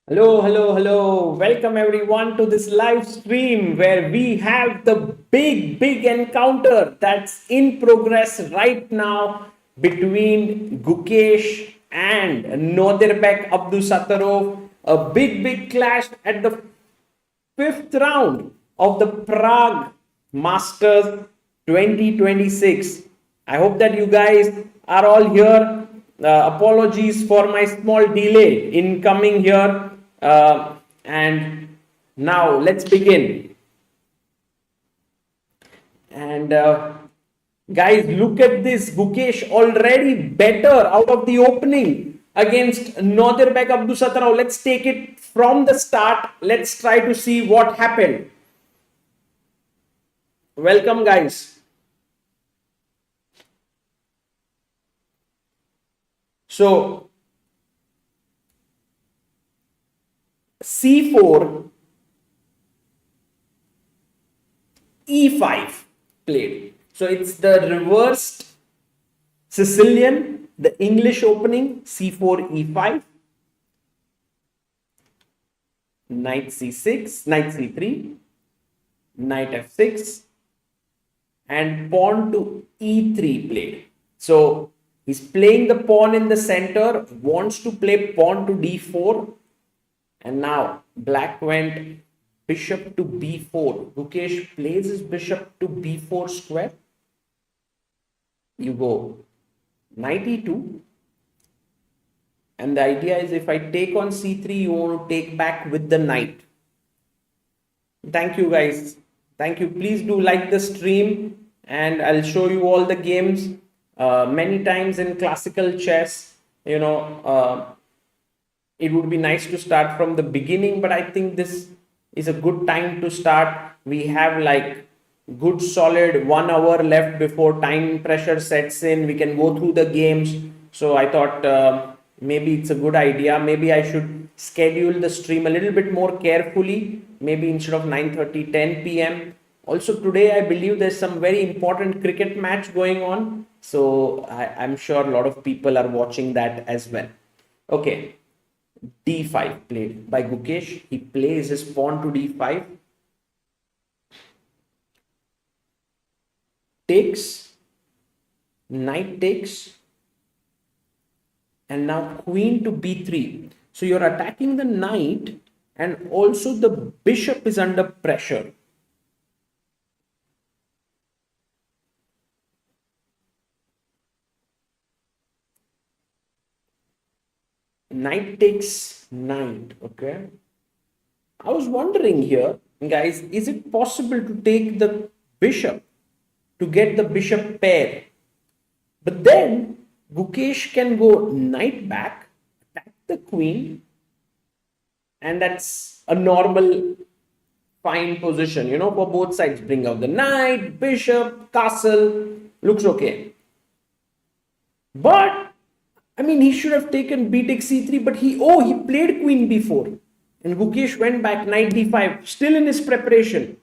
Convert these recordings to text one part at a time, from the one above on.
Hello, hello, hello. Welcome everyone to this live stream where we have the big encounter that's in progress right now between Gukesh and Nodirbek Abdusattorov. A big clash at the fifth round of the Prague Masters 2026. I hope that you guys are all here. Apologies for my small delay in coming here. And now let's begin. And guys, look at this. Gukesh already better out of the opening against Nodirbek Abdusattorov. Let's take it from the start. Let's try to see what happened. Welcome, guys. So, C4, E5 played. So it's the reversed Sicilian, the English opening, C4, E5, knight C6, knight C3, knight F6, and pawn to E3 played. So he's playing the pawn in the center, wants to play pawn to D4, and now black went bishop to B4. Gukesh plays his bishop to B4 square. You go knight E2. And the idea is if I take on C3, you want to take back with the knight. Thank you, guys. Thank you. Please do like the stream and I'll show you all the games. Many times in classical chess, it would be nice to start from the beginning, but I think this is a good time to start. We have like good solid 1 hour left before time pressure sets in. We can go through the games. So I thought maybe it's a good idea. Maybe I should schedule the stream a little bit more carefully. Maybe instead of 9:30, 10 p.m. Also today, I believe there's some very important cricket match going on. So I'm sure a lot of people are watching that as well. Okay. D5 played by Gukesh. He plays his pawn to D5. Takes. Knight takes. And now queen to B3. So you're attacking the knight and also the bishop is under pressure. Knight takes knight. Okay. I was wondering here, guys, is it possible to take the bishop to get the bishop pair? But then Gukesh can go knight back, attack the queen, and that's a normal fine position, for both sides. Bring out the knight, bishop, castle, looks okay. But I mean, he should have taken b takes c3, but he played queen b4. And Gukesh went back, knight d5, still in his preparation.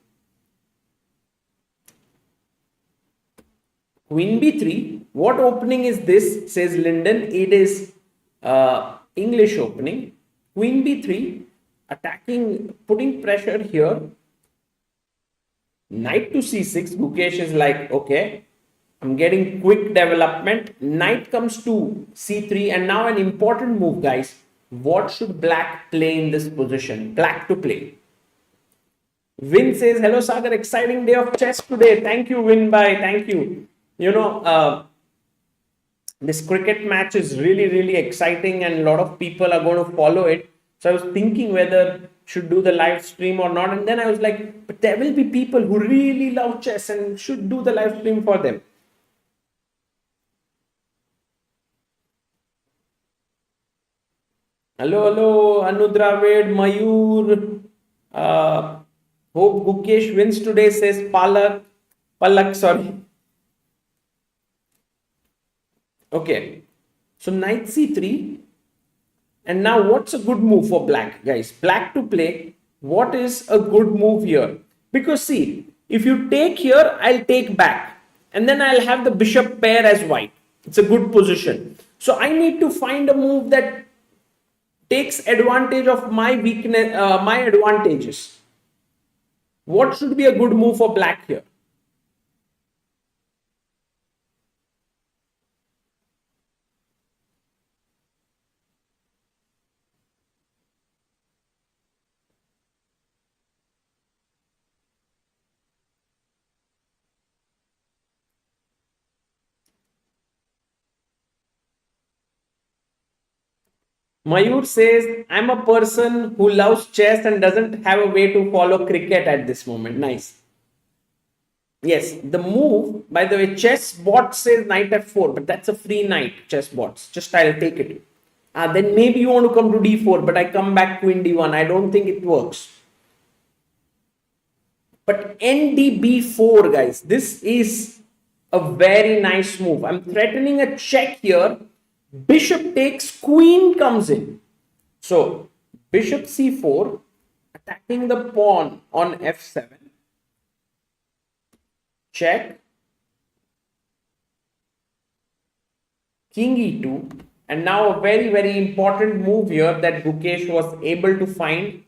Queen b3. What opening is this, says Linden? It is English opening. Queen b3, attacking, putting pressure here. Knight to c6. Gukesh is like, okay, I'm getting quick development. Knight comes to c3, and now an important move, guys. What should black play in this position? Black to play. Win says, hello Sagar, exciting day of chess today. Thank you, Win bye. Thank you. This cricket match is really exciting and a lot of people are going to follow it. So I was thinking whether should do the live stream or not. And then I was like, but there will be people who really love chess and should do the live stream for them. Hello, Anudravid, Mayur. Hope Gukesh wins today, says Palak, sorry. Okay, so knight c3. And now what's a good move for black, guys? Black to play. What is a good move here? Because see, if you take here, I'll take back. And then I'll have the bishop pair as white. It's a good position. So I need to find a move that takes advantage of my weakness, my advantages. What should be a good move for black here? Mayur says, I'm a person who loves chess and doesn't have a way to follow cricket at this moment. Nice. Yes, the move, by the way, chess bot says knight f4, but that's a free knight, chess bots. Just I'll take it. Then maybe you want to come to d4, but I come back queen d1. I don't think it works. But ndb4, guys, this is a very nice move. I'm threatening a check here. Bishop takes, queen comes in. So, bishop c4, attacking the pawn on f7. Check. King e2. And now a very, very important move here that Gukesh was able to find.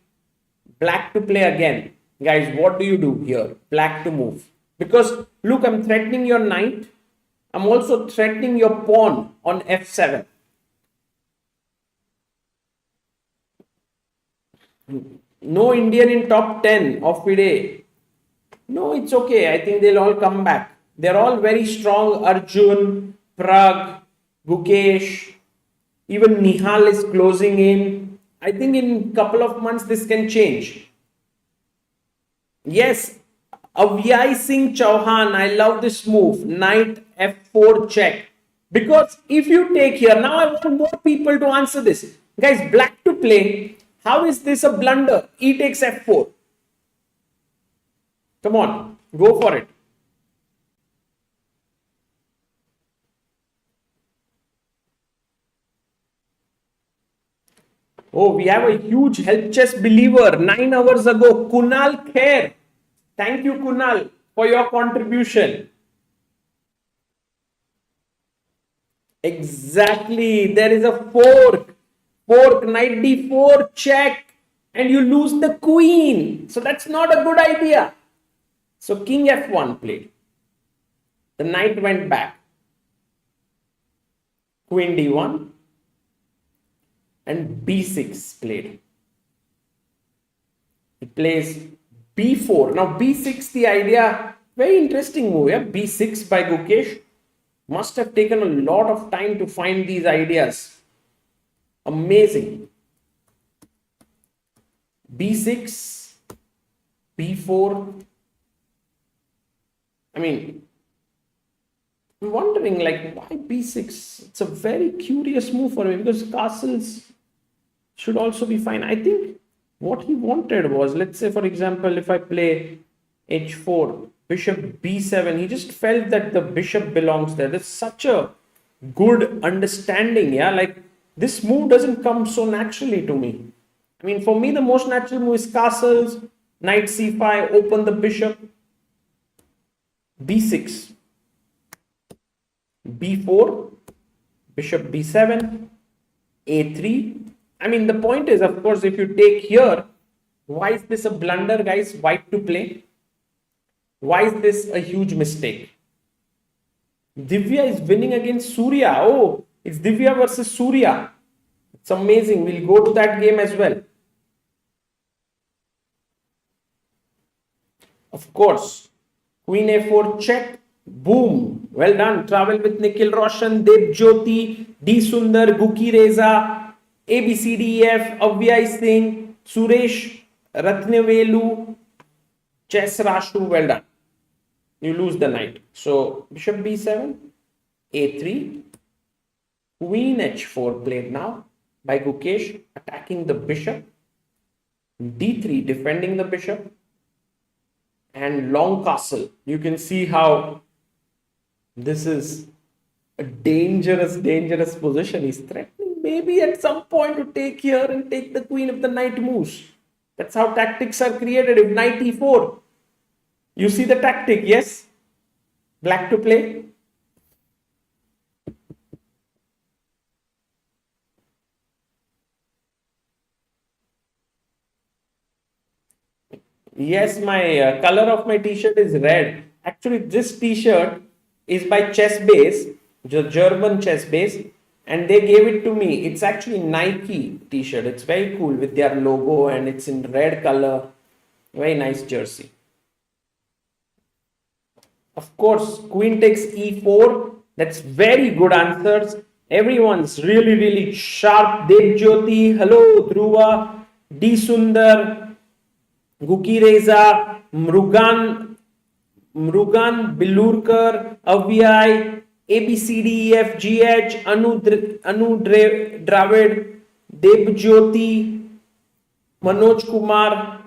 Black to play again. Guys, what do you do here? Black to move. Because, look, I'm threatening your knight. I'm also threatening your pawn on f7. No Indian in top 10 of FIDE. No, it's okay. I think they'll all come back. They're all very strong. Arjun, Prague, Gukesh, even Nihal is closing in. I think in a couple of months this can change. Yes, Avyai Singh Chauhan, I love this move. Knight f4 check. Because if you take here, now I want more people to answer this. Guys, black to play. How is this a blunder? E takes f4. Come on, go for it. Oh, we have a huge help chess believer 9 hours ago, Kunal Khair. Thank you, Kunal, for your contribution. Exactly. There is a fork. Fork, knight d4, check. And you lose the queen. So that's not a good idea. So king f1 played. The knight went back. Queen d1. And b6 played. He plays b4. Now b6, the idea, very interesting move. Yeah? b6 by Gukesh. Must have taken a lot of time to find these ideas. Amazing. b6, b4. I mean, I'm wondering like why b6? It's a very curious move for me because castles should also be fine. I think what he wanted was, let's say for example, if I play h4, bishop b7, he just felt that the bishop belongs there. There's such a good understanding, yeah, like this move doesn't come so naturally to me. I mean, for me, the most natural move is castles, knight c5, open the bishop, b6, b4, bishop b7, a3. I mean, the point is, of course, if you take here, why is this a blunder, guys? White to play. Why is this a huge mistake? Divya is winning against Surya. Oh, it's Divya versus Surya. It's amazing. We'll go to that game as well. Of course, Queen a4 check. Boom. Well done. Travel with Nikhil Roshan, Deb Jyoti, D Sundar, Guki Reza, ABCDEF, Avyai Singh, Suresh Ratnavelu, Chess Rashu. Well done. You lose the knight. So bishop b7, a3, queen h4 played now by Gukesh, attacking the bishop, d3 defending the bishop, and long castle. You can see how this is a dangerous position. He's threatening maybe at some point to take here and take the queen if the knight moves. That's how tactics are created. If knight e4, you see the tactic, yes? Black to play. Yes, my color of my t-shirt is red. Actually, this t-shirt is by Chess Base, the German Chess Base, and they gave it to me. It's actually Nike t-shirt. It's very cool with their logo and it's in red color. Very nice jersey. Of course, queen takes e4. That's very good answers. Everyone's really sharp. Debjyoti, hello, Dhruva, D Sundar, Guki Reza, Mrugan Bilurkar, Avyai, ABCDEFGH, Anu Dravid, Debjyoti, Manoj Kumar.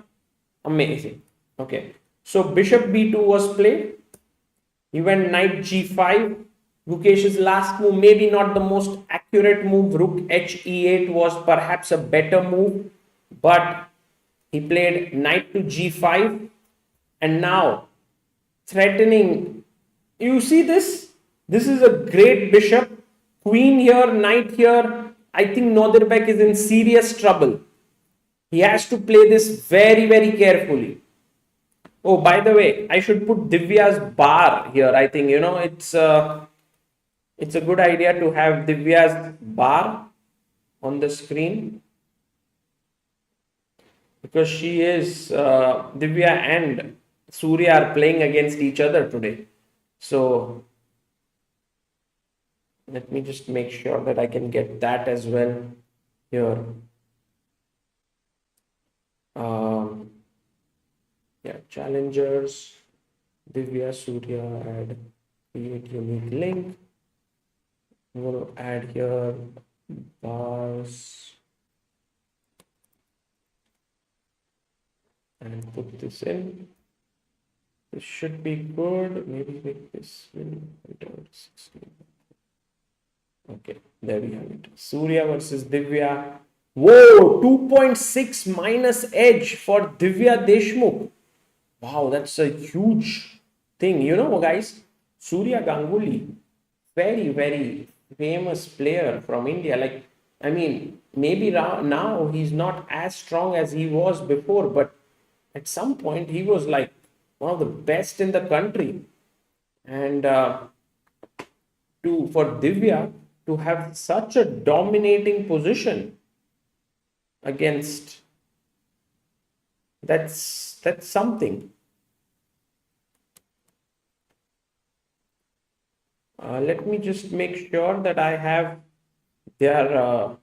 Amazing. Okay. So bishop b2 was played. He went knight g5. Gukesh's last move, maybe not the most accurate move. Rook h e8 was perhaps a better move, but he played knight to g5 and now threatening. You see this? This is a great bishop. Queen here, knight here. I think Nodirbek is in serious trouble. He has to play this very carefully. Oh, by the way, I should put Divya's bar here. I think, it's a good idea to have Divya's bar on the screen because she is, Divya and Surya are playing against each other today. So let me just make sure that I can get that as well here. Yeah, challengers, Divya, Surya, add, create unique link. We'll add here bars and put this in. This should be good. Maybe make this enter 16. Okay, there we have it. Surya versus Divya. Whoa, 2.6 minus edge for Divya Deshmukh. Wow, that's a huge thing. Guys, Surya Ganguly, very famous player from India. Like, I mean, maybe now he's not as strong as he was before, but at some point he was like one of the best in the country. And for Divya to have such a dominating position against, that's something. Let me just make sure that I have their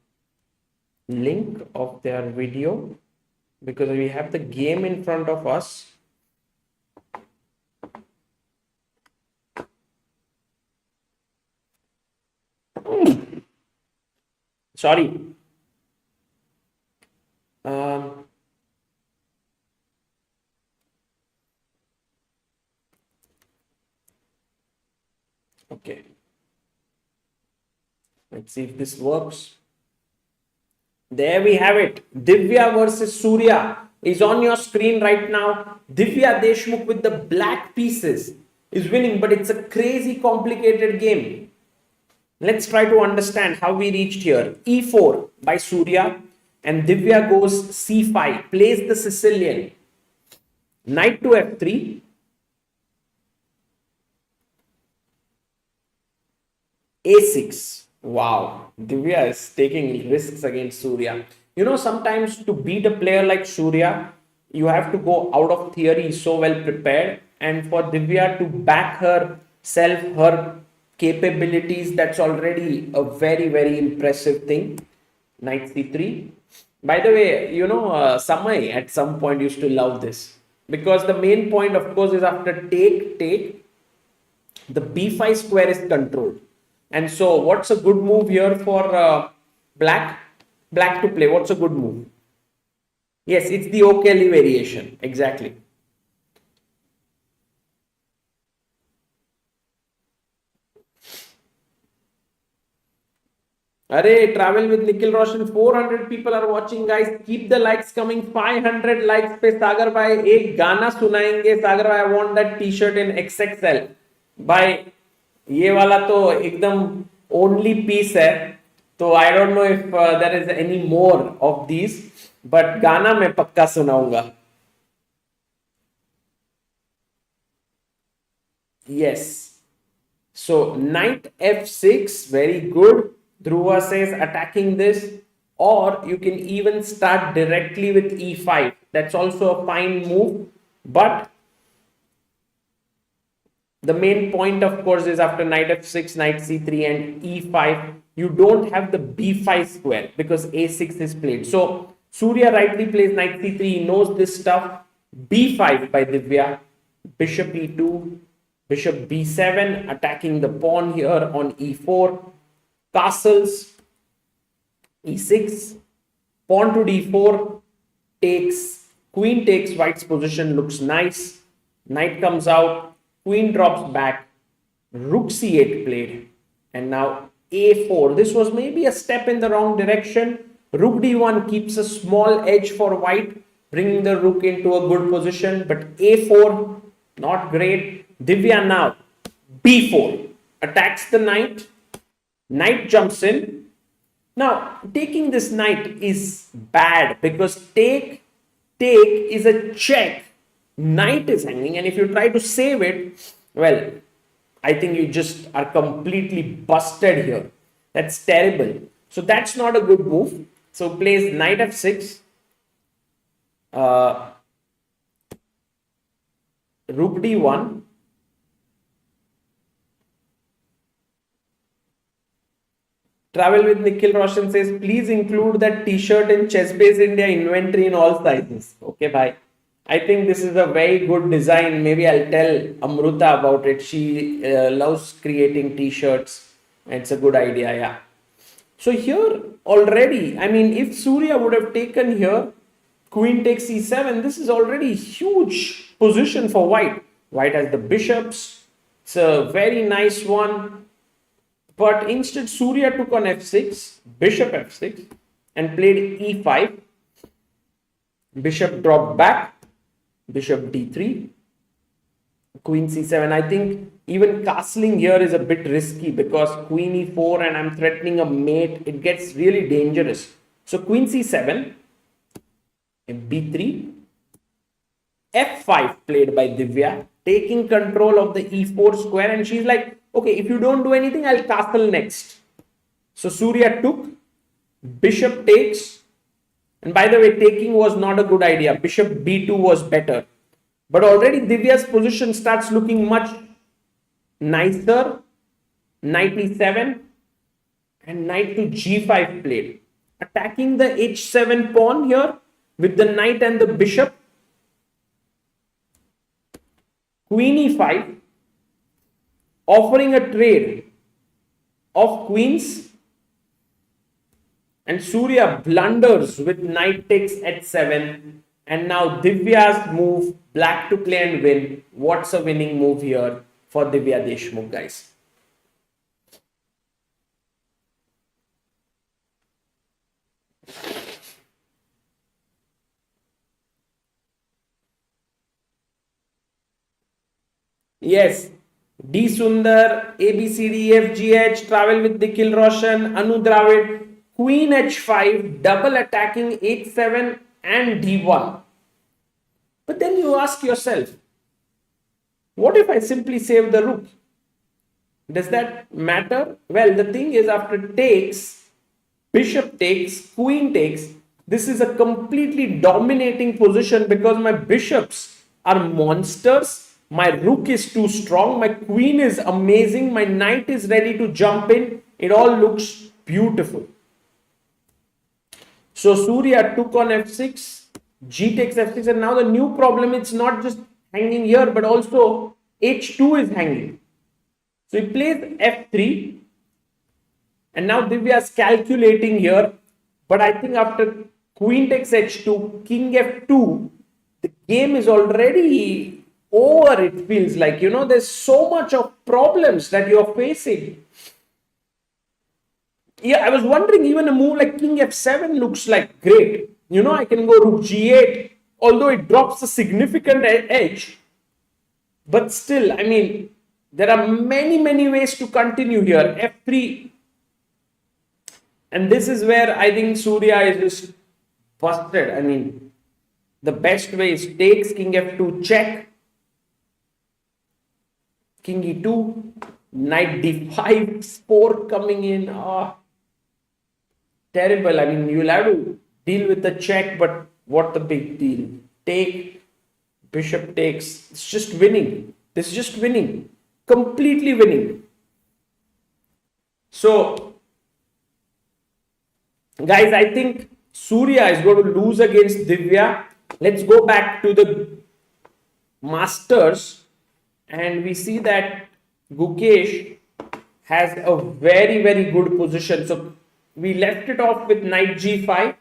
link of their video because we have the game in front of us. Sorry. Okay. Let's see if this works. There we have it. Divya versus Surya is on your screen right now. Divya Deshmukh with the black pieces is winning, but it's a crazy complicated game. Let's try to understand how we reached here. E4 by Surya and Divya goes C5, plays the Sicilian. Knight to F3. A6. Wow, Divya is taking risks against Surya. Sometimes to beat a player like Surya, you have to go out of theory so well prepared. And for Divya to back herself, her capabilities, that's already a very impressive thing. Knight C3. By the way, Samay at some point used to love this. Because the main point, of course, is after take, the B5 square is controlled. And so what's a good move here for black? Black to play. What's a good move? Yes, it's the O'Kelly variation. Exactly. Array, travel with Nikhil Roshan. 400 people are watching, guys. Keep the likes coming. 500 likes पे सागर भाई एक गाना सुनाएंगे. सागर भाई, I want that T-shirt in XXL. भाई ये वाला तो एकदम only piece है. तो I don't know if there is any more of these, but गाना मैं पक्का सुनाऊंगा. Yes. So knight f6, very good. Dhruva says attacking this, or you can even start directly with e5. That's also a fine move. But the main point, of course, is after knight f6, knight c3 and e5, you don't have the b5 square because a6 is played. So Surya rightly plays knight c3. He knows this stuff. b5 by Divya. Bishop e2. Bishop b7, attacking the pawn here on e4. Castles, e6. Pawn to d4. Takes. Queen takes. White's position looks nice. Knight comes out. Queen drops back. Rook c8 played. And now a4. This was maybe a step in the wrong direction. Rook d1 keeps a small edge for white, bringing the rook into a good position. But a4, not great. Divya now, b4, attacks the knight. Knight jumps in. Now, taking this knight is bad because take is a check. Knight is hanging, and if you try to save it, well, I think you just are completely busted here. That's terrible. So that's not a good move. So plays knight f6. Rook d1. Travel with Nikhil Roshan says, please include that t-shirt in Chessbase India inventory in all sizes. Okay, bye. I think this is a very good design. Maybe I'll tell Amruta about it. She loves creating t-shirts. It's a good idea, yeah. So here already, I mean, if Surya would have taken here, queen takes e7, this is already huge position for white. White has the bishops. It's a very nice one. But instead, Surya took on f6, bishop f6, and played e5. Bishop dropped back, bishop d3, queen c7. I think even castling here is a bit risky because queen e4 and I'm threatening a mate. It gets really dangerous. So queen c7, b3, f5 played by Divya, taking control of the e4 square, and she's like, okay, if you don't do anything, I'll castle next. So Surya took, bishop takes, and by the way, taking was not a good idea. Bishop b2 was better. But already Divya's position starts looking much nicer. Knight e7 and knight to g5 played. Attacking the h7 pawn here with the knight and the bishop. Queen e5. Offering a trade of queens, and Surya blunders with knight takes h7, and now Divya's move, black to play and win. What's a winning move here for Divya Deshmukh, guys? Yes. D Sundar, ABCDEFGH, travel with Nikhil Roshan, Anu Dravid, Queen H5, double attacking H7 and D1. But then you ask yourself, what if I simply save the rook? Does that matter? Well, the thing is, after takes, bishop takes, queen takes, this is a completely dominating position because my bishops are monsters. My rook is too strong. My queen is amazing. My knight is ready to jump in. It all looks beautiful. So Surya took on f6. G takes f6. And now the new problem, it's not just hanging here, but also h2 is hanging. So he plays f3. And now Divya is calculating here. But I think after queen takes h2, king f2, the game is already over. It feels like, you know, there's so much of problems that you're facing. Yeah, I was wondering, even a move like king f7 looks like great. You know, I can go rook g8, although it drops a significant edge. But still, I mean, there are many ways to continue here. f3. And this is where I think Surya is just busted. I mean, the best way is takes, king f2, check. king e2, knight d5, 4 coming in. Oh, terrible. I mean, you'll have to deal with the check, but what the big deal? Take, bishop takes. It's just winning. This is just winning. Completely winning. So, guys, I think Surya is going to lose against Divya. Let's go back to the Masters and we see that Gukesh has a very, very good position. So, we left it off with knight g5.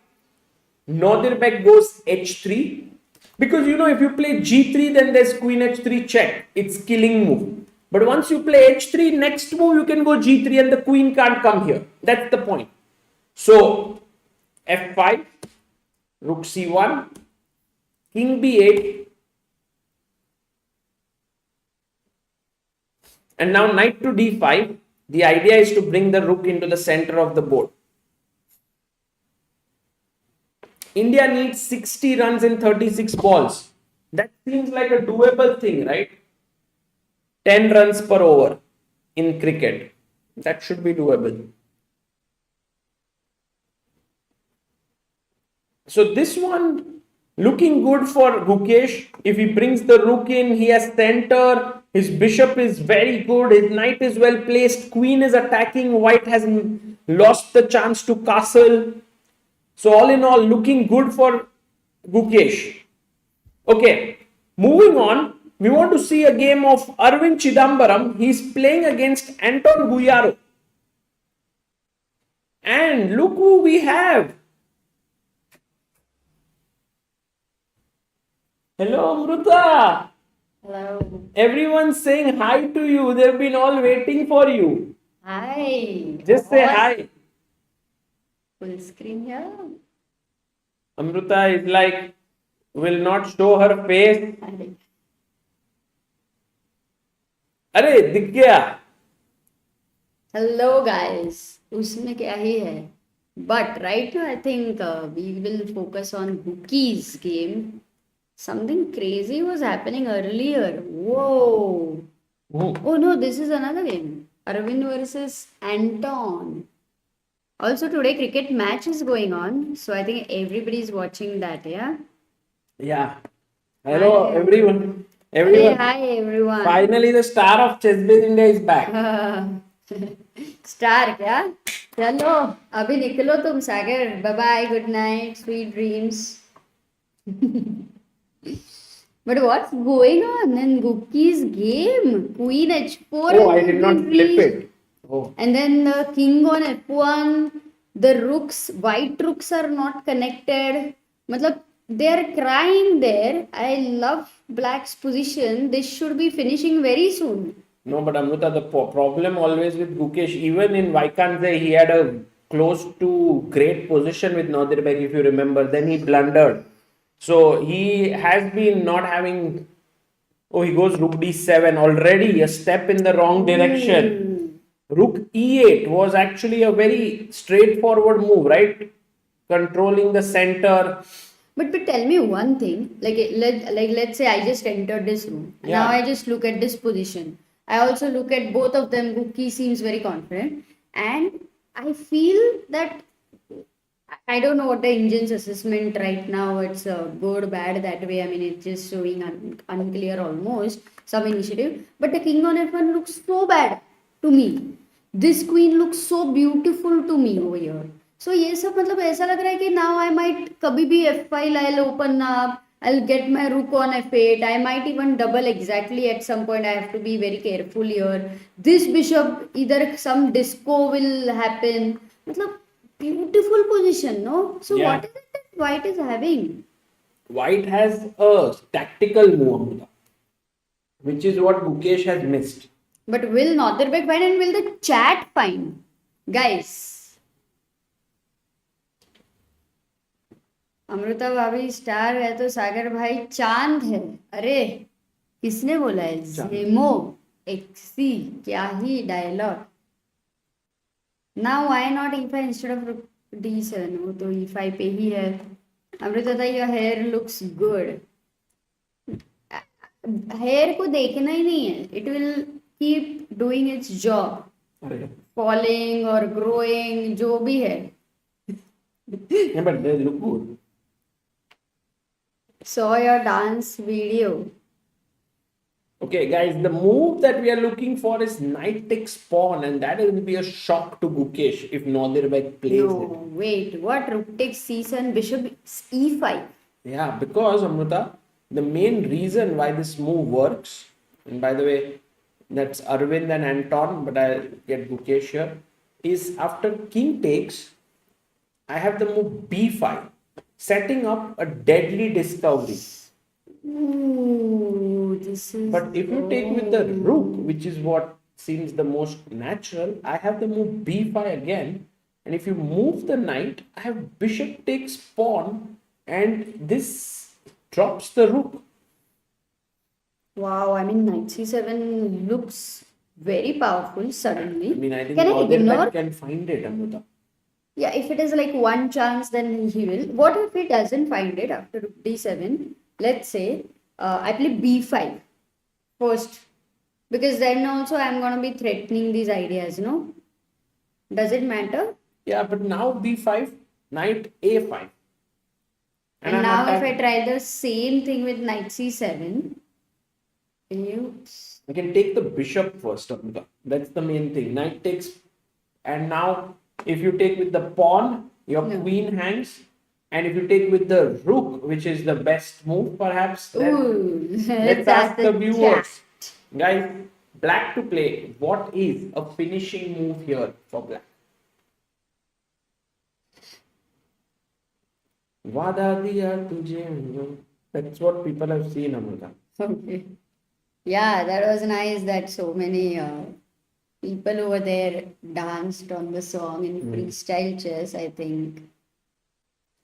Nodirbek goes h3. Because you know, if you play g3, then there's queen h3 check. It's killing move. But once you play h3, next move you can go g3 and the queen can't come here. That's the point. So, f5, rook c1, king b8. And now knight to d5. The idea is to bring the rook into the center of the board. India needs 60 runs in 36 balls. That seems like a doable thing, right? 10 runs per over in cricket. That should be doable. So this one looking good for Gukesh. If he brings the rook in, he has center. His bishop is very good. His knight is well placed. Queen is attacking. White has lost the chance to castle. So all in all, looking good for Gukesh. Okay, moving on. We want to see a game of Aravindh Chithambaram. He is playing against Antón Guijarro. And look who we have. Hello, Amruta. Hello. Everyone's saying hi to you. They've been all waiting for you. Hi. Just say hi. Full screen here. Amruta is like, will not show her face. अरे दिख गया. Hello guys. उसमें क्या ही है? But right now I think we will focus on Gukesh game. Something crazy was happening earlier. Whoa. Oh no, this is another game. Aravindh versus Antón. Also today cricket match is going on. So I think everybody is watching that, yeah? Yeah. Hello Hi. everyone. Hey, hi everyone. Finally the star of Chessbiz India is back. Star क्या चलो अभी निकलो तुम Sagar bye bye good night sweet dreams but what's going on in Gukesh game? Queen h4 Oh, I did not flip it. Oh. And then the king on f1. The rooks, white rooks are not connected. मतलब they are crying there. I love black's position. They should be finishing very soon. No, but Amruta, the problem always with Gukesh, even in Vaikanze, he had a close to great position with Nodirbek, if you remember. Then he blundered. So he has been not having. Oh, he goes rook d7 already, a step in the wrong direction. Rook e8 was actually a very straightforward move, right? Controlling the center. But tell me one thing, let's say I just entered this room. Yeah. Now I just look at this position. I also look at both of them. Gukesh seems very confident, and I feel that I don't know what the engine's assessment right now. It's good, bad that way. I mean, it's just showing unclear almost some initiative. But the king on f1 looks so bad to me. This queen looks so beautiful to me over here. So ये सब मतलब ऐसा लग रहा है कि now I might कभी भी f5 I'll open up. I'll get my rook on f8. I might even double exactly at some point. I have to be very careful here. This bishop, either some disco will happen. मतलब beautiful position, no? So Yeah. what is it that white is having? White has a tactical move, Amruta, which is what Gukesh has missed. But will Nodirbek find and will the chat find? Guys. Amrita भाभी star है तो सागर भाई चांद है. अरे किसने बोला है? जेमो एक्सी क्या ही dialogue. Now why not e5 instead of d7? वो तो e5 पे ही है. अमृता दा your hair looks good. Hair को देखना ही नहीं है. It will keep doing its job, अरे falling or growing, जो भी है. yeah, but they look good. Saw your dance video. Okay, guys, the move that we are looking for is knight takes pawn, and that will be a shock to Gukesh if Nodirbek plays No, it. wait, what? Rook takes c7, bishop e5. Yeah, because Amrita, the main reason why this move works, and by the way, that's Aravindh and Antón, but I'll get Gukesh here, is after king takes, I have the move b5, setting up a deadly discovery. Ooh, this is. But if you take with the rook, which is what seems the most natural, I have the move b5 again. And if you move the knight, I have bishop takes pawn, and this drops the rook. Wow, I mean, knight c7 looks very powerful suddenly. I mean, I think Can I Nodirbek ignore? can find it, Amrita. Yeah, if it is like one chance, then he will. What if he doesn't find it after rook d7? Let's say I play b5 first, because then also I'm gonna be threatening these ideas, no? Does it matter? Yeah, but now b5, knight a5. And I'm now if I attacking. try the same thing with knight c7, oops. I can take the bishop first, Amrita. That's the main thing. Knight takes, and now if you take with the pawn, your No. queen hangs. And if you take with the rook, which is the best move, perhaps, then Ooh, let's ask the viewers. chat. Guys, black to play. What is a finishing move here for black? Wada diya tujhe. That's what people have seen, Amrita. Okay. Yeah, that was nice that so many people over there danced on the song in freestyle chess, I think.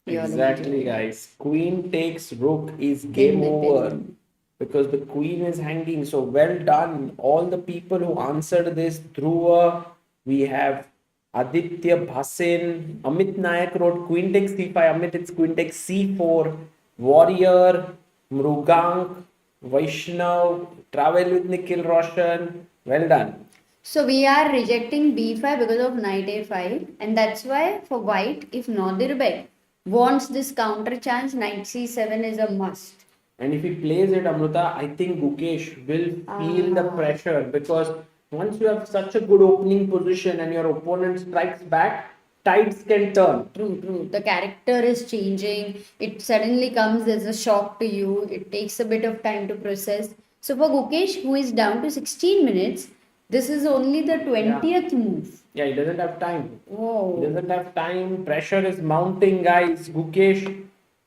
We all Exactly, enjoyed. guys. Queen takes rook is game Pin, over pin. because the queen is hanging. So well done, all the people who answered this. Dhruva, we have Aditya Bhasin, Amit Nayak wrote queen takes c5. Amit, it's queen takes c4. Warrior, Mrugank, Vaishnav, Travel with Nikhil Roshan. Well done. So we are rejecting b5 because of knight a5, and that's why for white, if Nodirbek wants this counter chance, knight c7 is a must. And if he plays it, Amrita, I think Gukesh will feel the pressure because once you have such a good opening position and your opponent strikes back, tides can turn. True, true. The character is changing. It suddenly comes as a shock to you. It takes a bit of time to process. So for Gukesh, who is down to 16 minutes, this is only the 20th move. Yeah, he doesn't have time. He Oh, doesn't have time. Pressure is mounting, guys. Gukesh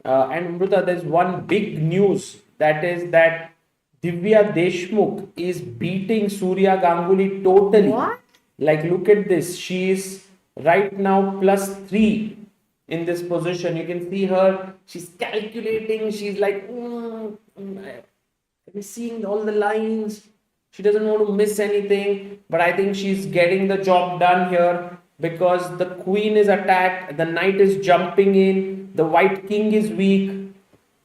and Amrita, there's one big news that is that Divya Deshmukh is beating Surya Ganguly totally. What? Like, look at this. She is right now +3 in this position. You can see her. She's calculating. She's like, I'm seeing all the lines. She doesn't want to miss anything. But I think she's getting the job done here because the queen is attacked. The knight is jumping in. The white king is weak.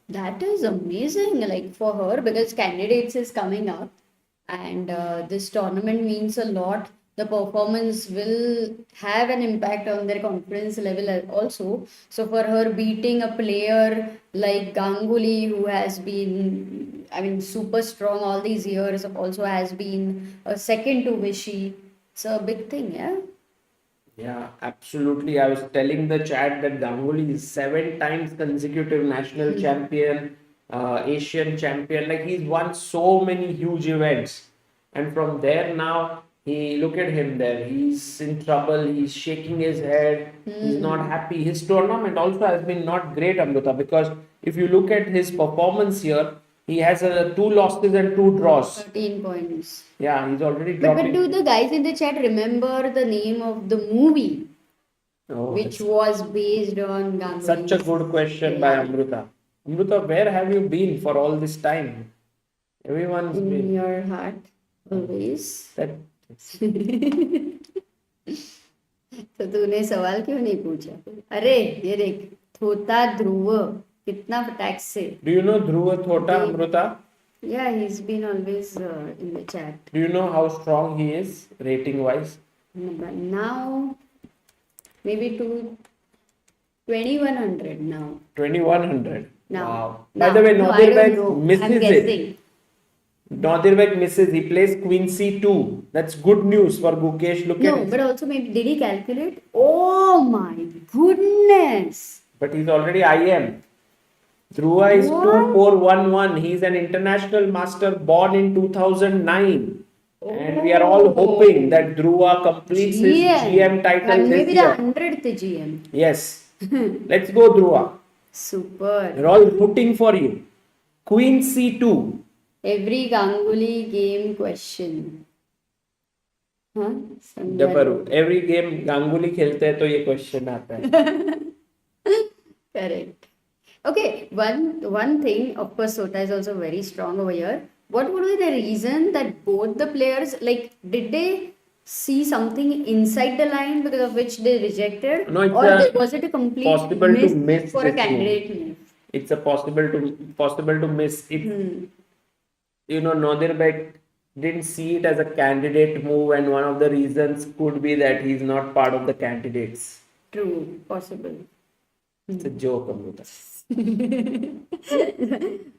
that is amazing. Like for her, because candidates is coming up, and this tournament means a lot. The performance will have an impact on their confidence level also. So for her beating a player like Ganguly, who has been, I mean, super strong all these years, also has been a second to Vishy. It's a big thing, yeah. Yeah, absolutely. I was telling the chat that Ganguly is 7 times consecutive national champion, Asian champion. Like he's won so many huge events. And from there now, he look at him there. He's in trouble. He's shaking his head. He's not happy. His tournament also has been not great, Amrita, because if you look at his performance here, he has 2 losses and 2 draws. 13 points. Yeah, he's already But dropping. do the guys in the chat remember the name of the movie Oh, which was based on Ganguly? such a good question by Amrita. Amrita, where have you been for all this time? Everyone's In been. your heart, always. That, तो तूने सवाल क्यों नहीं पूछा? अरे ये देख, थोता ध्रुव कितना फटाक से. do you know Dhruva Thota, Amrita? Yeah, he's been always in the chat. Do you know how strong he is rating wise? But now, maybe to 2100 now. 2100. Now. Wow. Now. By the way, No, I don't Nodirbek know. misses I'm it. guessing. Nodirbek misses. He plays Queen C2. That's good news for Gukesh. Look No, at but also maybe did he calculate? Oh my goodness! But he's already IM. Dhruva is What? 2411. He's an international master born in 2009. And we are all hoping that Dhruva completes his GM title And this maybe year. the 100th GM. Yes. Let's go, Dhruva. Super. We're all rooting for you. Queen C2. Every Ganguly game question. Huh? Dabaru. Every game Ganguly खेलते हैं तो ये question आता है. Correct. Okay, one thing, of course, Sota is also very strong over here. What would be the reason that both the players, like, did they see something inside the line because of which they rejected? No, it's or was it a complete possible to miss for a this candidate move. move? It's a possible to miss. It, you know, Nodirbek didn't see it as a candidate move, and one of the reasons could be that he's not part of the candidates. True, possible. It's a joke, Amruta.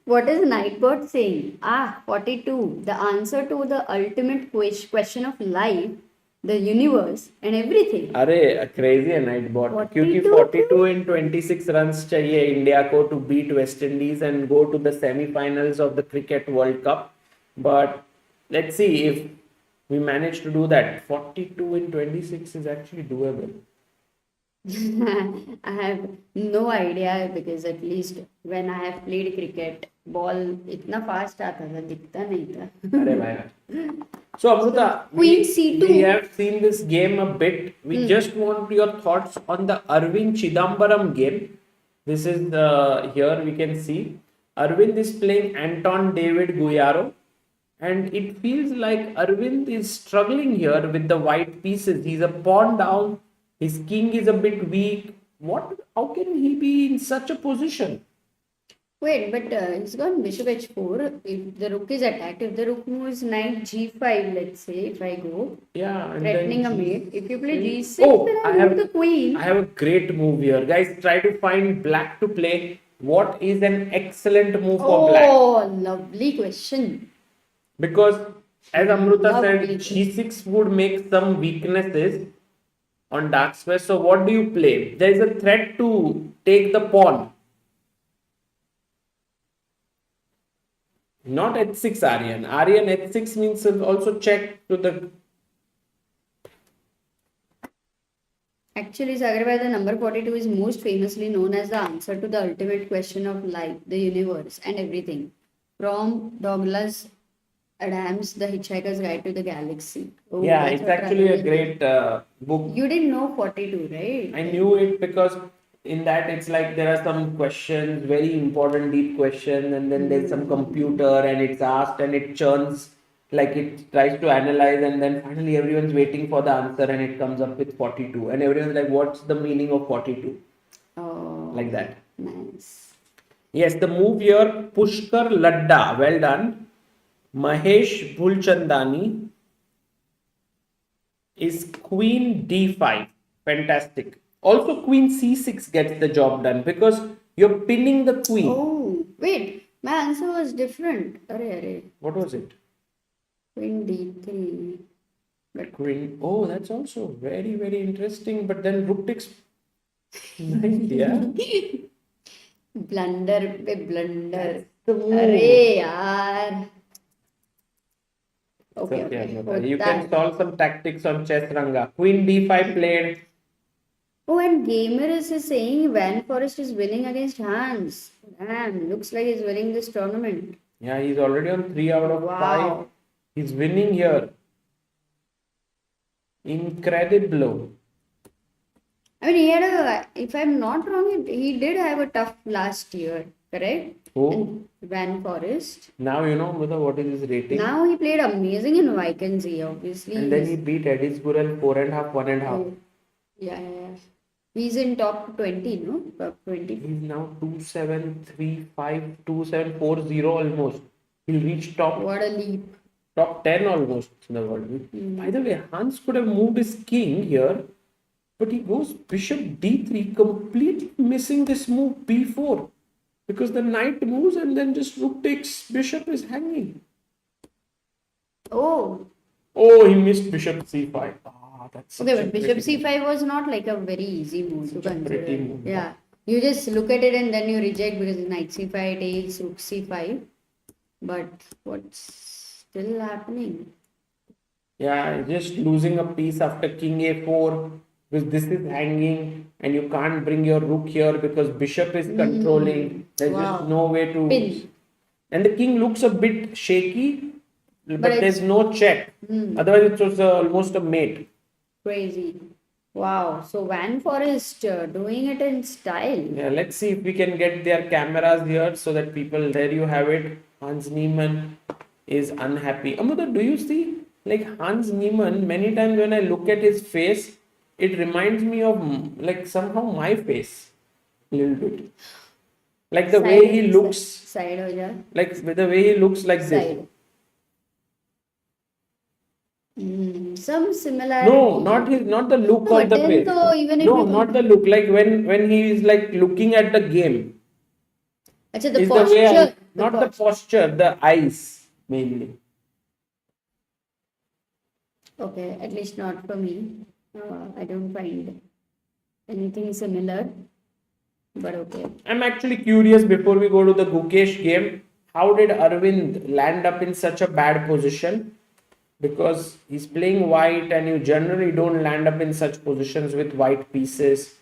What is Nightbot saying? 42. The answer to the ultimate question of life, the universe, and everything. अरे crazy है Nightbot. क्योंकि 42 in 26 runs चाहिए India को to beat West Indies and go to the semi-finals of the Cricket World Cup. But let's see if we manage to do that. 42 in 26 is actually doable. I have no idea because at least when I have played cricket, ball इतना fast आता था, दिखता नहीं था. अरे भाई. So Amruta, Queen C2. we have seen this game a bit. We just want your thoughts on the Aravindh Chithambaram game. This is here we can see Aravindh is playing Antón David Guijarro, and it feels like Aravindh is struggling here with the white pieces. He's a pawn down. His king is a bit weak. How can he be in such a position? Wait, but he's gone bishop h4. If the rook is attacked, if the rook moves knight g5, let's say, if I go, yeah, and threatening a then mate. If you play g6, oh, then I move the queen. I have a great move here. Guys, try to find black to play. What is an excellent move for black? Oh, lovely question. Because as Amruta Lovely. said, g6 would make some weaknesses on dark square. So what do you play? There is a threat to take the pawn. Not h6 Aryan. Aryan h6 means also check to the... Actually, Sagarbai, the number 42 is most famously known as the answer to the ultimate question of life, the universe, and everything. From Douglas Adams' The Hitchhiker's Guide to the Galaxy. Oh, yeah, that's it's what actually a Ravi great book. You didn't know 42, right? I knew it because in that it's like there are some questions, very important deep questions, and then there's some computer and it's asked and it churns, like it tries to analyze, and then finally everyone's waiting for the answer and it comes up with 42 and everyone's like, what's the meaning of 42? Oh, Like that. nice. Yes, the move here, Pushkar Ladda, well done. Mahesh Bhulchandani is queen d5, fantastic. Also queen c6 gets the job done because you're pinning the queen. Oh, wait, my answer was different. Arre. What was it? Queen d3. But Queen. Oh, that's also very, very interesting. But then rook takes. Nice, yeah. blunder पे blunder. The move. अरे यार. Okay, Okay. You can solve some tactics on chess ranga. Queen d5 played. Oh, and Gamer is saying Van Foreest is winning against Hans. Damn, looks like he's winning this tournament. Yeah, he's already on 3 out of 5. He's winning here. Incredible. I mean, he had if I'm not wrong, he did have a tough last year, correct? Who? And Van Foreest. Now you know what is his rating. Now he played amazing in Vacancy, obviously. And then he beat Edisburgh 4.5, 1.5. Oh, yeah. He's in top 20, no? Top 20. He's now 2735, 2740 almost. He'll reach top What a leap. top 10 almost in the world. By the way, Hans could have moved his king here, but he goes bishop d3, completely missing this move b4, because the knight moves and then just rook takes, bishop is hanging. Oh, Oh, he missed bishop c5. Ah, that's okay, such a but bishop pretty move. c5 was not like a very easy move to Such a pretty consider. move. Yeah, you just look at it and then you reject because knight c5 takes rook c5. But what's still happening? Yeah, just losing a piece after king a4, because this is hanging and you can't bring your rook here because bishop is controlling. There's Wow. just no way to. Pin. And the king looks a bit shaky, but it's- there's no check. Otherwise, it's also almost a mate. Crazy. Wow. So Van Foreest doing it in style. Yeah, let's see if we can get their cameras here so that people. There you have it. Hans Niemann is unhappy. Amruta, do you see? Like Hans Niemann, many times when I look at his face, it reminds me of like somehow my face. A little bit. Like the way he looks. Side ho ja. Like the way he looks like this. Side. Some similarity. No, not the look No, of the but then face. though, even if No, you not the look. Like when he is like looking at the game. Achha, the Is the way posture. not the posture, the eyes mainly. Okay, at least not for me. I don't find anything similar. But okay. I'm actually curious before we go to the Gukesh game. How did Aravindh land up in such a bad position? Because he's playing white and you generally don't land up in such positions with white pieces.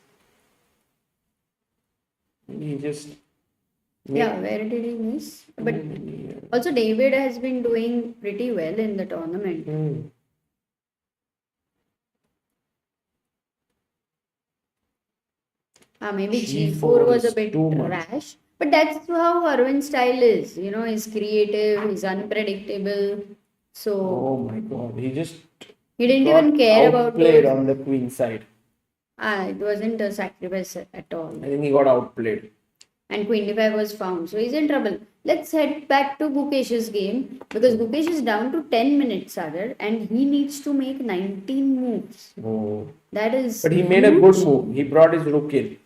He just. Yeah, where did he miss? But also David has been doing pretty well in the tournament. Maybe G4 was a bit rash. But that's how Arvind's style is. You know, he's creative, he's unpredictable. So Oh my god, he just he didn't got even care about outplayed those. on the queen side. It wasn't a sacrifice at all. I think he got outplayed. And queen d5 was found. So he's in trouble. Let's head back to Gukesh's game because Gukesh is down to 10 minutes, Sagar, and he needs to make 19 moves. Oh. That is But he made a good move. He brought his rook in.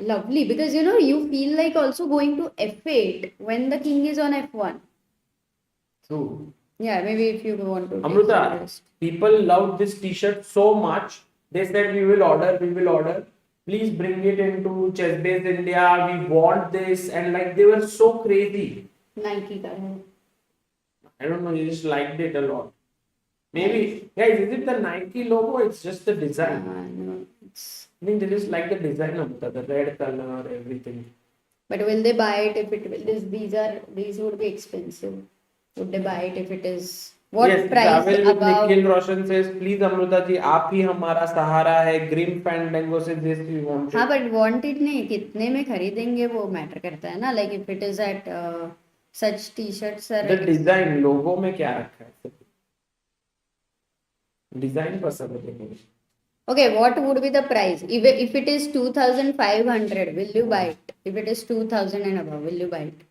lovely because you know you feel like also going to f8 when the king is on f1. True. Yeah, maybe if you want to. take some Amruta, rest. people loved this t-shirt so much. They said we will order. Please bring it into Chess Base India. We want this. And like they were so crazy. Nike ka hai. I don't know, you just liked it a lot. Maybe, guys, is it the Nike logo? It's just the design. No, it's... I think they just like the design, Amruta, the red color, everything. But will they buy it if it will? These would be expensive. Would they buy it if it is what Yes, price Travel with above? Nikhil Roshan says, please Amruta ji, आप ही हमारा सहारा है. Grim Fandango says, this we want. हाँ, but want it नहीं कितने में खरीदेंगे वो matter करता है ना. Like if it is at such t-shirts are. The design, logo में क्या रखा है? Design पसंद है मुझे. Okay, what would be the price? If it is 2,500, will you buy it? If it is 2,000 and above, will you buy it?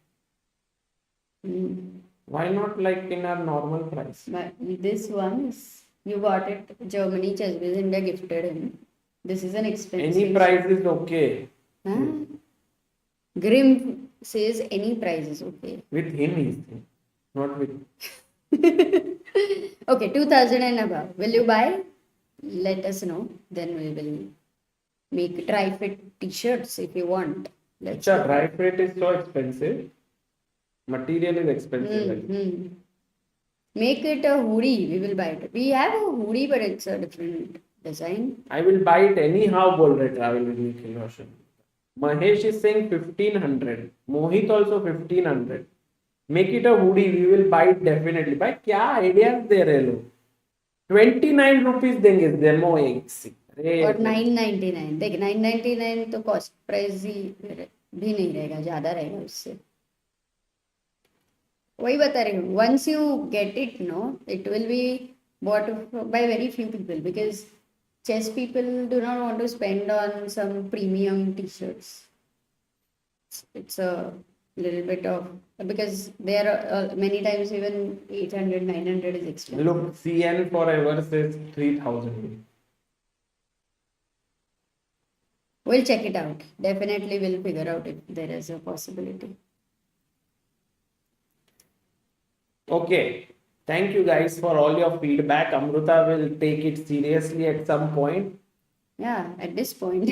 Why not like in our normal price? But this one is you got it. Germany Chess Base India gifted him. This is an expensive. Any price is okay. Huh? Grim says any price is okay. With him, he's not with. Okay, 2,000 and above. Will you buy? Let us know. Then we will make dry fit t-shirts if you want. Acha, dry fit is so expensive. Material is expensive. Mm-hmm. Make it a hoodie. We will buy it. We have a hoodie, but it's a different design. I will buy it anyhow. Bol rahe Travel with Nikhil Roshan. Mahesh is saying 1,500. Mohit also 1,500. Make it a hoodie. We will buy it definitely. Bhai, क्या ideas दे रहे लोग? 29 rupees देंगे demo एक सी. और 999. देख 999 तो cost price भी नहीं रहेगा, ज्यादा रहेगा उससे. वही बता रही हूँ. Once you get it, no, it will be bought by very few people because chess people do not want to spend on some premium t-shirts. It's a Little bit of, because there are many times even 800, 900 is expensive. Look, CN forever says 3000. We'll check it out. Definitely we'll figure out if there is a possibility. Okay. Thank you guys for all your feedback. Amruta will take it seriously at some point. Yeah, at this point.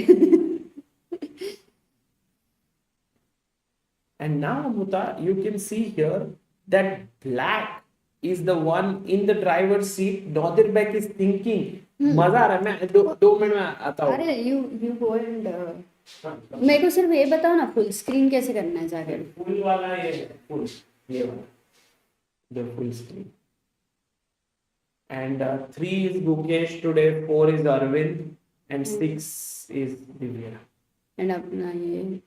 And now, Amruta, you can see here that black is the one in the driver's seat. Nodirbek is thinking, मजा आ रहा है, मैं 2 minute में आता हूँ. अरे you go and मेरे को सिर्फ ये बताओ ना, फुल स्क्रीन कैसे करना है जाकर. फुल वाला ये फुल, ये वाला, the full screen. And 3 is Gukesh today, 4 is Aravindh, and 6 is Divya. And अपना ये.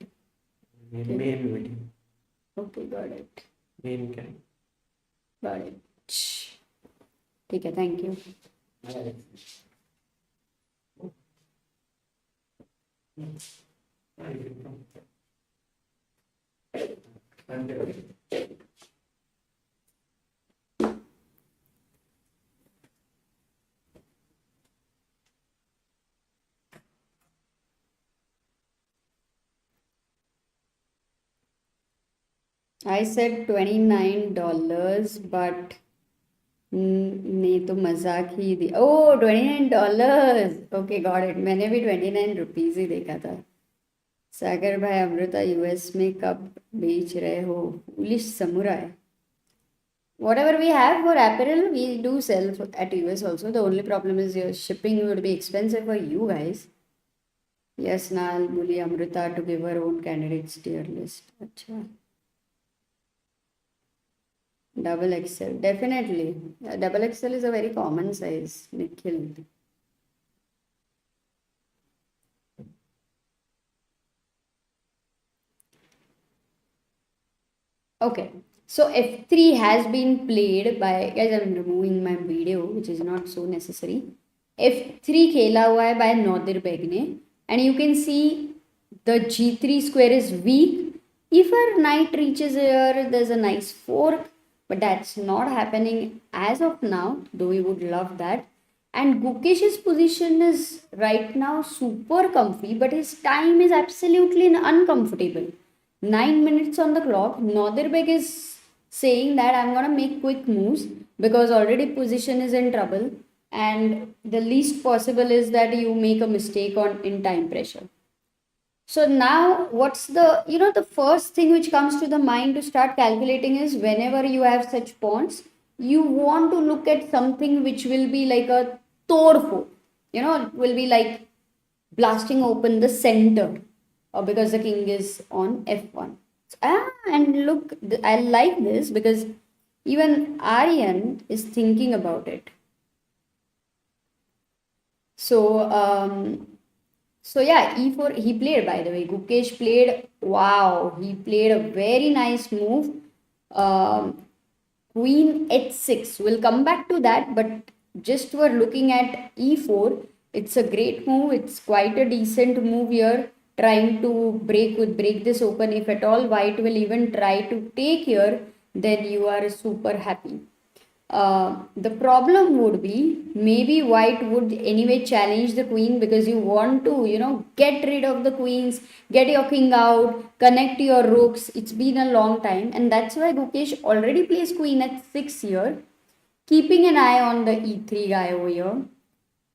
Main video. Okay, got it. Main cam. Got it. ठीक है, thank you. I said $29, but ने तो मजाक ही दी. Oh, $29. Okay, got it. मैंने भी 29 rupees ही देखा था. सागर भाई, अमृता यूएस में कब बेच रहे हो? Foolish samurai. Whatever we have for apparel, we do sell at US also. The only problem is your shipping would be expensive for you guys. Yes, Nal, bully Amrita to give her own candidates tier list. Achha. Double XL, definitely. Double XL is a very common size, Nikhil. Okay, so F3 has been played by, guys, I'm removing my video, which is not so necessary. F3 खेला हुआ है by Nodirbek ने, and you can see the G3 square is weak. If our knight reaches here, there's a nice fork, but that's not happening as of now, though we would love that. And Gukesh's position is right now super comfy, but his time is absolutely uncomfortable. 9 minutes on the clock. Nodirbek is saying that I'm gonna make quick moves because already position is in trouble, and the least possible is that you make a mistake in time pressure. So now what's the first thing which comes to the mind to start calculating is, whenever you have such pawns, you want to look at something which will be like a todfo, will be like blasting open the center, or because the king is on F1. And look, I like this because even Aryan is thinking about it. So yeah, E4 he played, by the way. Gukesh played, wow, he played a very nice move. Queen H6. We'll come back to that, but just we're looking at E4. It's a great move. It's quite a decent move here, trying to break this open. If at all white will even try to take here, then you are super happy. The problem would be, maybe white would anyway challenge the queen because you want to, get rid of the queens, get your king out, connect your rooks. It's been a long time, and that's why Gukesh already plays queen at 6 here, keeping an eye on the E3 guy over here.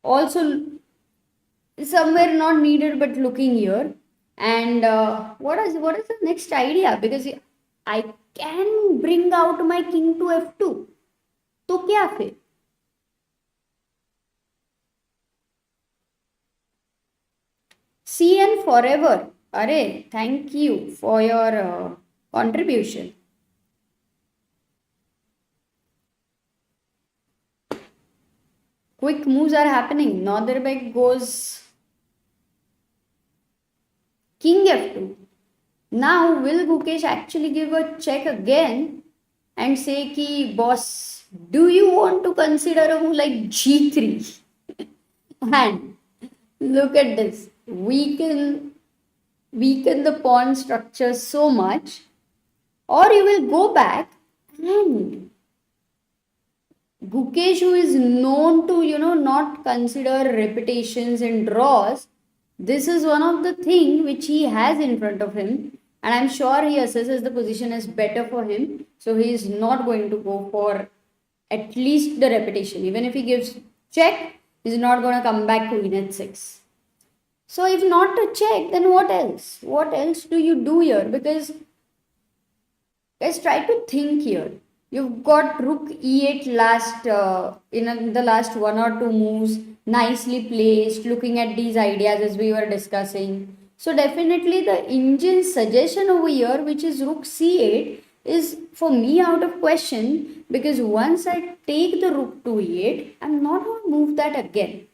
Also, somewhere not needed, but looking here. And what is the next idea? Because I can bring out my king to F2. तो क्या फिर? CN forever. Arey, thank you for your contribution. Quick moves are happening. Nodirbek goes king F2. Now, will Gukesh actually give a check again and say ki, boss, do you want to consider a move like G3? And look at this. Weaken the pawn structure so much Or you will go back and Gukesh, who is known to, not consider repetitions and draws, this is one of the thing which he has in front of him. And I'm sure he assesses the position as better for him. So he is not going to go for at least the repetition. Even if he gives check, he's not going to come back queen at 6. So if not a check, then what else? What else do you do here? Because guys, try to think here. You've got rook e8 last in the last one or two moves, nicely placed, looking at these ideas as we were discussing. So definitely the engine suggestion over here, which is rook c8, is for me out of question, because once I take the rook to e8, I'm not going to move that again.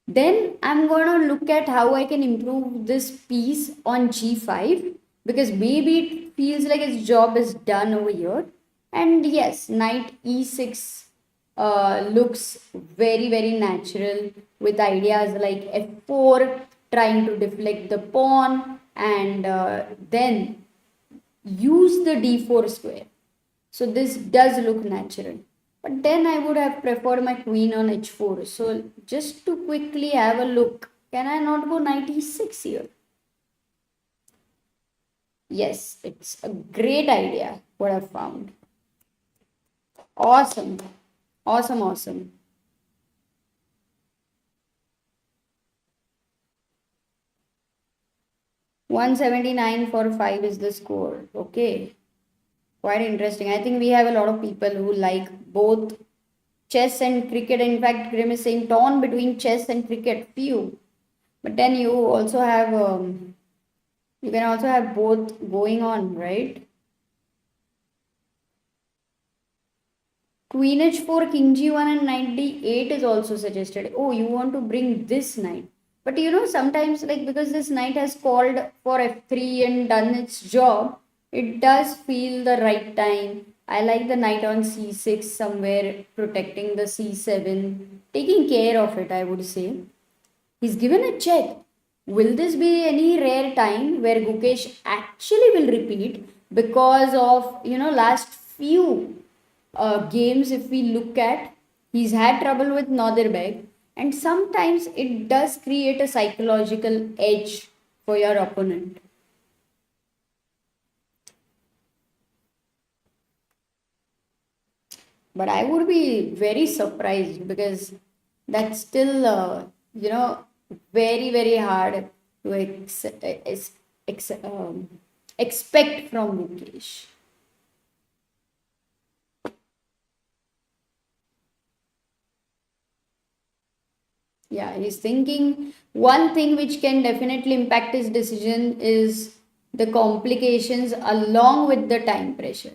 Then I'm going to look at how I can improve this piece on g5, because maybe it feels like its job is done over here. And yes, knight e6 looks very, very natural, with ideas like f4, trying to deflect the pawn, and then use the d4 square. So this does look natural. But then I would have preferred my queen on h4. So just to quickly have a look, can I not go knight e6 here? Yes, it's a great idea what I've found. Awesome. Awesome, awesome. $179 for 5 is the score. Okay. Quite interesting. I think we have a lot of people who like both chess and cricket. In fact, Grim is saying torn between chess and cricket. Few. But then you also have, you can also have both going on, right? Queen h4, king g1 and knight d8 is also suggested. Oh, you want to bring this knight. But sometimes like because this knight has called for f3 and done its job, it does feel the right time. I like the knight on c6 somewhere, protecting the c7, taking care of it, I would say. He's given a check. Will this be any rare time where Gukesh actually will repeat because of, last few games, if we look at, he's had trouble with Nodirbek, and sometimes it does create a psychological edge for your opponent. But I would be very surprised, because that's still, very, very hard to expect from Gukesh. Yeah, he's thinking one thing which can definitely impact his decision is the complications along with the time pressure.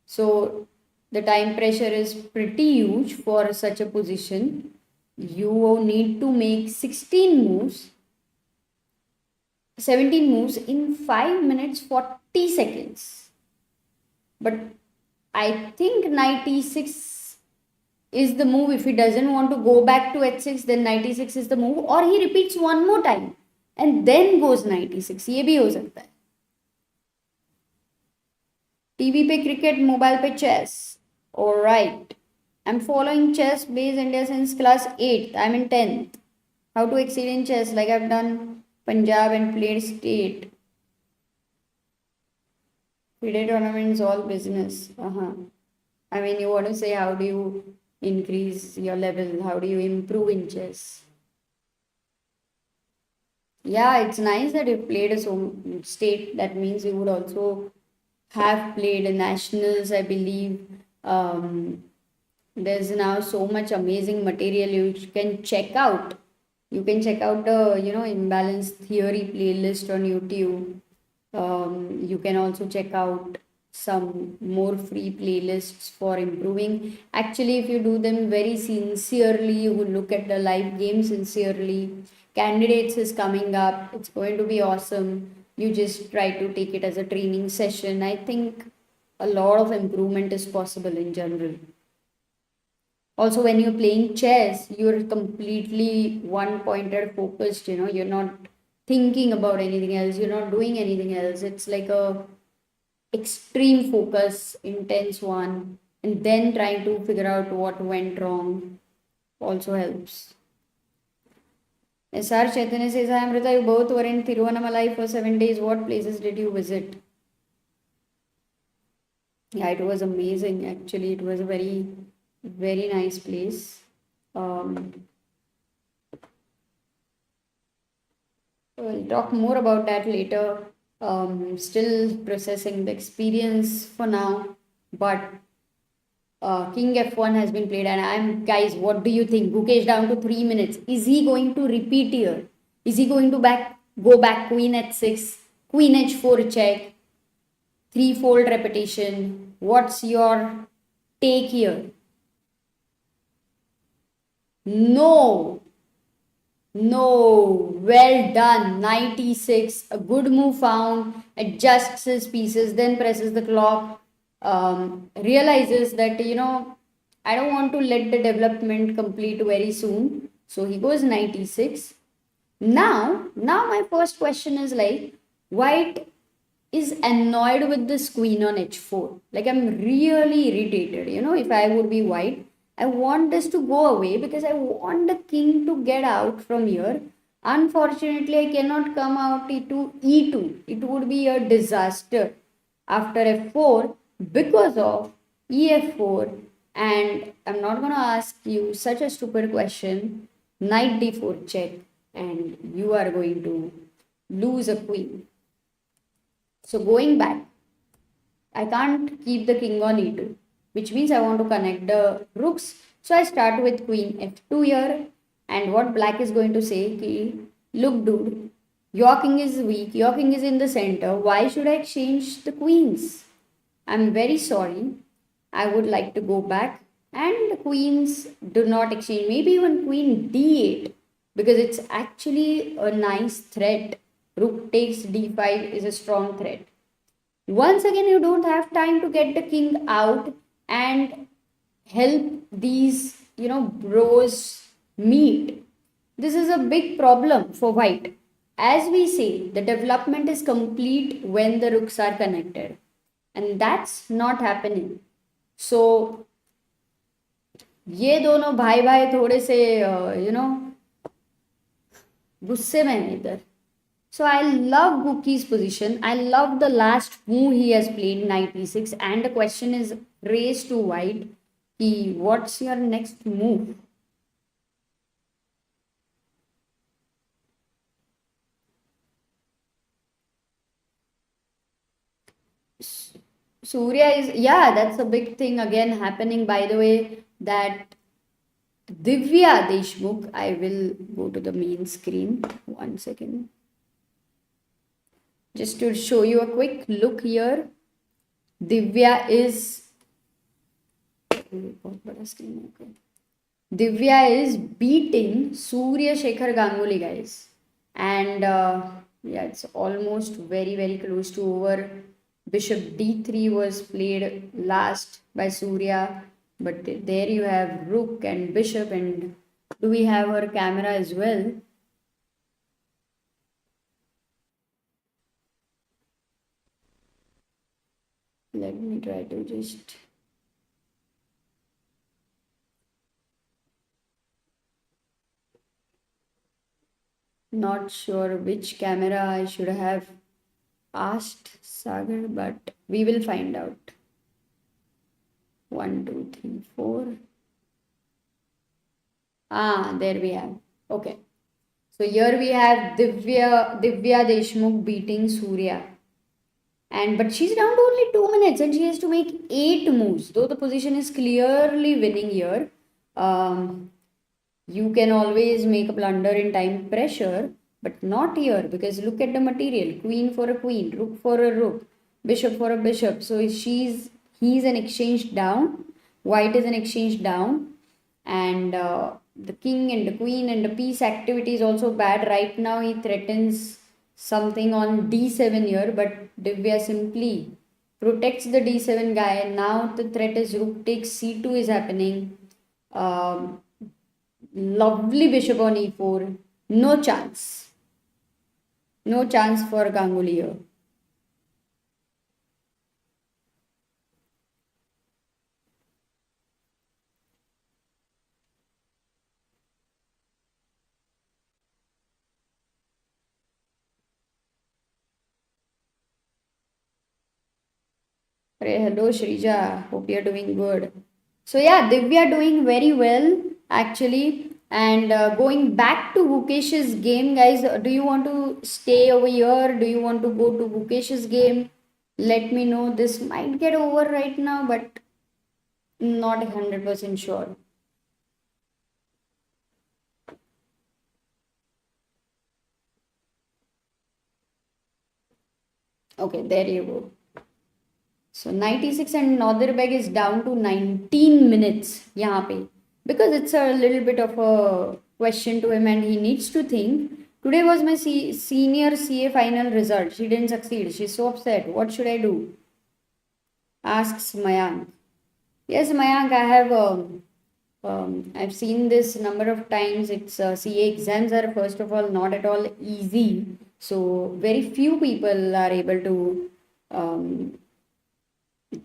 So the time pressure is pretty huge for such a position. You need to make 17 moves in 5 minutes 40 seconds. But I think knight e6 is the move. If he doesn't want to go back to h6, then knight e6 is the move, or he repeats one more time and then goes knight e6. ये भी हो सकता है. TV पे cricket, mobile पे chess. All right. I'm following chess base India since class 8th. I'm in 10th. How to exceed in chess? Like I've done Punjab and played state. FIDE tournaments, all business. I mean, you want to say how do you increase your level? How do you improve in chess? Yeah, it's nice that you played a state. That means you would also have played nationals, I believe. There's now so much amazing material you can check out. You can check out the imbalance theory playlist on YouTube. You can also check out some more free playlists for improving. Actually, if you do them very sincerely, you will look at the live game sincerely. Candidates is coming up. It's going to be awesome. You just try to take it as a training session. I think a lot of improvement is possible in general. Also, when you're playing chess, you're completely one pointed focused, you're not thinking about anything else, you're not doing anything else. It's like a extreme focus, intense one, and then trying to figure out what went wrong also helps. SR Chaitanya says, Hi Amrita, you both were in Tiruvannamalai for 7 days. What places did you visit? Yeah, it was amazing. Actually, it was a very, very nice place. We'll talk more about that later. Still processing the experience for now, but King F1 has been played, and guys. What do you think? Gukesh down to 3 minutes. Is he going to repeat here? Is he going to go back Queen H6, Queen H4 check, threefold repetition? What's your take here? No. No, well done. Knight e6, a good move found, adjusts his pieces, then presses the clock, realizes that, I don't want to let the development complete very soon. So he goes knight e6. Now my first question is like, white is annoyed with this queen on h4. Like, I'm really irritated. If I would be white, I want this to go away because I want the king to get out from here. Unfortunately, I cannot come out to e2. It would be a disaster after f4 because of ef4. And I'm not going to ask you such a stupid question. Knight d4 check, and you are going to lose a queen. So going back, I can't keep the king on e2, which means I want to connect the rooks. So I start with queen f2 here. And what black is going to say, look dude, your king is weak, your king is in the center. Why should I exchange the queens? I'm very sorry. I would like to go back. And the queens do not exchange. Maybe even queen d8, because it's actually a nice threat. Rook takes d5 is a strong threat. Once again, you don't have time to get the king out and help these, bros meet. This is a big problem for white. As we say, the development is complete when the rooks are connected, and that's not happening. So ये दोनों भाई भाई थोड़े से गुस्से में हैं इधर. So I love Guki's position. I love the last move he has played, knight e6. And the question is raised to white. What's your next move? Surya is, that's a big thing again happening, by the way, that Divya Deshmukh, I will go to the main screen. 1 second. Just to show you a quick look here, Divya is beating Surya Shekhar Ganguly, guys. And it's almost very, very close to over. Bishop d3 was played last by Surya. But there you have rook and bishop. And do we have our camera as well? Let me try to just... Not sure which camera I should have asked Sagar, but we will find out. 1, 2, 3, 4. There we have. Okay. So here we have Divya Deshmukh beating Surya. But she's down to only 2 minutes and she has to make 8 moves. Though the position is clearly winning here, you can always make a blunder in time pressure, but not here, because look at the material. Queen for a queen, rook for a rook, bishop for a bishop. So he's an exchange down. White is an exchange down. And the king and the queen and the piece activity is also bad. Right now he threatens something on d7 here, but Divya simply protects the d7 guy. Now the threat is rook takes c2 is happening. Lovely bishop on e4. No chance. No chance for Ganguly here. Hello Shrija, hope you're doing good. So yeah, Divya doing very well actually. And going back to Gukesh's game, guys, do you want to stay over here? Do you want to go to Gukesh's game? Let me know. This might get over right now, but not 100% sure. Okay, there you go. So 96 and Nodirbek is down to 19 minutes यहाँ पे, because it's a little bit of a question to him and he needs to think. Today was my senior CA final result. She didn't succeed. She's so upset. What should I do? Asks Mayank. Yes, Mayank, I have I've seen this number of times. It's CA exams are first of all not at all easy. So very few people are able to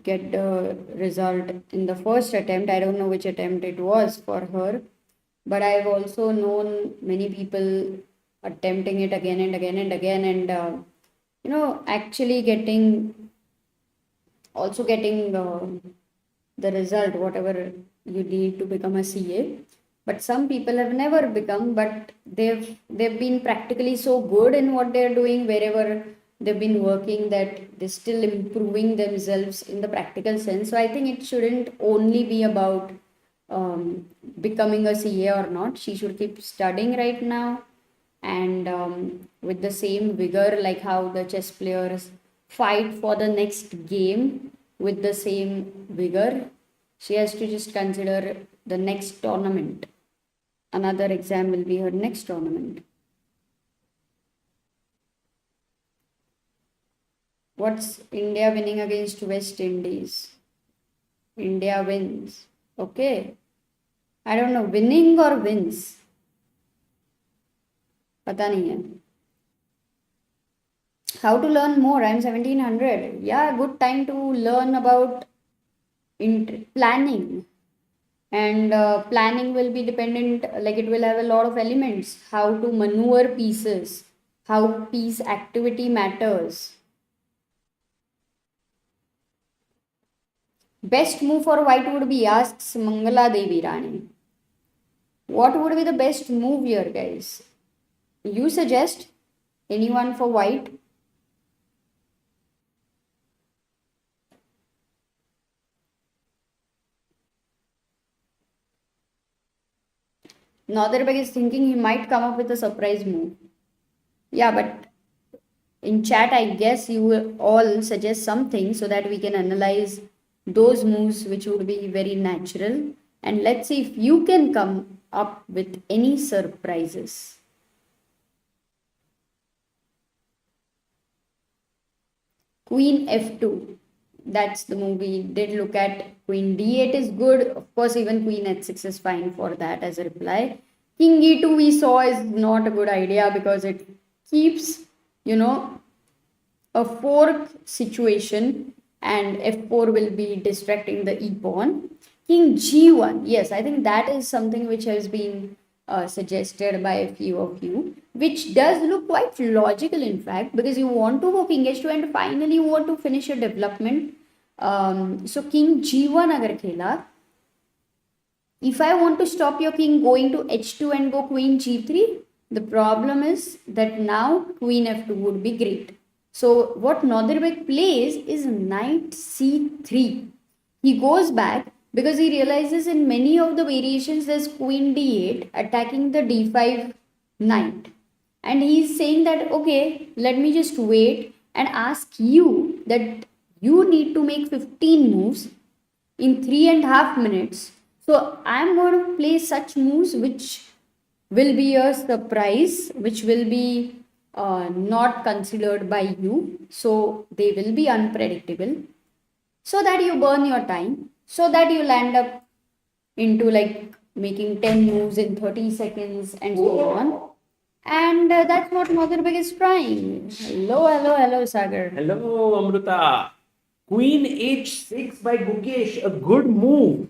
get the result in the first attempt. I don't know which attempt it was for her, but I've also known many people attempting it again and again and again, and actually getting the result, whatever you need to become a CA. But some people have never become, but they've been practically so good in what they're doing wherever they've been working, that they're still improving themselves in the practical sense. So I think it shouldn't only be about becoming a CA or not. She should keep studying right now, and with the same vigor, like how the chess players fight for the next game with the same vigor, she has to just consider the next tournament. Another exam will be her next tournament. What's India winning against West Indies? India wins. Okay. I don't know, winning or wins? Pata nahi hai. How to learn more? I'm 1700. Yeah, good time to learn about planning. And planning will be dependent, like it will have a lot of elements. How to maneuver pieces, how piece activity matters. Best move for white would be, asks Mangala Devi Rani. What would be the best move here, guys? You suggest anyone for white? Nodirbek is thinking he might come up with a surprise move. Yeah, but in chat, I guess you will all suggest something so that we can analyze those moves which would be very natural. And let's see if you can come up with any surprises. Queen F2. That's the move we did look at. Queen D8 is good. Of course, even Queen H6 is fine for that as a reply. King E2 we saw is not a good idea because it keeps, a fork situation, and F4 will be distracting the E pawn. King G1. Yes, I think that is something which has been suggested by a few of you, which does look quite logical in fact, because you want to go King H2 and finally you want to finish your development. So King G1 agar khela, if I want to stop your king going to H2 and go Queen G3, the problem is that now Queen F2 would be great. So what Nodirbek plays is Knight C3. He goes back because he realizes in many of the variations there's Queen D8 attacking the D5 knight. And he's saying that, okay, let me just wait and ask you that you need to make 15 moves in 3.5 minutes. So I'm going to play such moves which will be a surprise, which will be not considered by you. So they will be unpredictable, so that you burn your time, so that you land up into like making 10 moves in 30 seconds and so on. And that's what Nodirbek is trying. Hello, Sagar. Hello, Amruta. Queen H6 by Gukesh, a good move.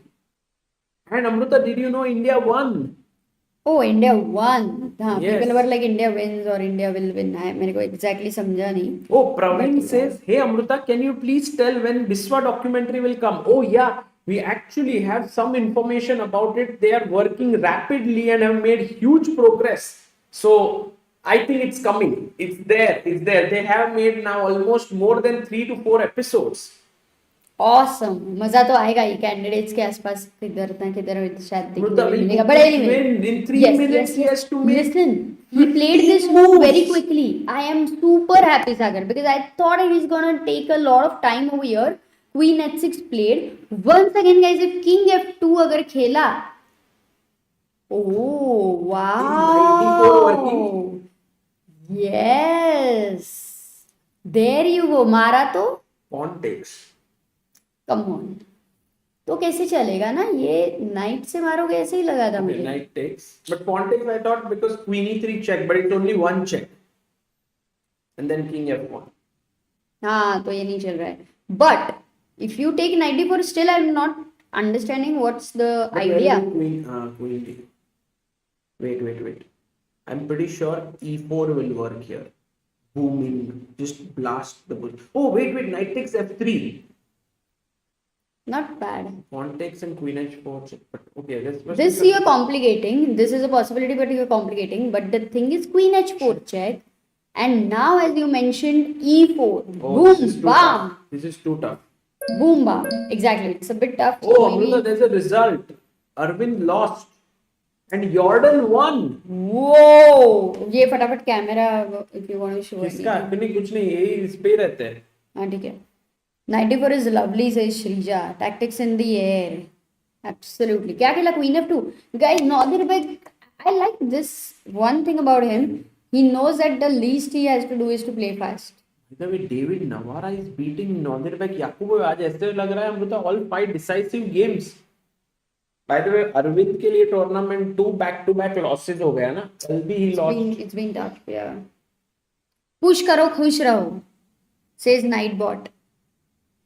And Amruta, did you know India won? Oh, India won. हाँ, Yes. people were like India wins or India will win. मेरे को exactly समझा नहीं. Oh, Praveen But, says, "Hey Amruta, can you please tell when Biswa documentary will come?" Oh yeah, we actually have some information about it. They are working rapidly and have made huge progress. So I think it's coming. It's there. It's there. They have made now almost more than 3 to 4 episodes. awesome. मजा तो आएगा ही candidates के आसपास किधर ना किधर शायद देखने Amruta, को will मिलेगा. But Gukesh anyway, win in 3 yes, minutes? yes, Yes, to make listen, he played 15 this move very moves. quickly. I am super happy, Sagar, because I thought he was gonna take a lot of time over here. Queen h6 played. Once again, guys, if King f2 अगर खेला, oh Is 94 wow, working? yes, there you go. मारा तो Pawn takes. Come on तो कैसे चलेगा ना ये night से मारोगे ऐसे ही लगा था Okay, मुझे. knight takes. But pawn takes, I thought, because queen e3 check, but it's only one check. And then king f1. हाँ तो ये नहीं चल रहा है. But if you take 94 still I am not understanding what's the But where idea. will queen take? Wait. I'm pretty sure e4 will work here. Booming. Just blast the bull. Oh, wait. Knight takes f3. Not bad. Pawn takes and queen h4 check. But okay, let's This you're complicating. This is a possibility, but you're complicating. But the thing is, queen h4 check, and now as you mentioned, e4. Oh, this is Boom, too bam, tough. This is too tough. boom, bam. Exactly. It's a bit tough. Oh, So Amruta, maybe. there's a result. Arvind lost. And Jorden won. Whoa! ये फटाफट camera if you want to show it. किसका अपनी कुछ नहीं, यही इस पे ही रहते हैं. हाँ ठीक है. 94 is lovely, says Shrija. Tactics in the air. Absolutely. क्या खेला queen f2? Guys, Nodirbek, I like this one thing about him. He knows that the least he has to do is to play fast. By the way, David Navara is beating Nodirbek Yakubboev. आज ऐसे लग रहा है Amrita all 5 decisive games. By the way, Arvind के लिए tournament 2 back-to-back losses हो गया ना. कल भी he lost. It's been tough, yeah. Push करो खुश रहो, says Nightbot.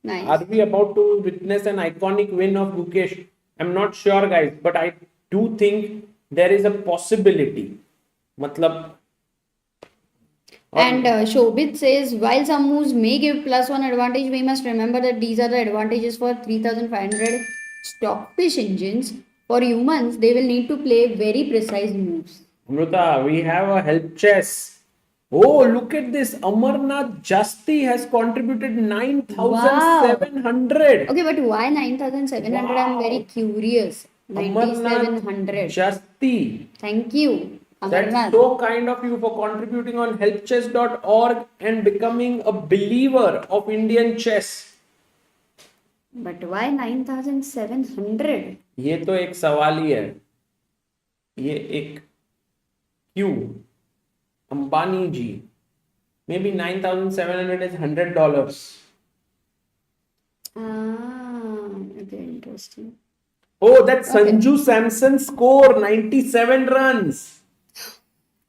Nice. Are we about to witness an iconic win of Gukesh? I'm not sure, guys, but I do think there is a possibility. मतलब And Shobit says, while some moves may give +1 advantage, we must remember that these are the advantages for 3500 stockfish engines. For humans, they will need to play very precise moves. Amruta, we have a help chess. Oh, look at this. Amarnath Jasti has contributed 9,700. Okay, but why 9,700? I'm very curious. Amarnath 9,700. Jasti. Thank you, That's Amarnath. so kind of you for contributing on helpchess.org and becoming a believer of Indian chess. But why 9,700? ये तो एक सवाल ही है. ये एक क्यों? अंबानी जी. Maybe 9,700 is $100. Okay, interesting. Oh, that's Okay. Sanju Samson score 97 runs.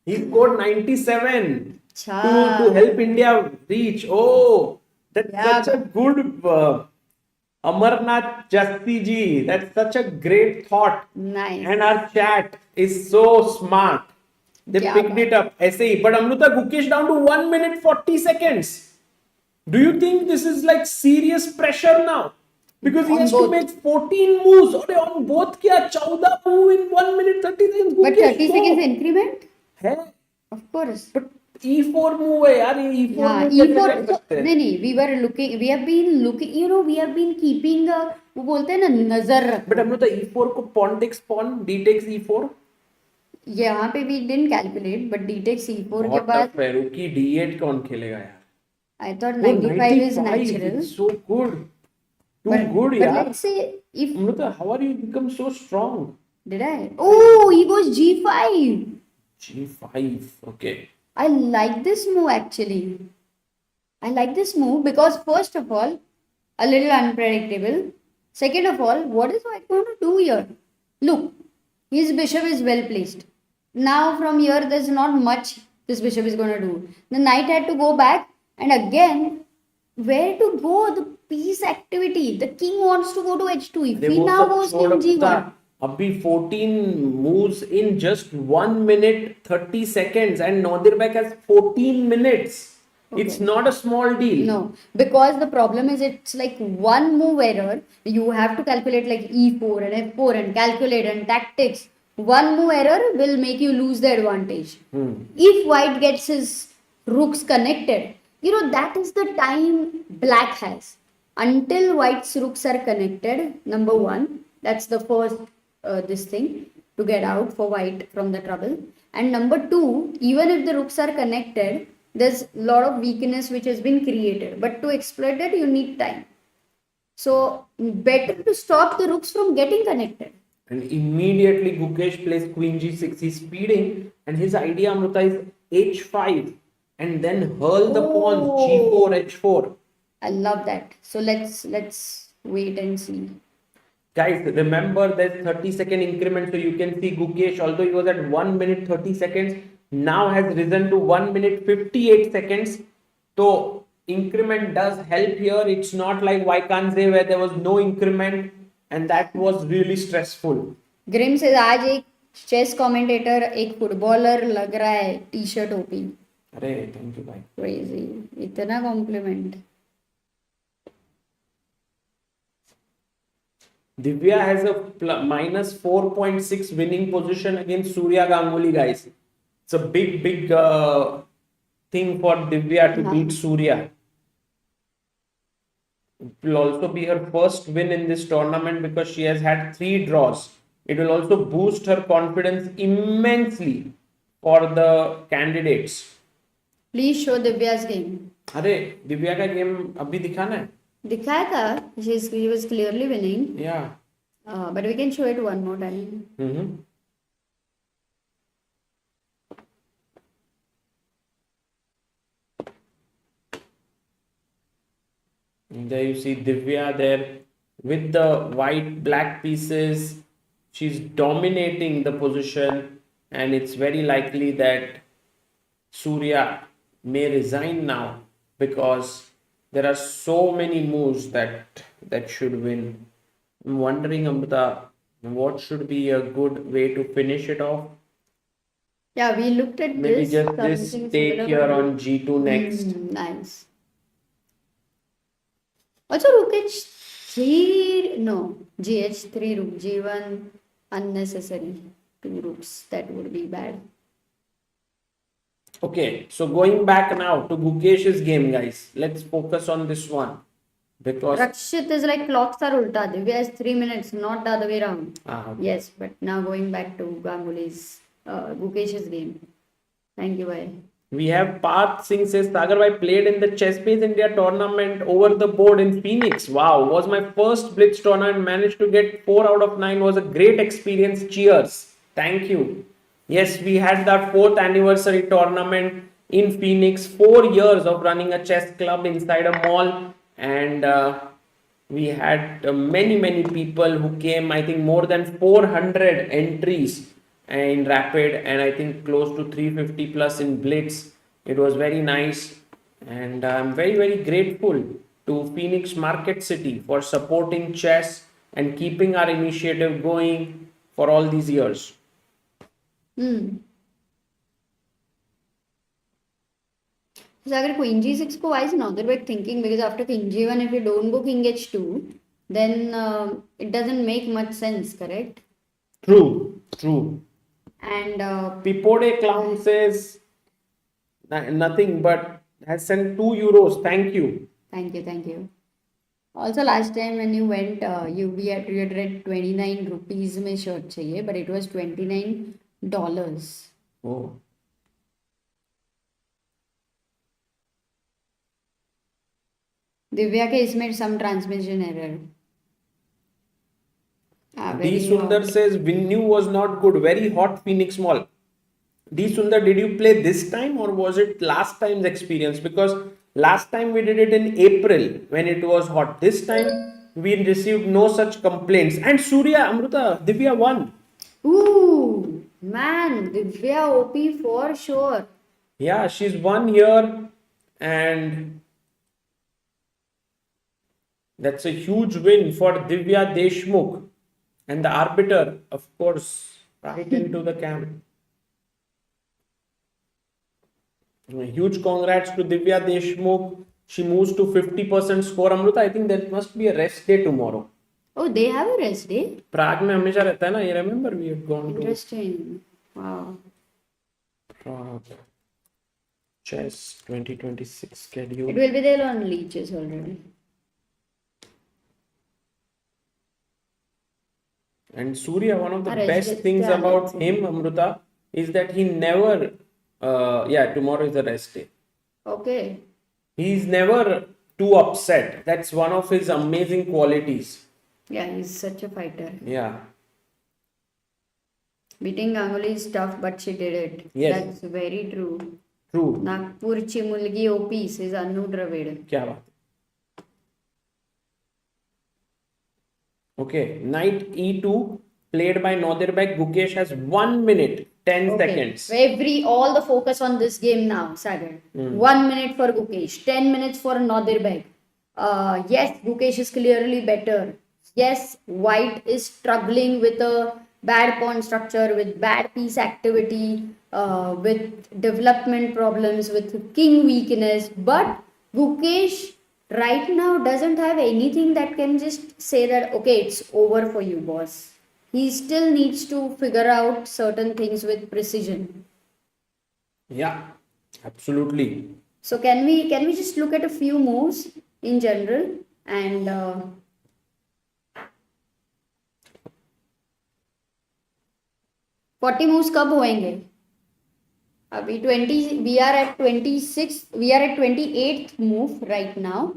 He scored 97 Cha. to help India reach. Oh, that's Yeah. such a good Amarnath Jasti ji. That's such a great thought. Nice. And our chat is so smart. They क्या picked it up. ऐसे ही. But Amruta, Gukesh down to 1 minute 40 seconds. Do you think this is like serious pressure now? Because he On has both. to make 14 moves. अरे on both क्या 14 move in 1 minute 30 seconds. But Gukesh, 30 go. seconds increment? है. Of course. But E4 move है यार. ये E4 Yeah, move कैसे E4. कर So, सकते हैं? नहीं, we have been looking, we have been keeping वो बोलते हैं ना नजर रख. But Amruta, E4 को pawn takes pawn, D takes E4. यहाँ पे we didn't calculate, but D takes E4 के बहुत बाद tough है. रुकी D8 कौन खेलेगा यार? I thought Oh, 95 is natural. It's so good. Too But, good, but yeah. let's say if Amruta, how are you become so strong? did I? Oh, he goes G5. G5. Okay. I like this move actually. I like this move because first of all, a little unpredictable. Second of all, what is White going to do here? Look, his bishop is well placed. Now from here, there's not much this bishop is going to do. The knight had to go back, and again, where to go? The piece activity. The king wants to go to h2. If They he वो now सब goes छोड़ king g1. Amruta. Abhi 14 moves in just 1 minute 30 seconds, and Nodirbek has 14 minutes. It's Okay. not a small deal. No, because the problem is it's like one move error. You have to calculate like E4 and F4 and calculate and tactics. One move error will make you lose the advantage. If white gets his rooks connected, that is the time black has. Until white's rooks are connected, number one, that's the first this thing to get out for white from the trouble. And number two, even if the rooks are connected, there's a lot of weakness which has been created. But to exploit that, you need time. So better to stop the rooks from getting connected. And immediately Gukesh plays Queen G6. He's speeding, and his idea, Amrita, is H5 and then hurl the pawns G4, H4. I love that. So let's wait and see. Guys, remember there's 30-second increment, so you can see Gukesh, although he was at 1 minute 30 seconds, now has risen to 1 minute 58 seconds. So increment does help here. It's not like Vaikanze where there was no increment, and that was really stressful. ग्रिम से आज एक chess commentator एक footballer लग रहा है T shirt OP. अरे thank you भाई. क्रेजी, इतना complement. Divya has a minus 4.6 winning position against Surya Ganguly, guys. It's a big thing for Divya to beat Surya. It will also be her first win in this tournament because she has had 3 draws. It will also boost her confidence immensely for the candidates. Please show Divya's game. अरे दिव्या का game अभी दिखाना है. दिखाया था. She was clearly winning. Yeah. But we can show it one more time. There you see Divya there with the white black pieces. She's dominating the position, and it's very likely that Surya may resign now because there are so many moves that should win. I'm wondering, Amrita, what should be a good way to finish it off? Yeah, we looked at Maybe this. just this something take similar here to on G2 next. Nice. Also, rook h3, no, gh3, rook g1, unnecessary. 2 rooks, that would be bad. Okay, so going back now to Gukesh's game, guys. Let's focus on this one. Because Rakshit is like clocks are ulta. Divya has 3 minutes, not the other way around. okay. Yes, but now going back to Ganguly's, Gukesh's game. Thank you, bhai. We have Parth Singh says Sagar bhai played in the Chess Base India tournament over the board in Phoenix. Wow, was my first Blitz tournament. Managed to get 4 out of 9. Was a great experience. Cheers. Thank you. Yes, we had that 4th anniversary tournament in Phoenix. 4 years of running a chess club inside a mall, and we had many people who came. I think more than 400 entries in Rapid, and I think close to 350 plus in Blitz. It was very nice, and I'm very grateful to Phoenix Market City for supporting chess and keeping our initiative going for all these years. So अगर queen g6 को why is Nodirbek thinking? Because after king g1, if you don't go king h2, then it doesn't make much sense, correct? True. And Pipode Clown says nothing but has sent 2 euros. Thank you. Thank you. Also, last time when you went, you had read 29 rupees में shirt चाहिए, but it was $29. Oh. Divya के इसमें some transmission error. D. Sundar says Vinnu was not good. Very hot Phoenix Mall. D. Sundar, did you play this time or was it last time's experience? Because last time we did it in April when it was hot. This time we received no such complaints. And Surya, Amrita, Divya won. Ooh, man, Divya OP for sure. Yeah, she's won here, and that's a huge win for Divya Deshmukh. And the arbiter, of course, right into the camp. Huge congrats to Divya Deshmukh. She moves to 50% score. Amruta, I think there must be a rest day tomorrow. Oh, they have a rest day? Prague में हमेशा रहता है ना. You remember we had gone to Interesting. Wow. Prague Chess 2026 schedule. It will be there on leeches already. And Surya, one of the Arrange best it, things yeah, about that's it. him, Amruta, is that he never, tomorrow is the rest day. Okay. He's never too upset. That's one of his amazing qualities. Yeah, he's such a fighter. Yeah. Beating Ganguly is tough, but she did it. Yes. That's very true. True. Nagpurchi Mulgi OP says Anu Dravid. क्या बात है? Okay, knight e2 played by Nodirbek. Gukesh has 1 minute 10 seconds. All the focus on this game now, Sagar. 1 minute for Gukesh, 10 minutes for Nodirbek. Yes, Gukesh is clearly better. Yes, White is struggling with a bad pawn structure, with bad piece activity, with development problems, with king weakness. But Gukesh right now doesn't have anything that can just say that, okay, it's over for you, boss. He still needs to figure out certain things with precision. Yeah, absolutely. So can we just look at a few moves in general and 40 moves कब होंगे? अभी 20 we are at 28th move right now.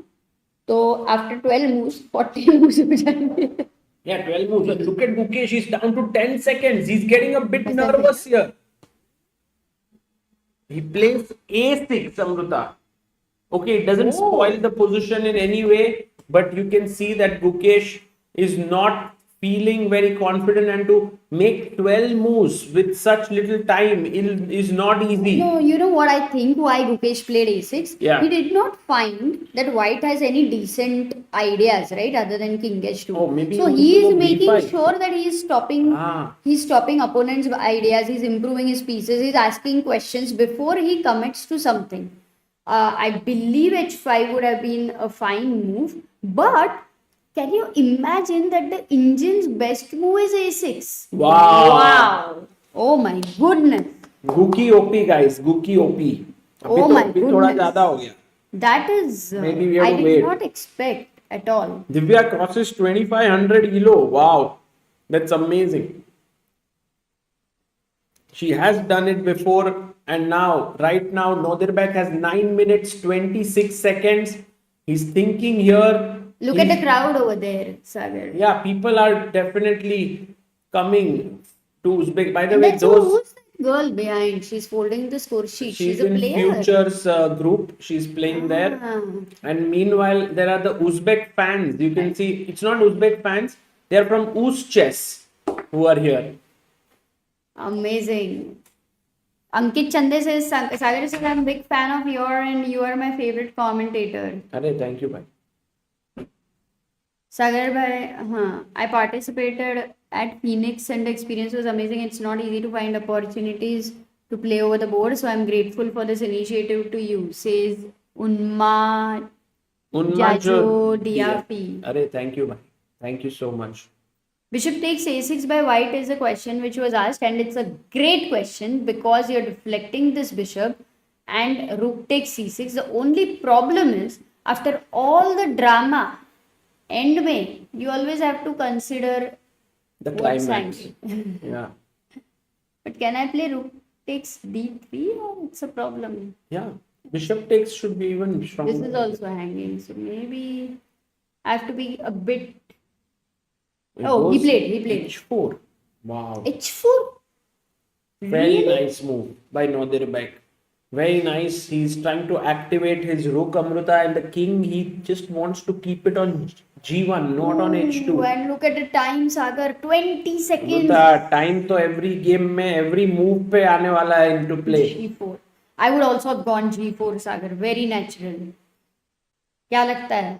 So after 12 moves 40 moves हो जाएंगे. Yeah, 12 moves. Look at Gukesh. He's down to 10 seconds. He's getting a bit nervous here. He plays a6, Amruta. Okay, it doesn't spoil the position in any way, but you can see that Gukesh is not feeling very confident, and to make 12 moves with such little time is not easy. No, you know what I think why Gukesh played a6? Yeah. He did not find that White has any decent ideas, right, other than King H2. Oh, maybe so he he is wants to go making B5. sure that he is stopping he's stopping opponents' ideas, he's improving his pieces, he's asking questions before he commits to something. I believe h5 would have been a fine move, but can you imagine that the Indian's best move is a6? Wow! Oh my goodness! Guki OP, guys. Guki OP. Oh my अभी थोड़ा goodness. ज़्यादा हो गया. That is, Maybe we have I to did wait. not expect at all. Divya crosses 2500 elo. Wow, that's amazing. She has done it before, and right now, Nodirbek has 9 minutes 26 seconds. He's thinking here. Look at the crowd over there, Sagar. Yeah, people are definitely coming to Uzbek. By the And way, that's those. who's that girl behind? She's folding the score sheet. She's a in player. Futures group. She's playing there. Ah. And meanwhile, there are the Uzbek fans. You can see it's not Uzbek fans. They are from Uz Chess who are here. Amazing. Ankit Chande says, Sagar says, I'm a big fan of yours and you are my favorite commentator. Arey, thank you, bhai. Sagar bhai, I participated at Phoenix and the experience was amazing. It's not easy to find opportunities to play over the board. So I'm grateful for this initiative to you, says Unma Jajo Diafi. Arey, thank you, bhai. Thank you so much. Bishop takes a6 by white is a question which was asked, and it's a great question because you're deflecting this bishop, and rook takes c6. The only problem is after all the drama, end mein, you always have to consider The what's climax. happening. Yeah. But can I play rook takes d3 or it's a problem? Yeah. Bishop takes should be even stronger. This is also hanging, so maybe I have to be a bit. Oh, he played. H4. Wow. h4. Very nice move by Nodirbek. Very nice. He's trying to activate his rook, Amruta, and the king. He just wants to keep it on G1, not on H2. And look at the time, Sagar. 20 seconds. Amruta, time to every game में every move पे आने वाला है into play. G4. I would also have gone G4, Sagar. Very natural. क्या लगता है?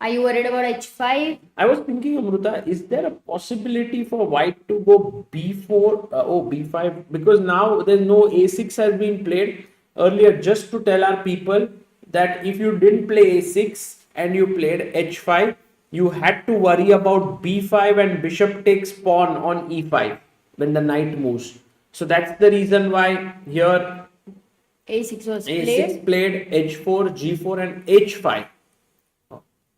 Are you worried about h5? I was thinking, Amruta, is there a possibility for white to go b4, b5? Because now there's no a6 has been played earlier. Just to tell our people that if you didn't play a6 and you played h5, you had to worry about b5 and bishop takes pawn on e5 when the knight moves. So that's the reason why here a6 was a6 played. played h4, g4, and h5.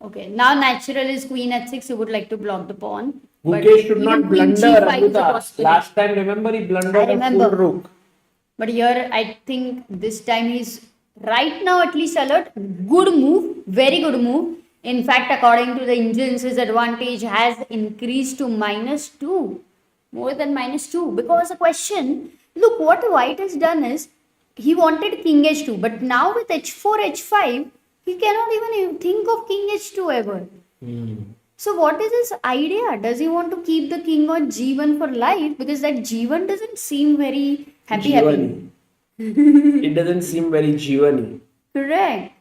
Okay, now natural is queen h6. You would like to block the pawn. Gukesh should even not queen blunder. g5 is a Amruta. possibility. Last time, remember, he blundered I a full remember. rook. But here, I think this time he's right now at least alert. Good move, very good move. In fact, according to the engines, his advantage has increased to -2, more than -2. Because the question, look, what white has done is he wanted king h2, but now with h4, h5, he cannot even think of king h2 ever. So what is his idea? Does he want to keep the king on g1 for life? Because that g1 doesn't seem very happy. It doesn't seem very Jivani. Correct.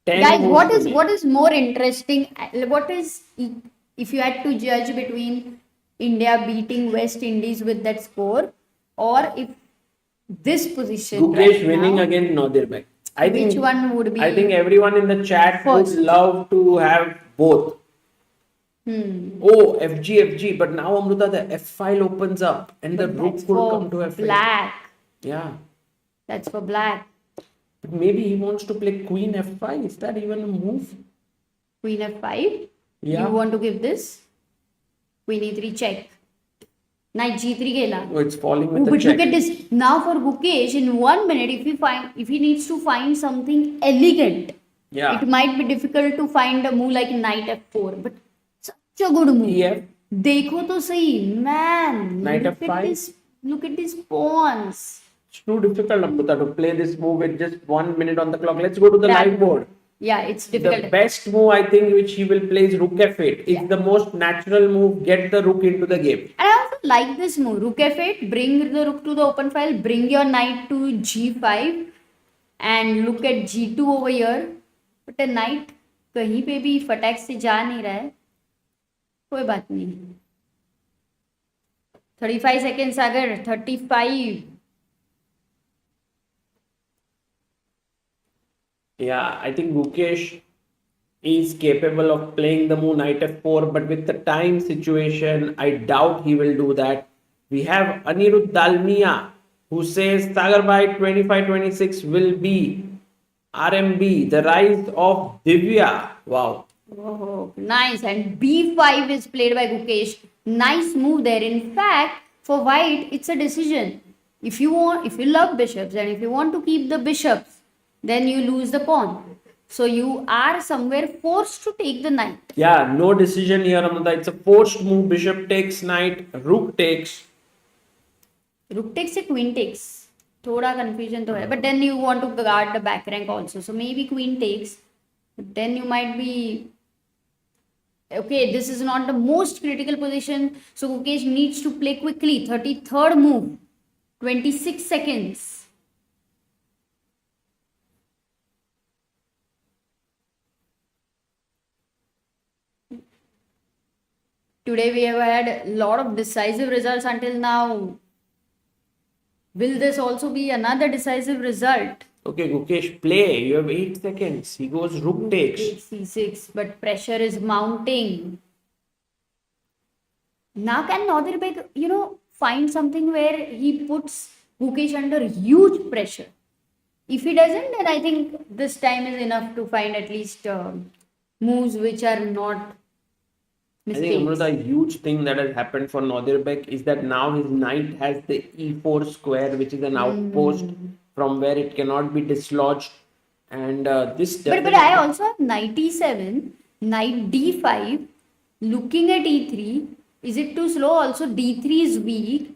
10 Guys, moves what is more interesting? What is, if you had to judge between India beating West Indies with that score, or if this position Gukesh right winning now, against Nodirbek. which one would be? I think everyone in the chat first? would love to have both. Oh, FG. But now, Amruta, the F file opens up and the rook That's could for come to F5. black. Yeah. That's for black. But maybe he wants to play Queen F5. Is that even a move? Queen f5. Yeah. You want to give this? Queen e3 check. Knight g3 gela. Oh, it's falling with Oh, the but check. look at this. Now for Gukesh, in 1 minute, if he needs to find something elegant, Yeah. it might be difficult to find a move like knight f4. But such a good move. EF. देखो तो सही, man. Knight look f5. at this. Look at these pawns. It's too difficult, Amruta, to play this move with just 1 minute on the clock. Let's go to the live board. Yeah, it's The difficult. best move, I think, which he will play is Rook F8. It's Yeah. the most natural move. Get the rook into the game. And I also like this move. Rook f8, bring the rook to the open file, bring your knight to g5, and look at g2 over here. But the knight कहीं पे भी फटाक से जा नहीं रहा है. कोई बात नहीं. 35 seconds अगर 35. Yeah, I think Gukesh is capable of playing the move knight f4, but with the time situation, I doubt he will do that. We have Anirudh Dalmia who says Sagarbai 25-26 will be RMB, the rise of Divya. Wow. Oh, nice. And b5 is played by Gukesh. Nice move there. In fact, for white, it's a decision. If you love bishops and if you want to keep the bishops, then you lose the pawn. So you are somewhere forced to take the knight. Yeah, no decision here, Amanda. It's a forced move. Bishop takes knight, rook takes. Rook takes, queen takes. Thoda confusion to hai. But then you want to guard the back rank also. So maybe queen takes. But then you might be... Okay, this is not the most critical position. So Gukesh needs to play quickly. 33rd move. 26 seconds. Today we have had a lot of decisive results until now. Will this also be another decisive result? Okay, Gukesh, play. You have 8 seconds. He goes rook takes. c6, but pressure is mounting. Now can Nodirbek, find something where he puts Gukesh under huge pressure? If he doesn't, then I think this time is enough to find at least moves which are not I think mistakes. another huge thing that has happened for Nodirbek is that now his knight has the e4 square, which is an outpost from where it cannot be dislodged. And this But I also have knight e7, knight d5, looking at e3. Is it too slow? Also d3 is weak.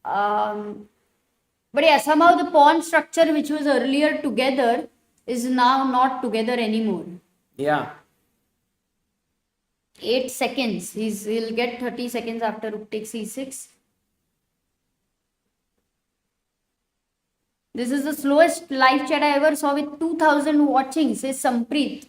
But yeah, somehow the pawn structure which was earlier together is now not together anymore. Yeah. 8 seconds. He'll get 30 seconds after rook takes e6. This is the slowest live chat I ever saw with 2000 watching, says Sampreet.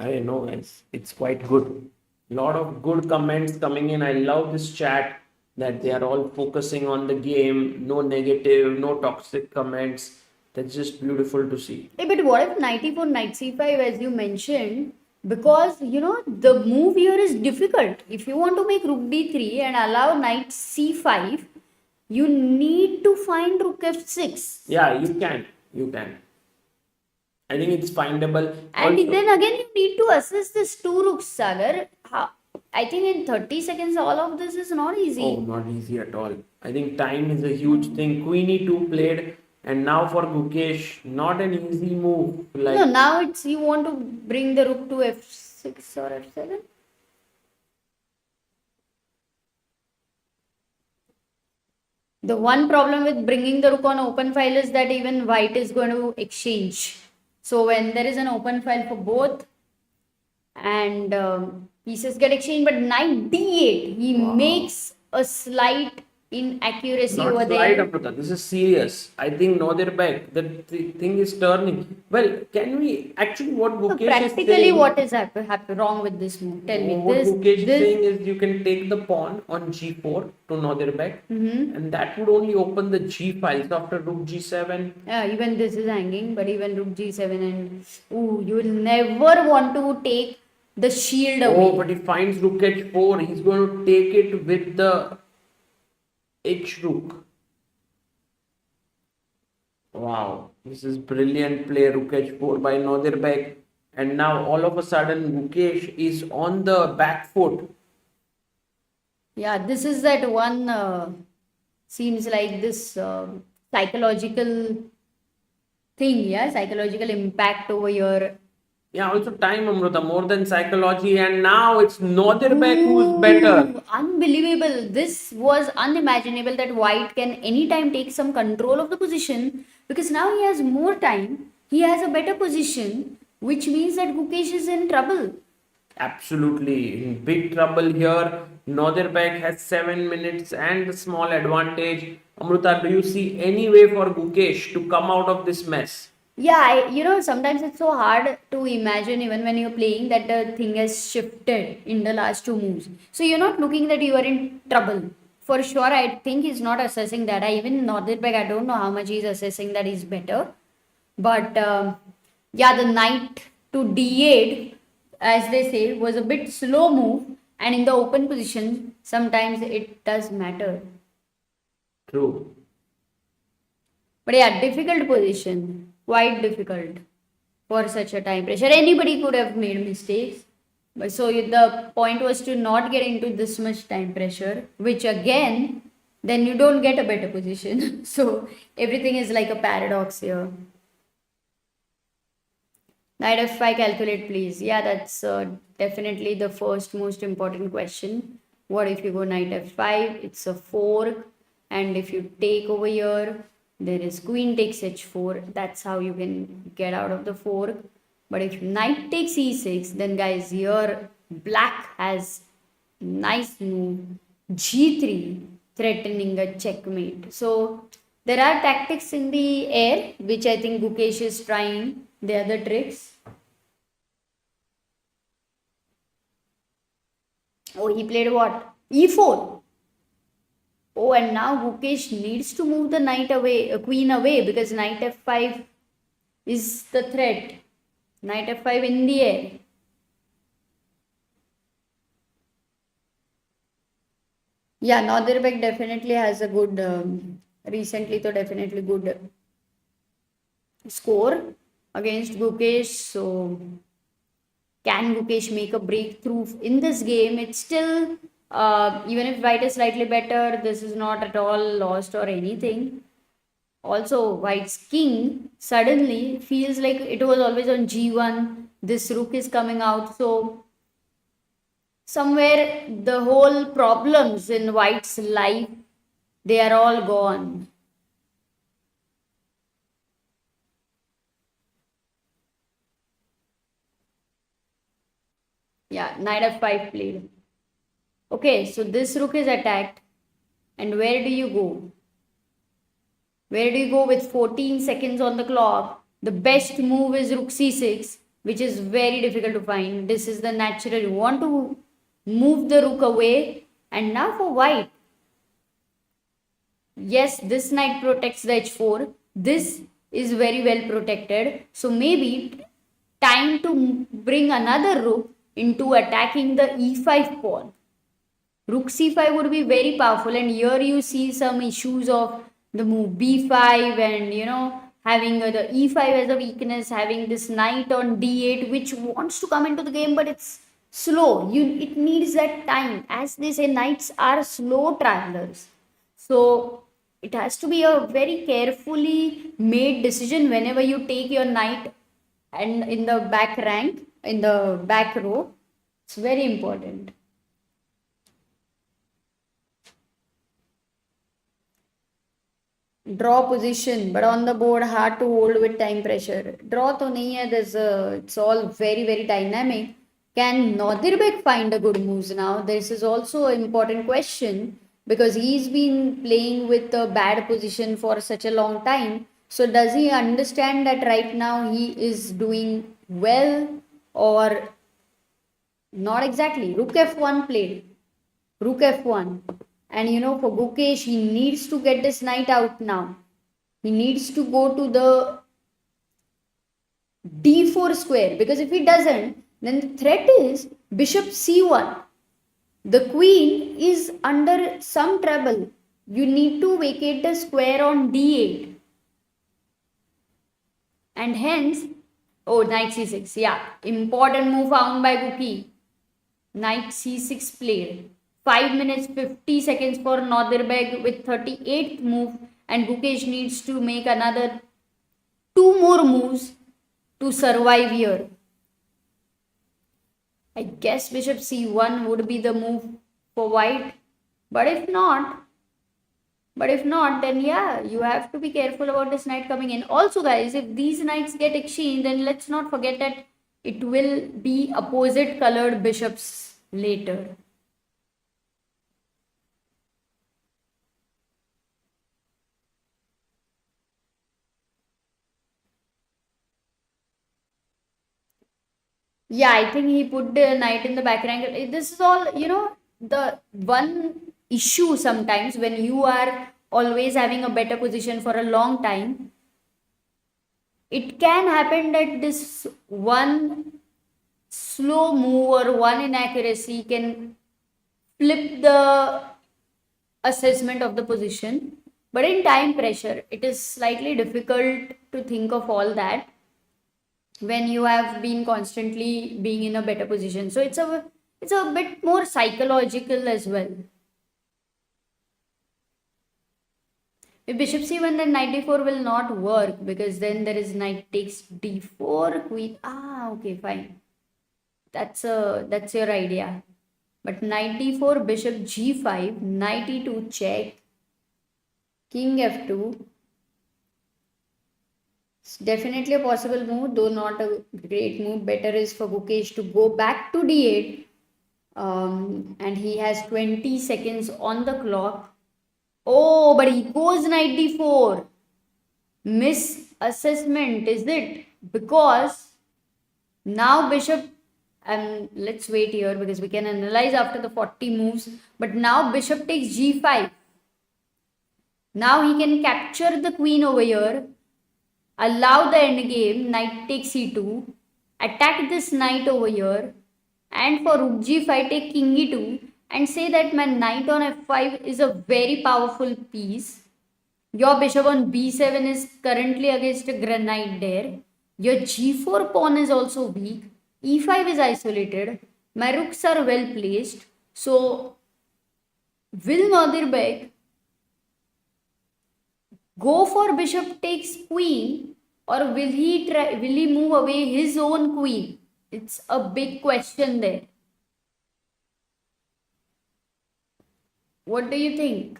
I know, it's quite good. Lot of good comments coming in. I love this chat that they are all focusing on the game. No negative, no toxic comments. That's just beautiful to see. Hey, but what if knight e4, knight c5, as you mentioned? Because the move here is difficult. If you want to make rook d3 and allow knight c5, you need to find rook f6. Yeah, you can. You can. I think it's findable. And Also, then again, you need to assess this two rooks, Sagar. I think in 30 seconds, all of this is not easy. oh, not easy at all. I think time is a huge thing. Queen e2 played, and now for Gukesh, not an easy move. Like, No, now it's you want to bring the rook to f6 or f7. The one problem with bringing the rook on open file is that even white is going to exchange. So when there is an open file for both and pieces get exchanged, but knight d8, he makes a slight inaccuracy not over slide, there. Amrita. This is serious. I think Nodirbek, the thing is turning. Well, can we actually what So Gukesh is practically, saying? what is wrong with this move? Tell me. What Gukesh is This, saying is you can take the pawn on g4 to Nodirbek, and that would only open the g files after rook g7. even this is hanging, but even rook g7 and you will never want to take the shield away. Oh, but he finds rook h4. He's going to take it with the h rook. Wow, this is brilliant play, rook h4 by Nodirbek. And now all of a sudden Gukesh is on the back foot. Yeah, this is that one seems like this psychological thing, psychological impact over here. Yeah, also time, Amrita, more than psychology. And now it's Nodirbek who's better. Unbelievable. This was unimaginable that white can anytime take some control of the position because now he has more time. He has a better position, which means that Gukesh is in trouble. Absolutely in big trouble here. Nodirbek has 7 minutes and a small advantage. Amrita, do you see any way for Gukesh to come out of this mess? Yeah, sometimes it's so hard to imagine even when you're playing that the thing has shifted in the last two moves. So you're not looking that you are in trouble. For sure, I think he's not assessing that. Even Nodirbek, I don't know how much he's assessing that he's better. But the knight to d8, as they say, was a bit slow move. And in the open position, sometimes it does matter. True. But yeah, difficult position. Quite difficult for such a time pressure. Anybody could have made mistakes. But so the point was to not get into this much time pressure, which again, then you don't get a better position. So everything is like a paradox here. Knight f5, calculate please. Yeah, that's definitely the first most important question. What if you go knight f5? It's a fork. And if you take over here, there is queen takes h4. That's how you can get out of the fork. But if knight takes e6, then guys, here black has nice move g3, threatening a checkmate. So there are tactics in the air, which I think Gukesh is trying. They are the tricks. Oh, he played what? e4. Oh, and now Gukesh needs to move the knight away, queen away, because knight f5 is the threat. Knight f5 in the air. Yeah, Nodirbek definitely has a good, recently to definitely good score against Gukesh. So, can Gukesh make a breakthrough in this game? It's still even if white is slightly better, this is not at all lost or anything. Also, white's king suddenly feels like it was always on g1. This rook is coming out. So, somewhere the whole problems in white's life, they are all gone. Yeah, knight f5 played. Okay, so this rook is attacked. And where do you go? Where do you go with 14 seconds on the clock? The best move is rook c6. which is very difficult to find. This is the natural. You want to move the rook away. And now for white. Yes, this knight protects the h4. This is very well protected. So maybe time to bring another rook into attacking the e5 pawn. Rook c5 would be very powerful, and here you see some issues of the move b5 and having the e5 as a weakness, having this knight on d8 which wants to come into the game, but it's slow. It needs that time. As they say, knights are slow travelers. So it has to be a very carefully made decision whenever you take your knight and in the back rank, in the back row. It's very important. Draw position, but on the board hard to hold with time pressure. Draw to nahi hai, it's all very, very dynamic. Can Nodirbek find a good moves now? This is also an important question because he's been playing with a bad position for such a long time. So does he understand that right now he is doing well or not exactly? Rook f1 played. Rook f1. And for Gukesh, he needs to get this knight out now. He needs to go to the d4 square, because if he doesn't, then the threat is bishop c1. The queen is under some trouble. You need to vacate the square on d8. And hence, knight c6. Yeah, important move found by Guki. Knight c6 played. 5 minutes 50 seconds for Nodirbek with 38th move, and Gukesh needs to make another 2 more moves to survive here. I guess bishop c1 would be the move for white, but if not, then yeah, you have to be careful about this knight coming in. Also guys, if these knights get exchanged, then let's not forget that it will be opposite colored bishops later. Yeah, I think he put the knight in the back rank. This is all, the one issue sometimes when you are always having a better position for a long time. It can happen that this one slow move or one inaccuracy can flip the assessment of the position. But in time pressure, it is slightly difficult to think of all that when you have been constantly being in a better position. So it's a bit more psychological as well. If bishop c1, then knight d4 will not work, because then there is knight takes d4, queen. Okay, fine. That's your idea. But knight d4, bishop g5, knight e2 check, king f2. It's definitely a possible move, though not a great move. Better is for Gukesh to go back to d8. And he has 20 seconds on the clock. Oh, but he goes knight d4. Misassessment, is it? Because now bishop, and let's wait here because we can analyze after the 40 moves. But now bishop takes g5. Now he can capture the queen over here, allow the endgame, knight takes c2, attack this knight over here, and for rook g5 take king e2, and say that my knight on f5 is a very powerful piece. Your bishop on b7 is currently against a granite there. Your g4 pawn is also weak. e5 is isolated. My rooks are well placed. So, will Nodirbek go for bishop takes queen, or will he move away his own queen? It's a big question there. What do you think?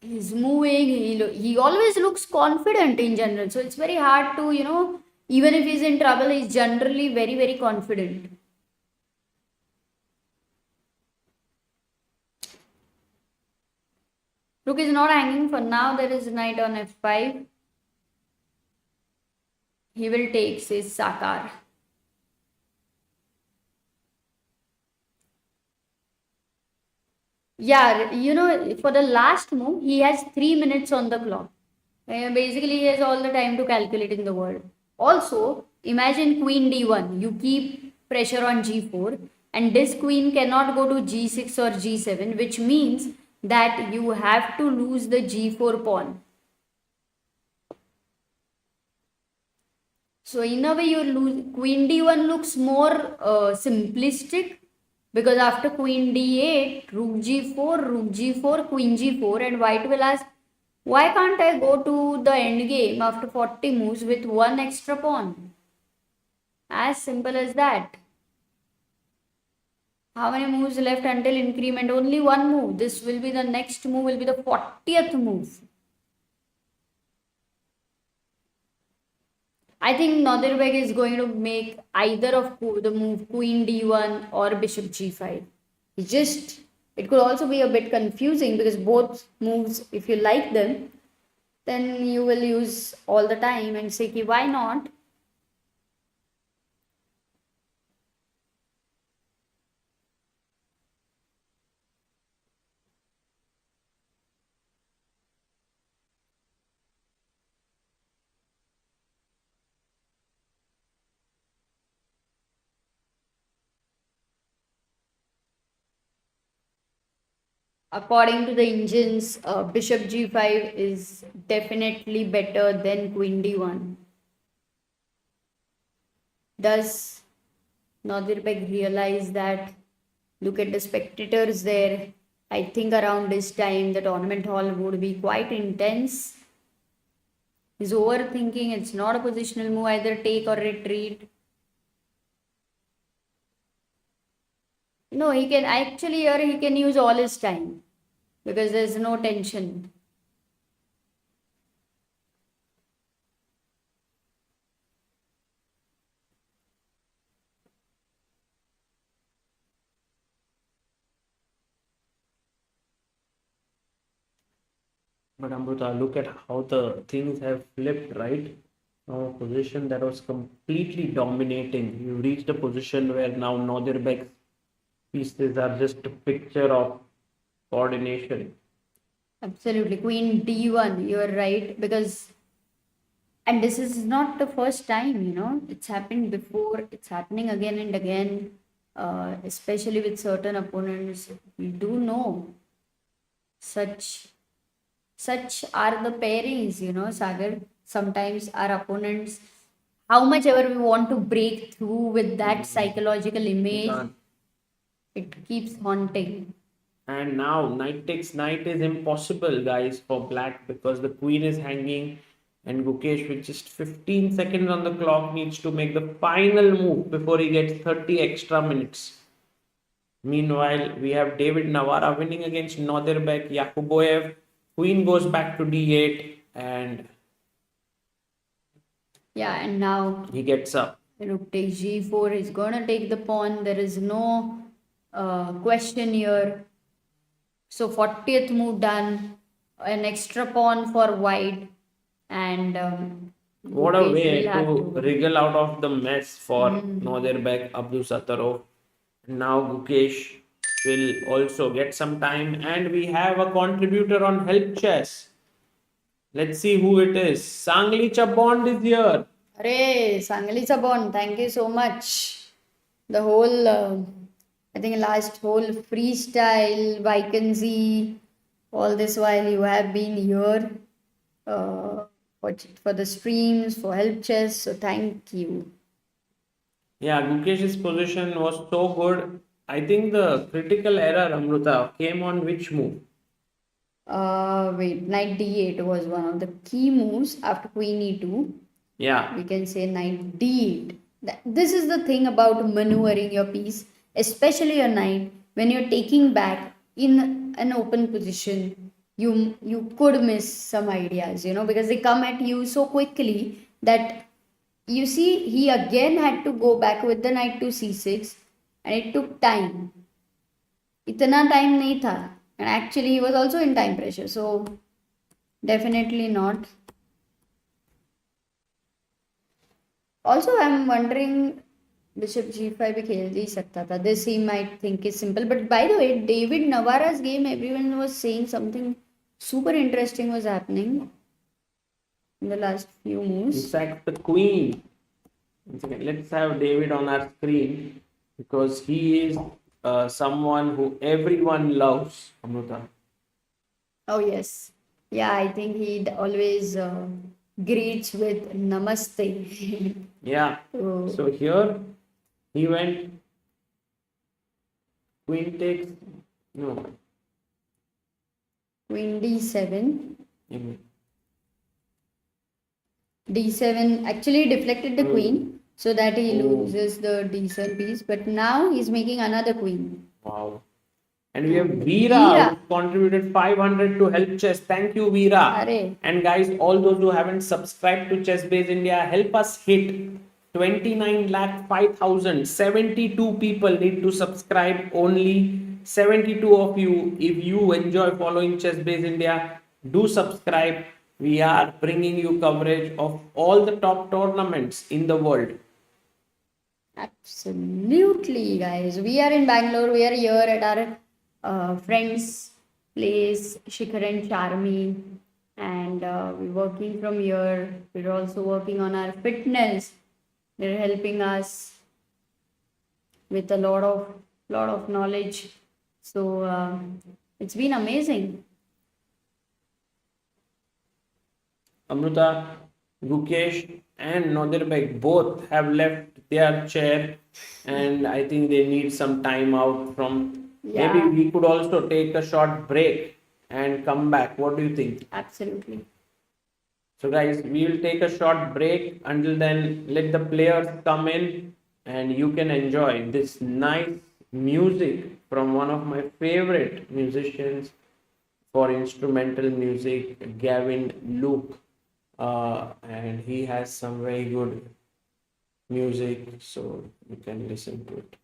He's moving. He always looks confident in general. So it's very hard to, even if he's in trouble, he's generally very, very confident. Rook is not hanging for now. There is knight on f5. he will take his Sakar. Yeah, for the last move, he has 3 minutes on the clock. Basically, he has all the time to calculate in the world. Also, imagine queen d1. You keep pressure on g4, and this queen cannot go to g6 or g7, which means that you have to lose the g4 pawn. So in a way, you lose. Queen d1 looks more simplistic, because after queen d8, rook g4, rook g4, queen g4, and white will ask, why can't I go to the end game after 40 moves with one extra pawn? As simple as that. How many moves left until increment? Only one move. This will be the next move, will be the 40th move. I think Nodirbek is going to make either of the move queen d1 or bishop g5. It could also be a bit confusing, because both moves, if you like them, then you will use all the time and say, why not? According to the engines, bishop g5 is definitely better than queen d1. Does Nodirbek realize that? Look at the spectators there. I think around this time the tournament hall would be quite intense. He's overthinking. It's not a positional move, either take or retreat. No, he can actually, here he can use all his time, because there's no tension. But Amruta, look at how the things have flipped, right? Now, a position that was completely dominating. You reached a position where now Nodirbek's pieces are just a picture of coordination. Absolutely. Queen d1, you're right, because, and this is not the first time, it's happened before, it's happening again and again, especially with certain opponents. We do know such are the pairings, Sagar. Sometimes our opponents, how much ever we want to break through with that psychological image, it keeps haunting. And now knight takes knight is impossible, guys, for black, because the queen is hanging, and Gukesh, with just 15 seconds on the clock, needs to make the final move before he gets 30 extra minutes. Meanwhile, we have David Navara winning against Nodirbek Yakubboev. Queen goes back to d8, and yeah, and now he gets up. Rook takes g4. He's gonna take the pawn. There is no question here. So 40th move done. An extra pawn for white, and what a way to wriggle out of the mess for Nodirbek Abdusattorov. Now Gukesh will also get some time, and we have a contributor on Help Chess. Let's see who it is. Sanglicha Bond is here. Arey, Sanglicha Bond, thank you so much. The whole, I think last whole freestyle, vacancy, all this while you have been here for the streams, for Help Chess, so thank you. Yeah, Gukesh's position was so good. I think the critical error, Amruta, came on which move? Wait, knight d8 was one of the key moves after queen e2. Yeah. We can say knight d8. This is the thing about maneuvering your piece, especially your knight, when you're taking back in an open position. You could miss some ideas, because they come at you so quickly that you see he again had to go back with the knight to c6, and it took time. Itna time nahi tha. And actually he was also in time pressure, so definitely not. Also, I'm wondering Bishop G5 भी खेल ही सकता था. This he might think is simple. But by the way, David Navarra's game, everyone was saying something super interesting was happening in the last few He moves. sacked the queen. Once again, let's have David on our screen because he is someone who everyone loves. Amruta. Oh, yes. Yeah, I think he always greets with Namaste. Yeah. So, So here he went queen takes no. Queen D7. mm, D7 actually deflected the queen so that he Oh. loses the D7 piece. But now he's making another queen. Wow. And we have Veera, Veera. who contributed 500 to help chess. Thank you, Veera. Arey. And guys, all those who haven't subscribed to Chess Base India, help us hit 29 lakh 5,000. 72 people need to subscribe. Only 72 of you. If you enjoy following Chess Base India, do subscribe. We are bringing you coverage of all the top tournaments in the world. Absolutely, guys. We are in Bangalore. We are here at our friend's place, Shikhar and Charmi. And we're working from here. We're also working on our fitness. They're helping us with a lot of knowledge. So it's been amazing. Amruta, Gukesh, and Nodirbek both have left their chair, and I think they need some time out from. Yeah. Maybe we could also take a short break and come back. What do you think? Absolutely. So, guys, we will take a short break. Until then, let the players come in and you can enjoy this nice music from one of my favorite musicians for instrumental music, Gavin Luke. And he has some very good music, so you can listen to it.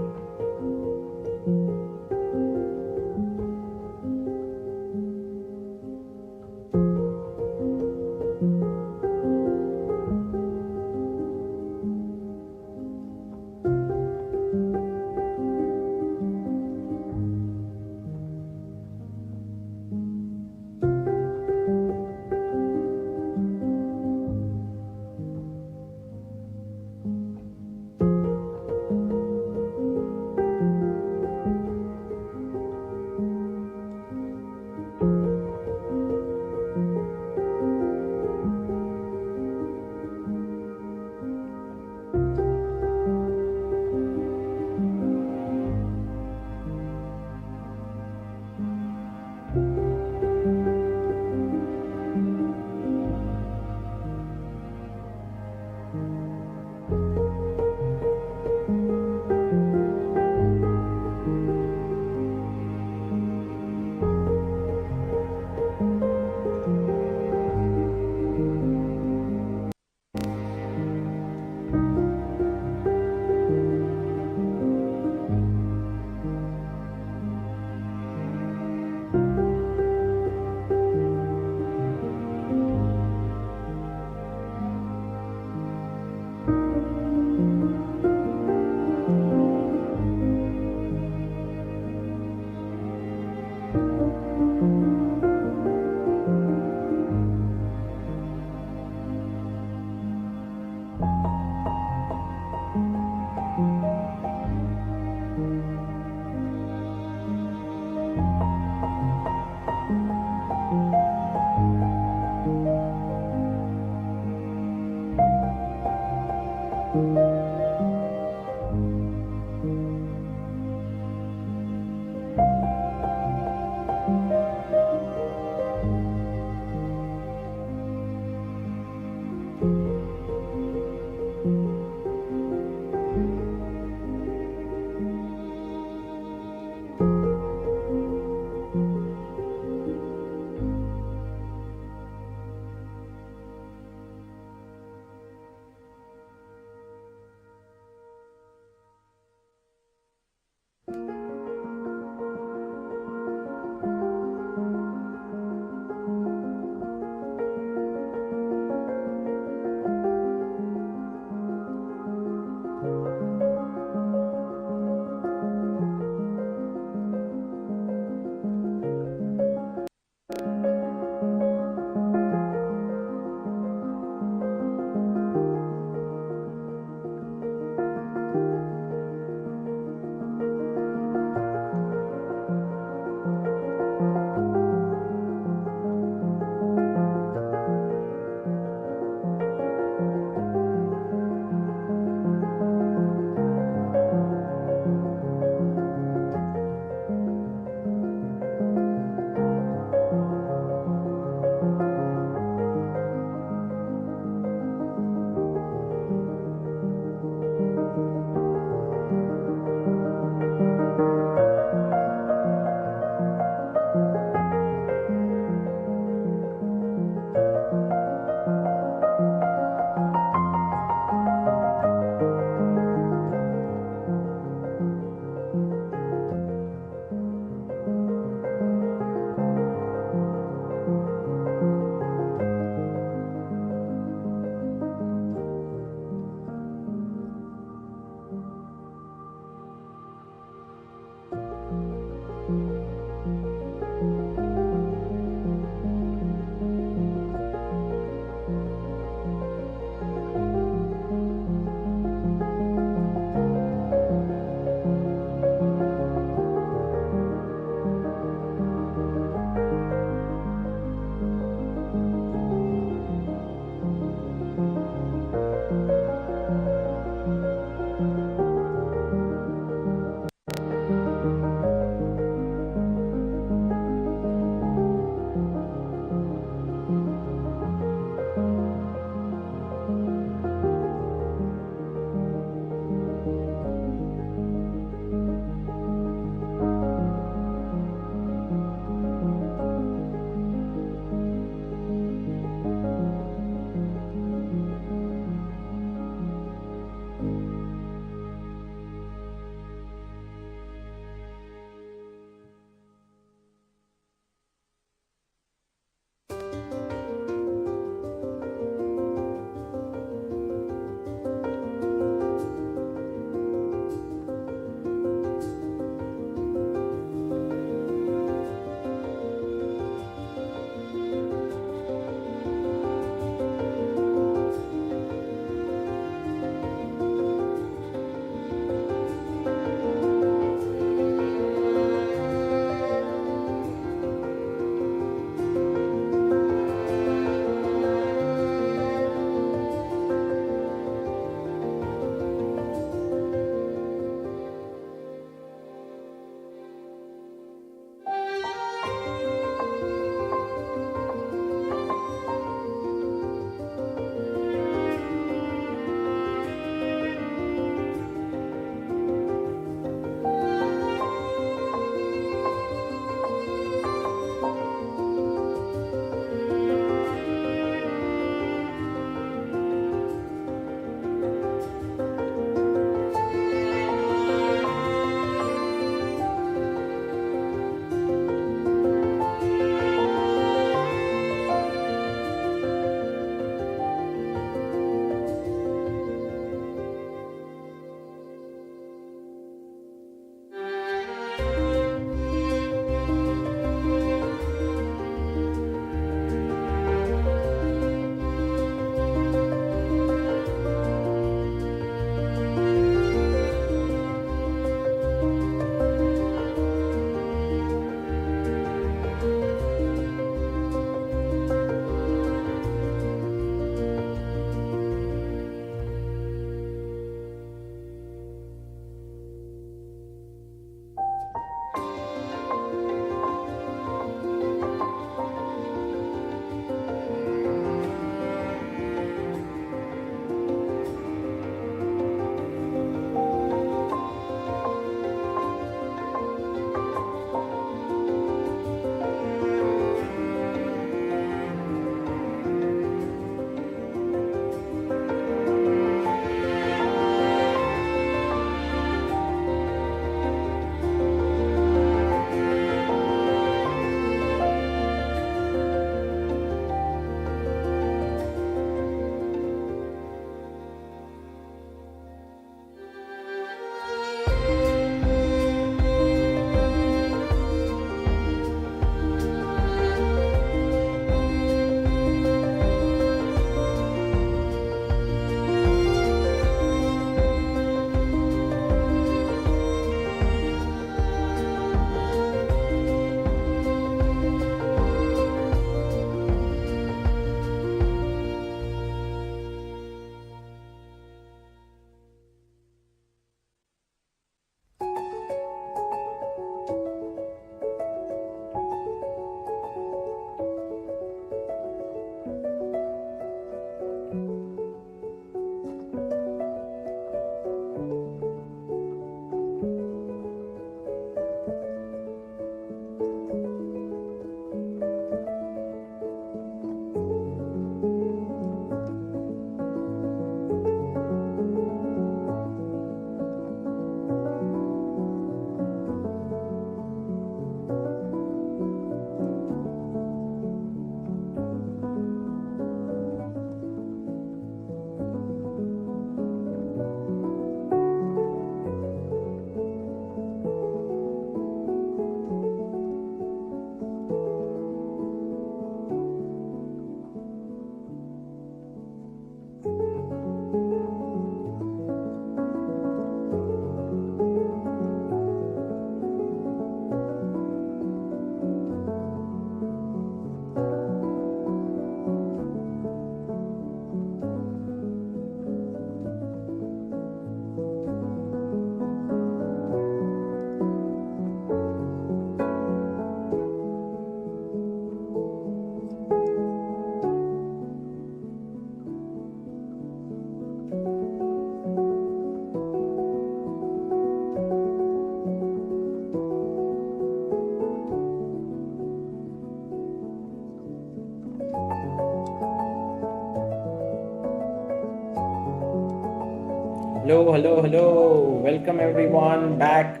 Hello, hello, hello. Welcome everyone back.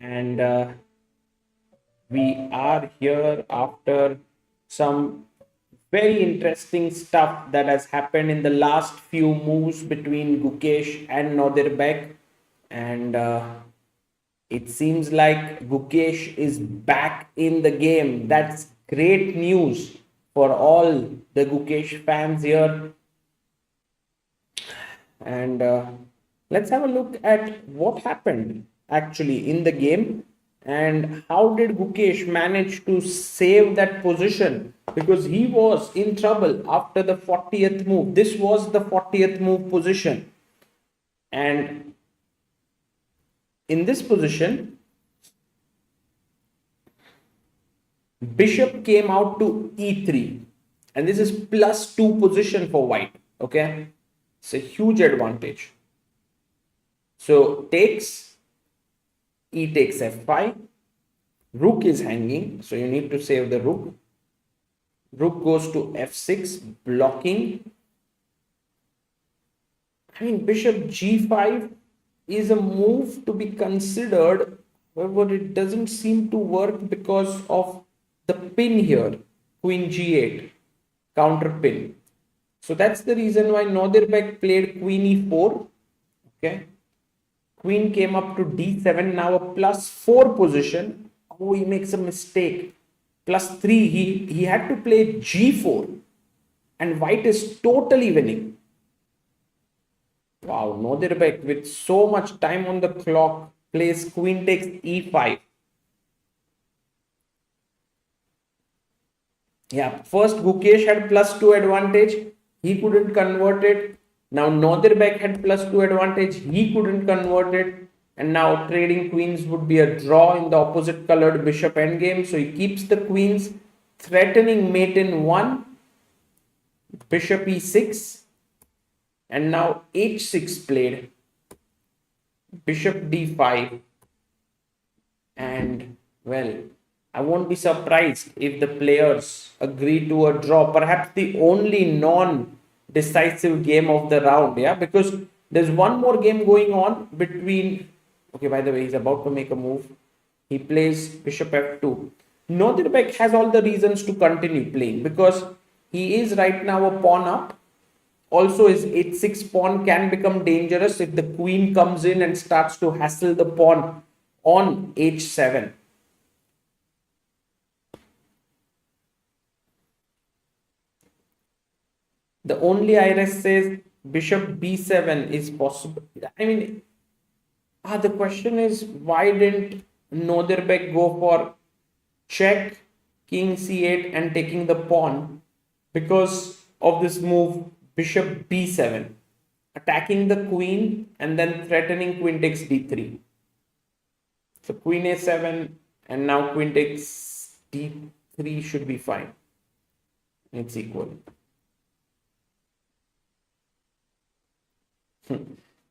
And we are here after some very interesting stuff that has happened in the last few moves between Gukesh and Nodirbek. And it seems like Gukesh is back in the game. That's great news for all the Gukesh fans here. And let's have a look at what happened actually in the game and how did Gukesh manage to save that position, because he was in trouble after the 40th move. This was the 40th move position, and in this position bishop came out to e3, and this is +2 position for white. Okay, it's a huge advantage. So takes, e takes f5, rook is hanging, so you need to save the rook. Rook goes to f6, blocking. I mean, bishop g5 is a move to be considered, however it doesn't seem to work because of the pin here, queen g8, counter pin. So that's the reason why Nodirbek played queen e4. Okay, queen came up to d7, now a +4 position. Oh, he makes a mistake. +3, he had to play g4, and white is totally winning. Wow, Nodirbek with so much time on the clock plays queen takes e5. Yeah, first Gukesh had +2 advantage, he couldn't convert it. Now Nodirbek had +2 advantage, he couldn't convert it. And now trading queens would be a draw in the opposite colored bishop endgame. So he keeps the queens, threatening mate in 1, bishop e6, and now h6 played, bishop d5, and well, I won't be surprised if the players agree to a draw, perhaps the only non-decisive game of the round, yeah, because there's one more game going on between, okay, by the way, he's about to make a move. He plays bishop f2. Nodirbek has all the reasons to continue playing because he is right now a pawn up. Also, his h6 pawn can become dangerous if the queen comes in and starts to hassle the pawn on h7. The only IRS says bishop b7 is possible. I mean, the question is, why didn't Nodirbek go for check, king c8 and taking the pawn? Because of this move, bishop b7, attacking the queen and then threatening queen takes d3. So queen a7 and now queen takes d3 should be fine. It's equal.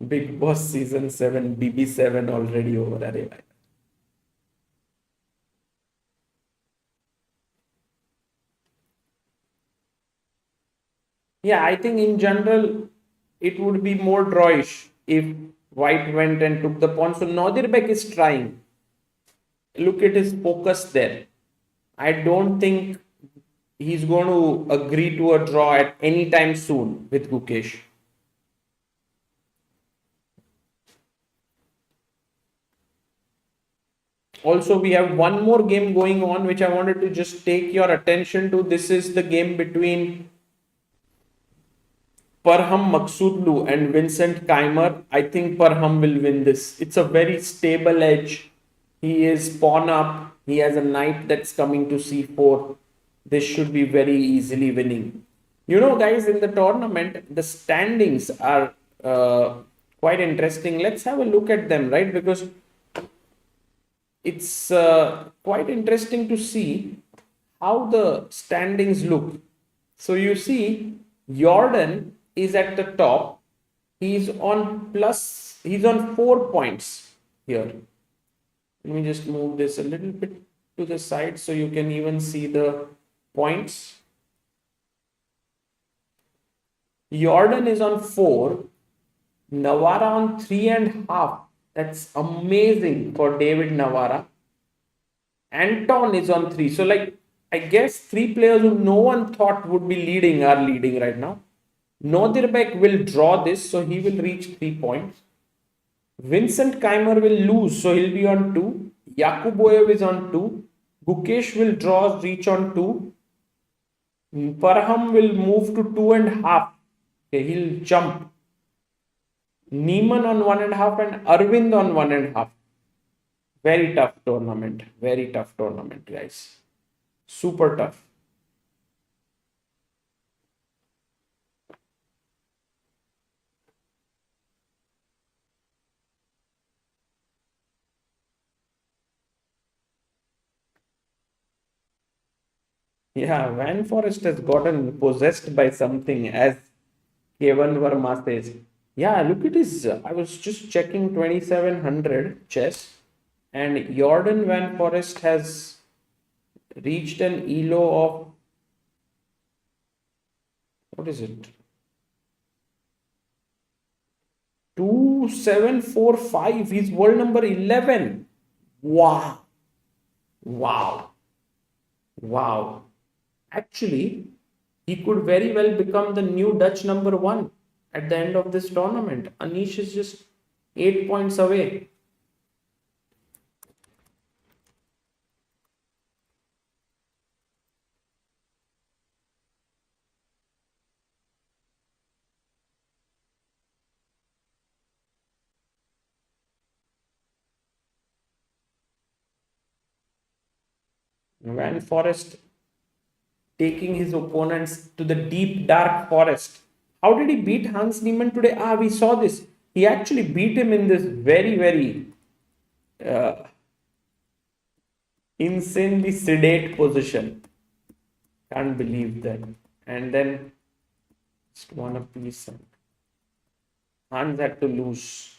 Big Boss season 7, BB7 already over. Yeah, I think in general it would be more drawish if white went and took the pawn. So Nodirbek is trying. Look at his focus there. I don't think he's going to agree to a draw at any time soon with Gukesh. Also, we have one more game going on which I wanted to just take your attention to. This is the game between Parham Maghsoodloo and Vincent Keymer. I think Parham will win this. It's a very stable edge. He is pawn up. He has a knight that's coming to c4. This should be very easily winning. You know, guys, in the tournament, the standings are quite interesting. Let's have a look at them, right? Because it's quite interesting to see how the standings look. So you see, Jorden is at the top. He's on 4 points here. Let me just move this a little bit to the side so you can even see the points. Jorden is on 4. Navara on 3.5. That's amazing for David Navara. Antón is on 3. So, like, I guess 3 players who no one thought would be leading are leading right now. Nodirbek will draw this, so he will reach 3 points. Vincent Keymer will lose, so he'll be on 2. Yakubboev is on 2. Gukesh will draw, reach on 2. Parham will move to 2.5. Okay, he'll jump. Neiman on 1.5 and Aravindh on 1.5. Very tough tournament. Very tough tournament, guys. Super tough. Yeah, Van Forest has gotten possessed by something, as Kevin Verma says. Yeah, look at his. I was just checking 2700 chess, and Jorden van Foreest has reached an elo of, what is it? 2745. He's world number 11. Wow. Wow. Wow. Actually, he could very well become the new Dutch number 1 at the end of this tournament. Anish is just 8 points away. Van Forest taking his opponents to the deep dark forest. How did he beat Hans Niemann today? We saw this. He actually beat him in this very, very insanely sedate position. Can't believe that. And then just won a piece. Hans had to lose.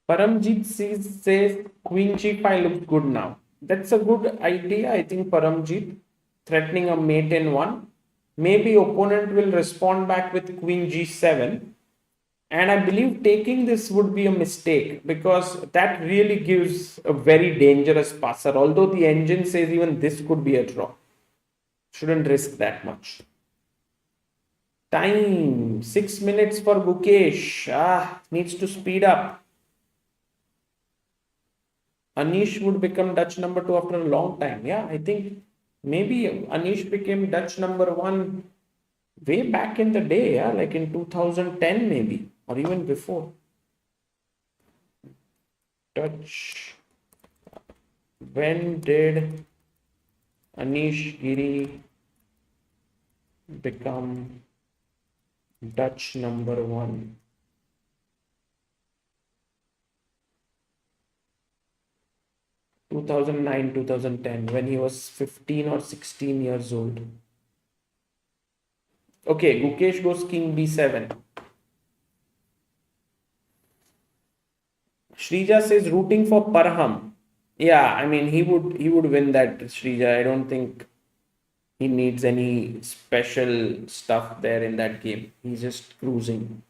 Paramjit says Queen G5 looks good now. That's a good idea, I think. Paramjit threatening a mate in 1. Maybe opponent will respond back with Queen G7. And I believe taking this would be a mistake, because that really gives a very dangerous passer. Although the engine says even this could be a draw. Shouldn't risk that much. Time 6 minutes for Gukesh. Needs to speed up. Anish would become Dutch number 2 after a long time. Yeah, I think maybe Anish became Dutch number 1 way back in the day. Yeah, like in 2010 maybe, or even before. Dutch. When did Anish Giri become Dutch number 1? 2009, 2010, when he was 15 or 16 years old. Okay, Gukesh goes king b7. Shrija says rooting for Parham. Yeah, I mean he would win that, Shrija. I don't think he needs any special stuff there in that game. He's just cruising.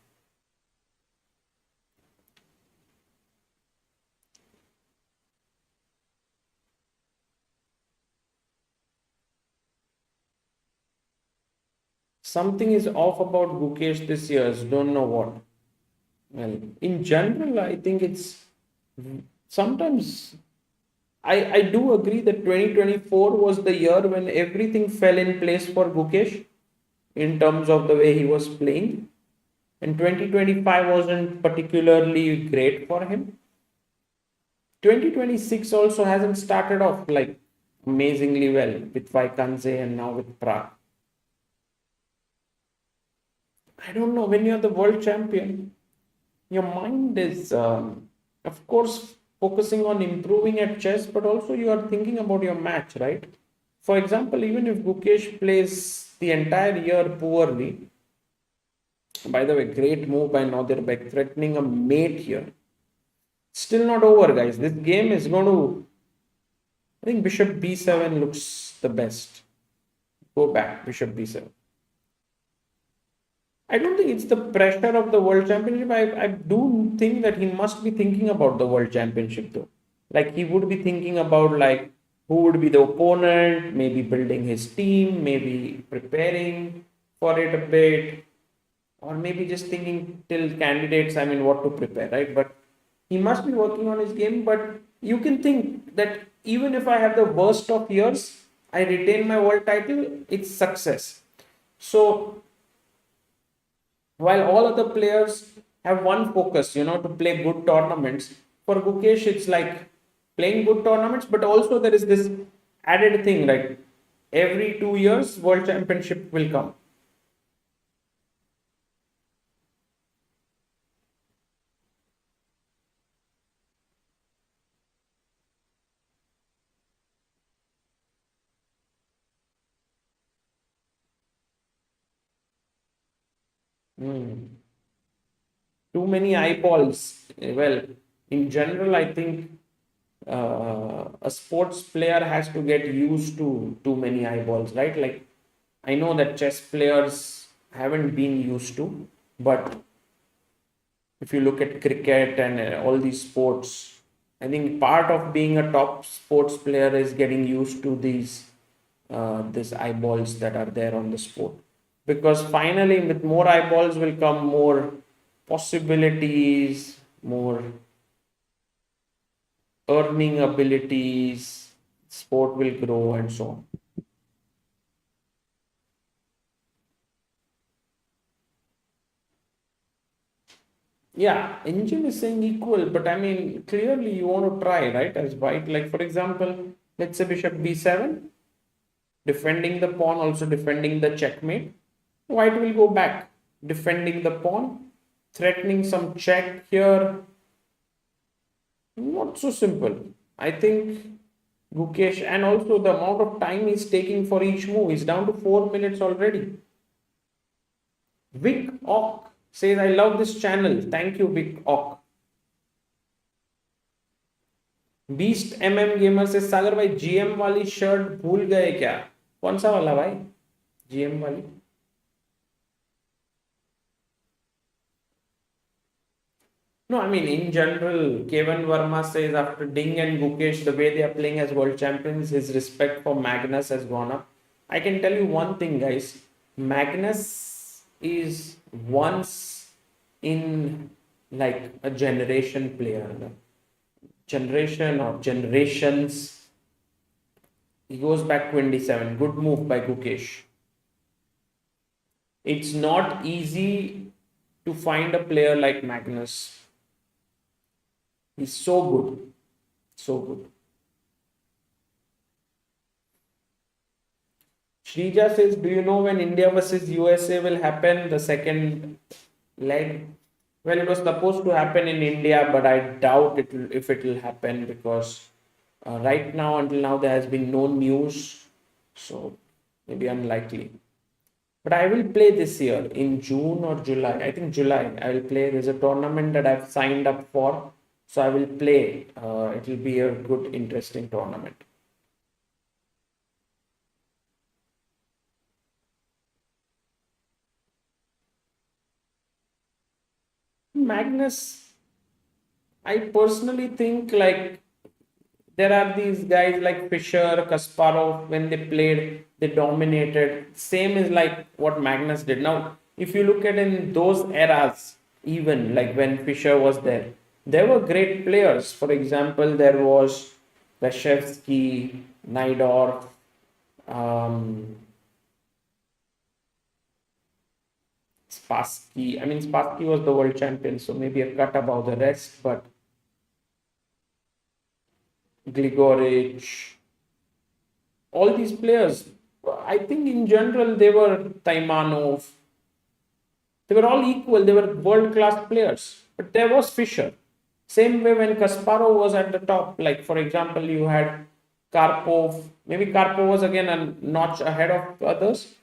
Something is off about Gukesh this year. Don't know what. Well, in general, I think it's sometimes I do agree that 2024 was the year when everything fell in place for Gukesh in terms of the way he was playing. And 2025 wasn't particularly great for him. 2026 also hasn't started off like amazingly well with Vaikanze and now with Prague. I don't know, when you're the world champion, your mind is, of course, focusing on improving at chess, but also you are thinking about your match, right? For example, even if Gukesh plays the entire year poorly, by the way, great move by Nodirbek, threatening a mate here. Still not over, guys. This game is going to. I think bishop b7 looks the best. Go back, bishop b7. I don't think it's the pressure of the world championship. I do think that he must be thinking about the world championship though. Like he would be thinking about like who would be the opponent, maybe building his team, maybe preparing for it a bit, or maybe just thinking till candidates, I mean, what to prepare, right? But he must be working on his game. But you can think that even if I have the worst of years, I retain my world title, it's success. So while all other players have one focus, to play good tournaments, for Gukesh, it's like playing good tournaments, but also there is this added thing like every 2 years, World Championship will come. Hmm. Too many eyeballs. Well, in general, I think a sports player has to get used to too many eyeballs, right? Like, I know that chess players haven't been used to, but if you look at cricket and all these sports, I think part of being a top sports player is getting used to these eyeballs that are there on the sport. Because finally, with more eyeballs will come more possibilities, more earning abilities, sport will grow and so on. Yeah, engine is saying equal, but I mean, clearly you want to try, right? As white, like for example, let's say bishop b7, defending the pawn, also defending the checkmate. White will go back, defending the pawn, threatening some check here. Not so simple. I think Gukesh, and also the amount of time he's taking for each move is down to 4 minutes already. Vic Ock says, I love this channel. Thank you, Vic Ock. Beast gamer से सागर भाई GM वाली shirt भूल गए क्या? कौन सा वाला भाई? जीएम वाली? No, I mean, in general, Kevin Verma says after Ding and Gukesh, the way they are playing as world champions, his respect for Magnus has gone up. I can tell you one thing, guys. Magnus is once in like a generation player. Generation or generations. He goes back 27. Good move by Gukesh. It's not easy to find a player like Magnus. He's so good. So good. Shrija says, do you know when India versus USA will happen? The second leg? Well, it was supposed to happen in India, but I doubt if it will happen because right now, until now, there has been no news. So maybe unlikely. But I will play this year in June or July. I think July. I will play. There's a tournament that I've signed up for. So I will play. It will be a good, interesting tournament. Magnus, I personally think like there are these guys like Fischer, Kasparov, when they played, they dominated. Same is like what Magnus did. Now, if you look at in those eras, even like when Fischer was there were great players. For example, there was Reshevsky, Naidorf, um, Spassky. I mean, Spassky was the world champion, so maybe a cut above the rest, but Grigorich, all these players, I think in general they were Taimanov, they were all equal, they were world class players. But there was Fischer. Same way when Kasparov was at the top, like for example, you had Karpov, maybe Karpov was again a notch ahead of others,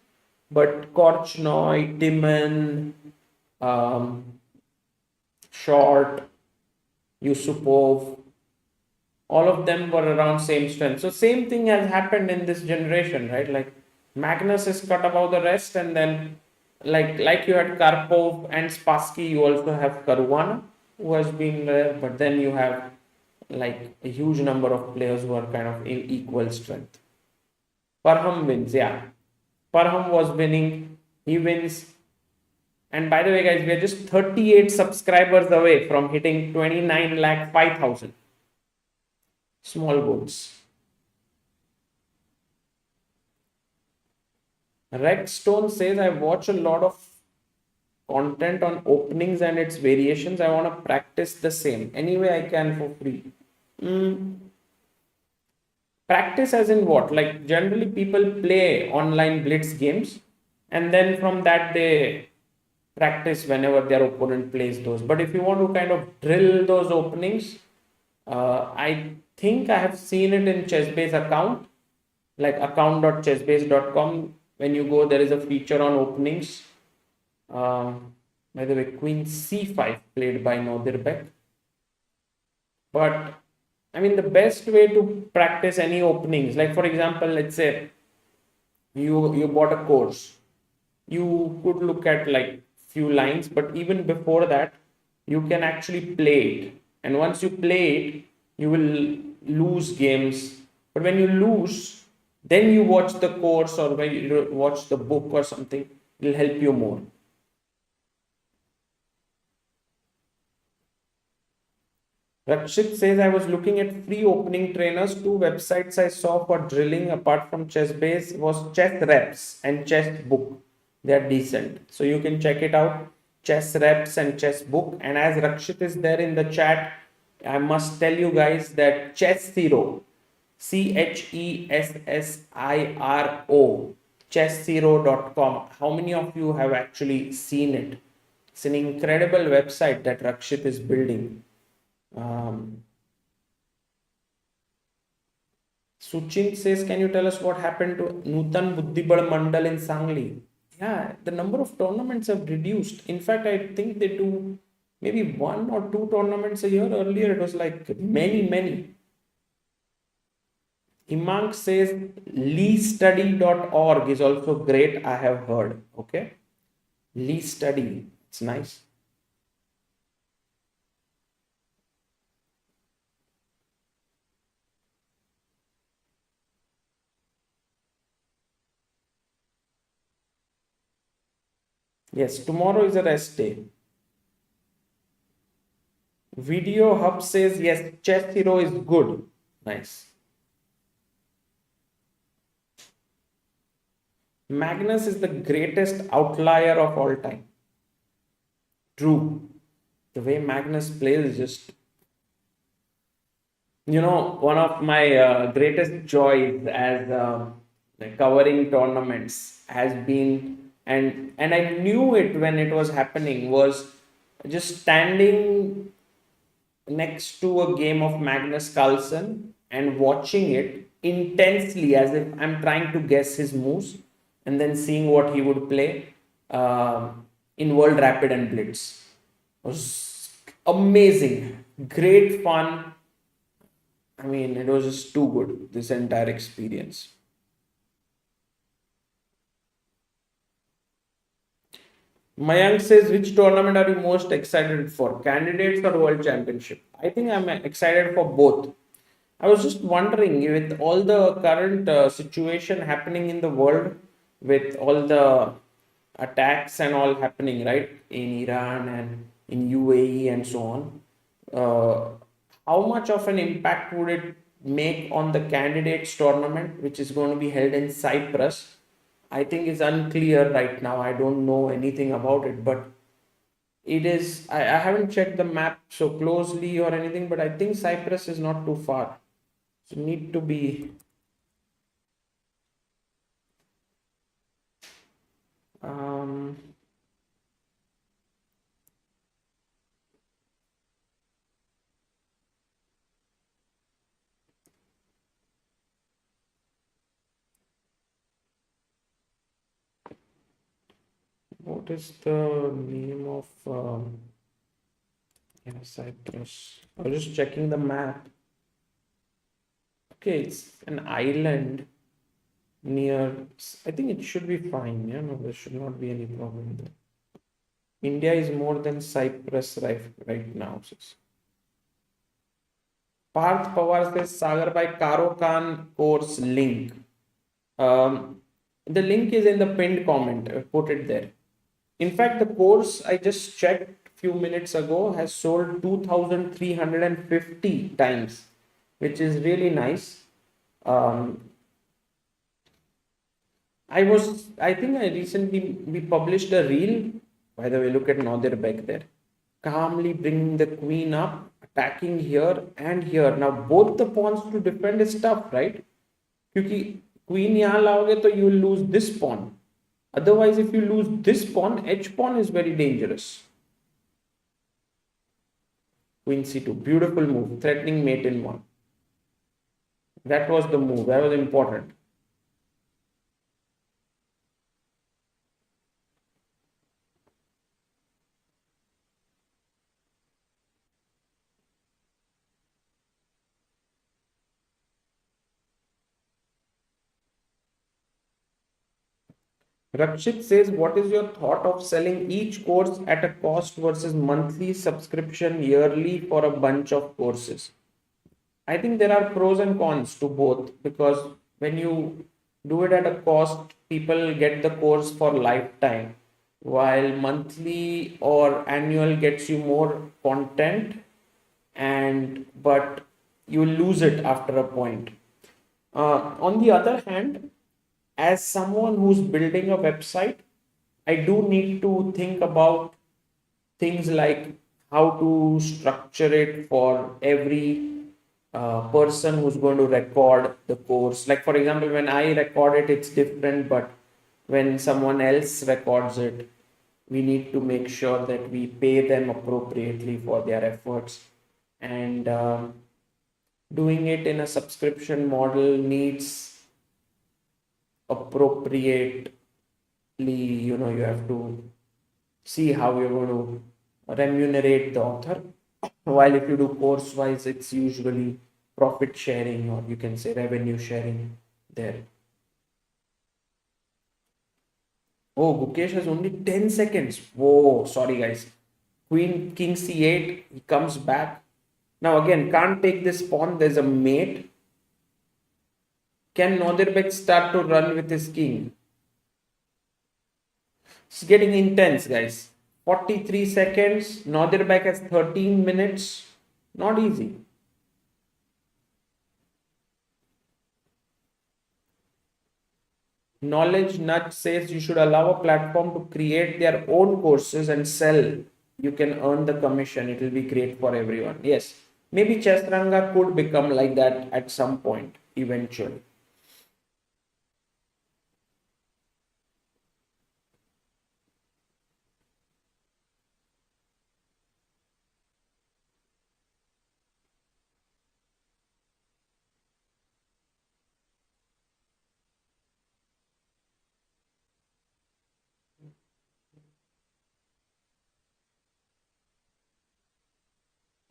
but Korchnoi, Timan, Short, Yusupov, all of them were around same strength. So same thing has happened in this generation, right? Like Magnus is cut above the rest, and then like you had Karpov and Spassky, you also have Caruana who has been there, but then you have like a huge number of players who are kind of in equal strength. Parham wins, yeah. Parham was winning, he wins. And by the way, guys, we are just 38 subscribers away from hitting 29 lakh 5,000. Small goals. Redstone says, I watch a lot of content on openings and its variations. I want to practice the same. Anyway, I can for free. Practice as in what? Like generally people play online blitz games and then from that they practice whenever their opponent plays those. But if you want to kind of drill those openings, I think I have seen it in Chessbase account, like account.chessbase.com. When you go, there is a feature on openings. By the way, Queen C5 played by Nodirbek. But I mean, the best way to practice any openings, like for example, let's say you bought a course, you could look at like few lines, but even before that, you can actually play it. And once you play it, you will lose games. But when you lose, then you watch the course or when you watch the book or something, it will help you more. Rakshit says, I was looking at free opening trainers. Two websites I saw for drilling apart from Chessbase was Chess Reps and Chess Book. They are decent. So you can check it out. Chess Reps and Chess Book. And as Rakshit is there in the chat, I must tell you guys that Chess Zero, Chessiro, chesszero.com. How many of you have actually seen it? It's an incredible website that Rakshit is building. Suchin says, can you tell us what happened to Nutan Buddhibal Mandal in Sangli? Yeah, the number of tournaments have reduced. In fact, I think they do maybe 1 or 2 tournaments a year. Earlier, it was like many. Imank says, leestudy.org is also great. I have heard. Okay. Lee Study. It's nice. Yes, tomorrow is a rest day. Video Hub says, yes, Chess Hero is good. Nice. Magnus is the greatest outlier of all time. True. The way Magnus plays is just, one of my greatest joys as covering tournaments has been, and I knew it when it was happening, was just standing next to a game of Magnus Carlsen and watching it intensely as if I'm trying to guess his moves and then seeing what he would play in World Rapid and Blitz. It was amazing, great fun. I mean, it was just too good, this entire experience. Mayank says, which tournament are you most excited for? Candidates or World Championship? I think I'm excited for both. I was just wondering, with all the current situation happening in the world, with all the attacks and all happening, right, in Iran and in UAE and so on, how much of an impact would it make on the candidates tournament, which is going to be held in Cyprus? I think is unclear right now. I don't know anything about it, but it is. I haven't checked the map so closely or anything, but I think Cyprus is not too far. So need to be. Um, what is the name of? Yeah, Cyprus. I was just checking the map. Okay, it's an island near. I think it should be fine. Yeah, no, there should not be any problem there. India is more than Cyprus right now. Parth Pawar says Sagar by Karo Khan course link. The link is in the pinned comment. I put it there. In fact, the course I just checked few minutes ago has sold 2,350 times, which is really nice. I think I recently we published a reel. By the way, look at Nodirbek there, calmly bringing the queen up, attacking here and here. Now both the pawns to defend is tough, right? क्योंकि queen यहाँ लाओगे तो you will lose this pawn. Otherwise, if you lose this pawn, h pawn is very dangerous. Queen c2, beautiful move, threatening mate in one. That was the move. That was important. Rakshit says, what is your thought of selling each course at a cost versus monthly subscription yearly for a bunch of courses? I think there are pros and cons to both, because when you do it at a cost, people get the course for lifetime, while monthly or annual gets you more content, but you lose it after a point. On the other hand, as someone who's building a website, I do need to think about things like how to structure it for every person who's going to record the course. Like, for example, when I record it, it's different, but when someone else records it, we need to make sure that we pay them appropriately for their efforts. And doing it in a subscription model needs appropriately, you have to see how you're going to remunerate the author. While if you do course wise, it's usually profit sharing, or you can say revenue sharing there. Oh, Gukesh has only 10 seconds. Whoa, sorry guys. Queen, king c8, he comes back. Now again, can't take this pawn, there's a mate. Can Nodirbek start to run with his king? It's getting intense, guys. 43 seconds. Nodirbek has 13 minutes. Not easy. Knowledge Nudge says you should allow a platform to create their own courses and sell. You can earn the commission. It will be great for everyone. Yes, maybe Chessranga could become like that at some point, eventually.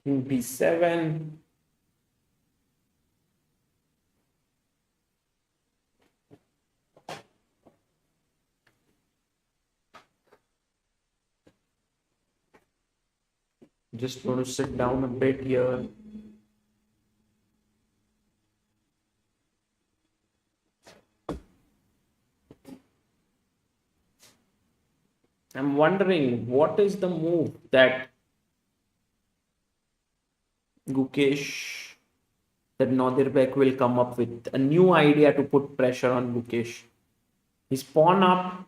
King b7. Just going to sit down a bit here. I'm wondering what is the move that Nodirbek will come up with, a new idea to put pressure on Gukesh. His pawn up.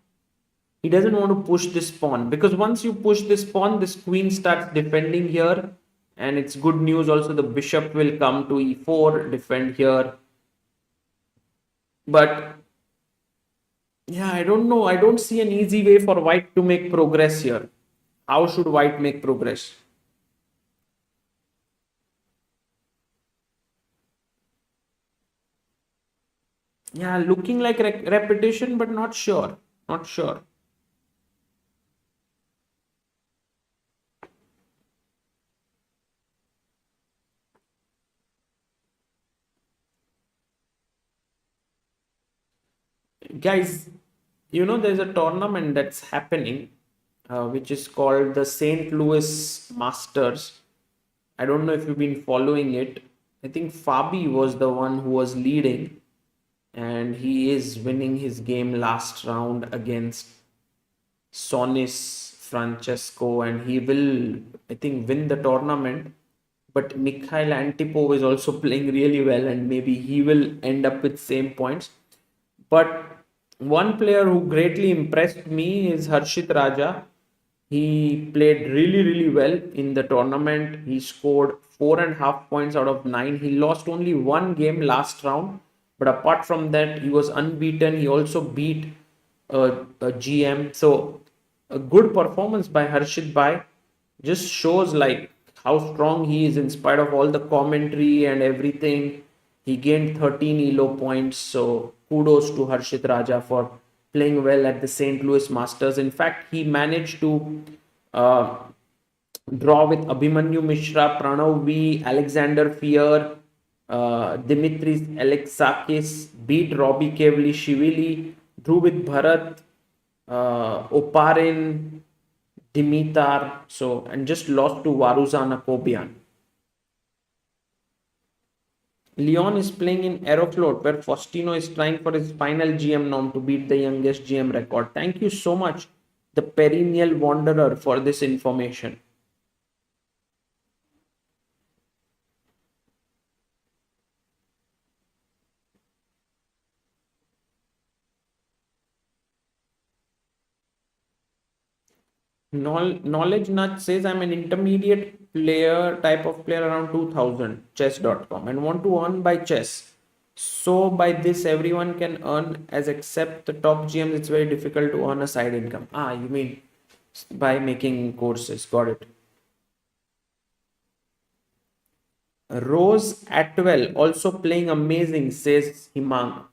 He doesn't want to push this pawn, because once you push this pawn, this queen starts defending here, and it's good news also, the bishop will come to e4, defend here. But yeah, I don't know. I don't see an easy way for white to make progress here. How should white make progress? Yeah, looking like repetition, but not sure. Not sure. Guys, there's a tournament that's happening, which is called the St. Louis Masters. I don't know if you've been following it. I think Fabi was the one who was leading, and he is winning his game last round against Sonis Francesco, and he will, I think, win the tournament. But Mikhail Antipov is also playing really well, and maybe he will end up with same points. But one player who greatly impressed me is Harshit Raja. He played really, really well in the tournament. He scored 4.5 points out of 9. He lost only one game last round, but apart from that, he was unbeaten. He also beat a GM. So a good performance by Harshit Bhai just shows like how strong he is in spite of all the commentary and everything. He gained 13 ELO points. So kudos to Harshit Raja for playing well at the St. Louis Masters. In fact, he managed to uh, draw with Abhimanyu Mishra, Pranav V, Alexander Fier, Dimitris Alexakis, beat Robbie Kevlishvili, drew with Bharat, Oparin, Dimitar, so and just lost to Waruzan Akobian. Leon is playing in Aeroflot, where Faustino is trying for his final GM norm to beat the youngest GM record. Thank you so much, the perennial wanderer, for this information. Knowledge Nut says I'm an intermediate player type of player around 2000 chess.com and want to earn by chess. So by this everyone can earn as except the top GMs. It's very difficult to earn a side income. You mean by making courses. Got it. Rose Atwell also playing amazing, says Himang.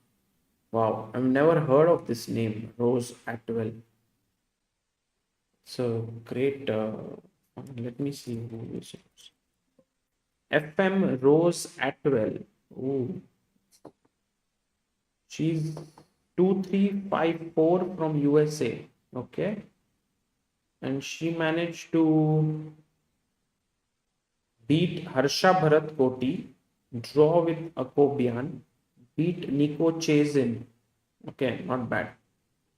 Wow, I've never heard of this name, Rose Atwell. So great. Let me see who is it. FM Rose Atwell. Ooh. She's 2354 from USA. Okay. And she managed to beat Harsha Bharat Koti, draw with Akobian, beat Nico Chazin. Okay, not bad.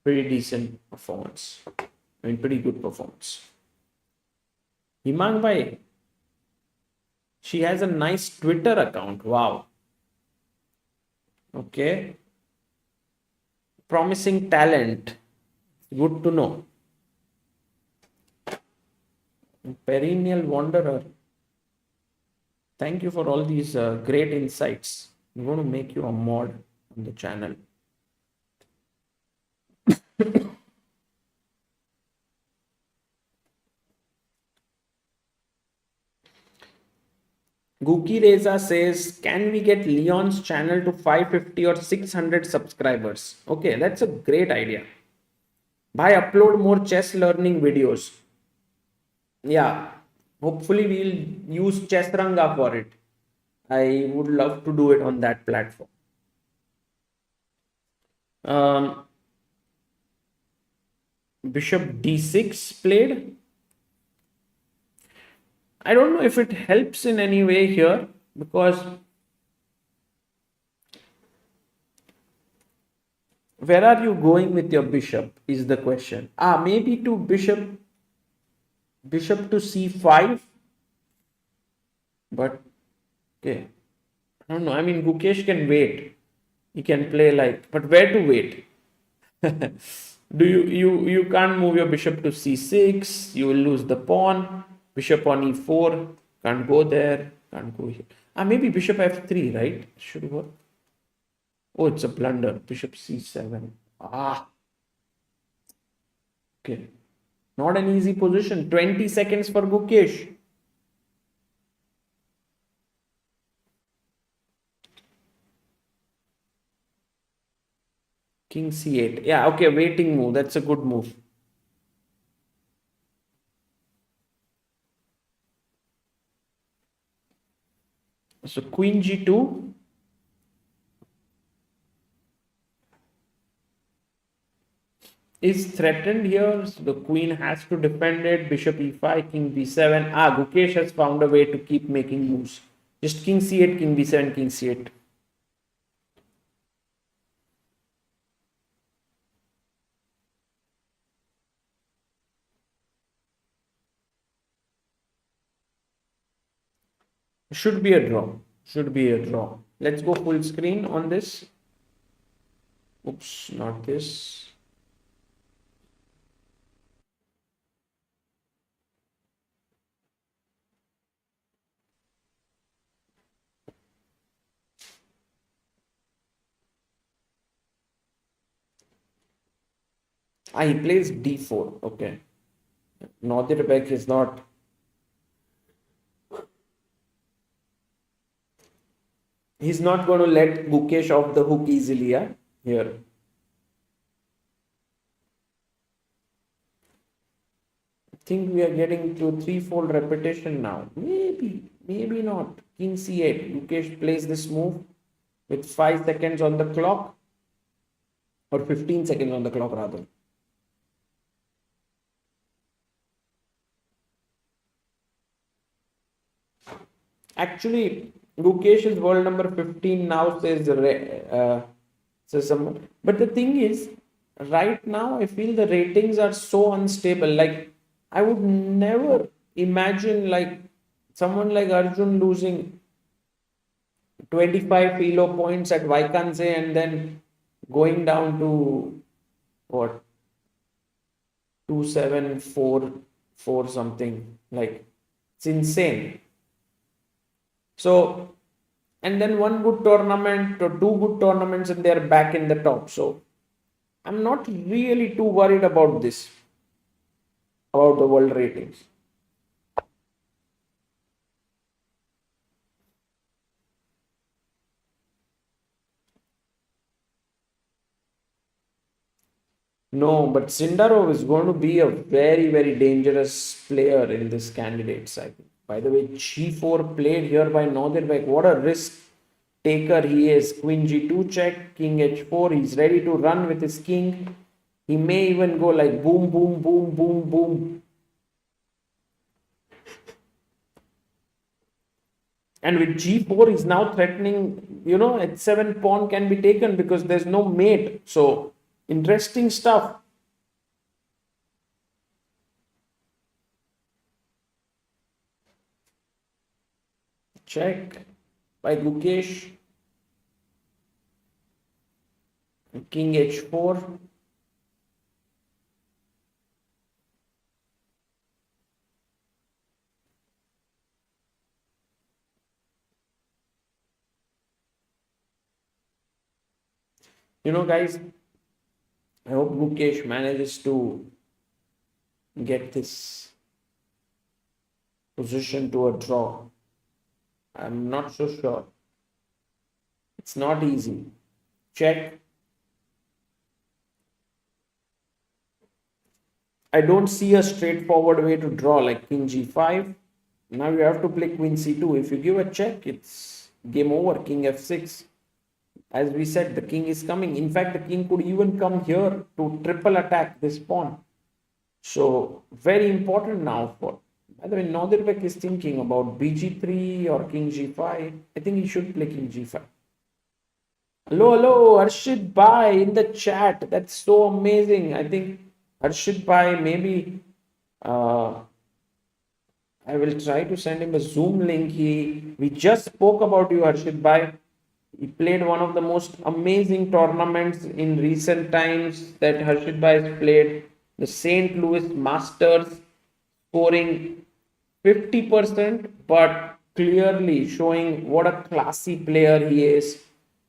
Pretty decent performance. Pretty good performance. Himang Bhai, she has a nice Twitter account. Wow. Okay. Promising talent. Good to know. Perennial wanderer. Thank you for all these great insights. I'm going to make you a mod on the channel. Guki Reza says, can we get Leon's channel to 550 or 600 subscribers? Okay, that's a great idea. Bhai, upload more chess learning videos. Yeah, hopefully we'll use Chessranga for it. I would love to do it on that platform. Bishop d6 played. I don't know if it helps in any way here because where are you going with your bishop is the question. Maybe to bishop to c5, but okay, I don't know. I mean, Gukesh can wait. He can play like, but where to wait? Do you can't move your bishop to c6. You will lose the pawn. Bishop on e4, can't go there, can't go here. Maybe bishop f3, right? Should work. Oh, it's a blunder. Bishop c7. Okay. Not an easy position. 20 seconds for Gukesh. King c8. Yeah, okay, waiting move. That's a good move. So queen g2. is threatened here. So the queen has to defend it. Bishop e5, king b7. Gukesh has found a way to keep making moves. Just king c8, king b7, king c8. Should be a draw. Should be a draw. Let's go full screen on this. Oops, not this. He plays d4. Okay. Nodirbek is not. He's not going to let Gukesh off the hook easily, yeah? Here. I think we are getting to a threefold repetition now. Maybe not. King c8. Gukesh plays this move with 5 seconds on the clock, or 15 seconds on the clock rather. Actually, Gukesh is world number 15 now, says someone. But the thing is, right now I feel the ratings are so unstable. Like, I would never imagine like someone like Arjun losing 25 elo points at Vaikanse and then going down to what, 2744 something. Like, it's insane. So, and then one good tournament or two good tournaments and they're back in the top. So, I'm not really too worried about this, about the world ratings. No, but Sindarov is going to be a very, very dangerous player in this candidates, I think. By the way, g4 played here by Nodirbek. What a risk taker he is. Queen g2 check, king h4. He's ready to run with his king. He may even go like boom, boom, boom, boom, boom. And with g4, he's now threatening, h7 pawn can be taken because there's no mate. So, interesting stuff. Check by Gukesh. King h4. Guys, I hope Gukesh manages to get this position to a draw. I'm not so sure. It's not easy. Check. I don't see a straightforward way to draw like king g5. Now you have to play queen c2. If you give a check, it's game over. King f6. As we said, the king is coming. In fact, the king could even come here to triple attack this pawn. So, very important now for. By the way, Nodirbek is thinking about bg3 or king g5. I think he should play king g5. Hello, Harshit Bhai in the chat. That's so amazing. I think Harshit Bhai, maybe I will try to send him a Zoom link. We just spoke about you, Harshit Bhai. He played one of the most amazing tournaments in recent times that Harshit Bhai has played, the St. Louis Masters, scoring 50%, but clearly showing what a classy player he is.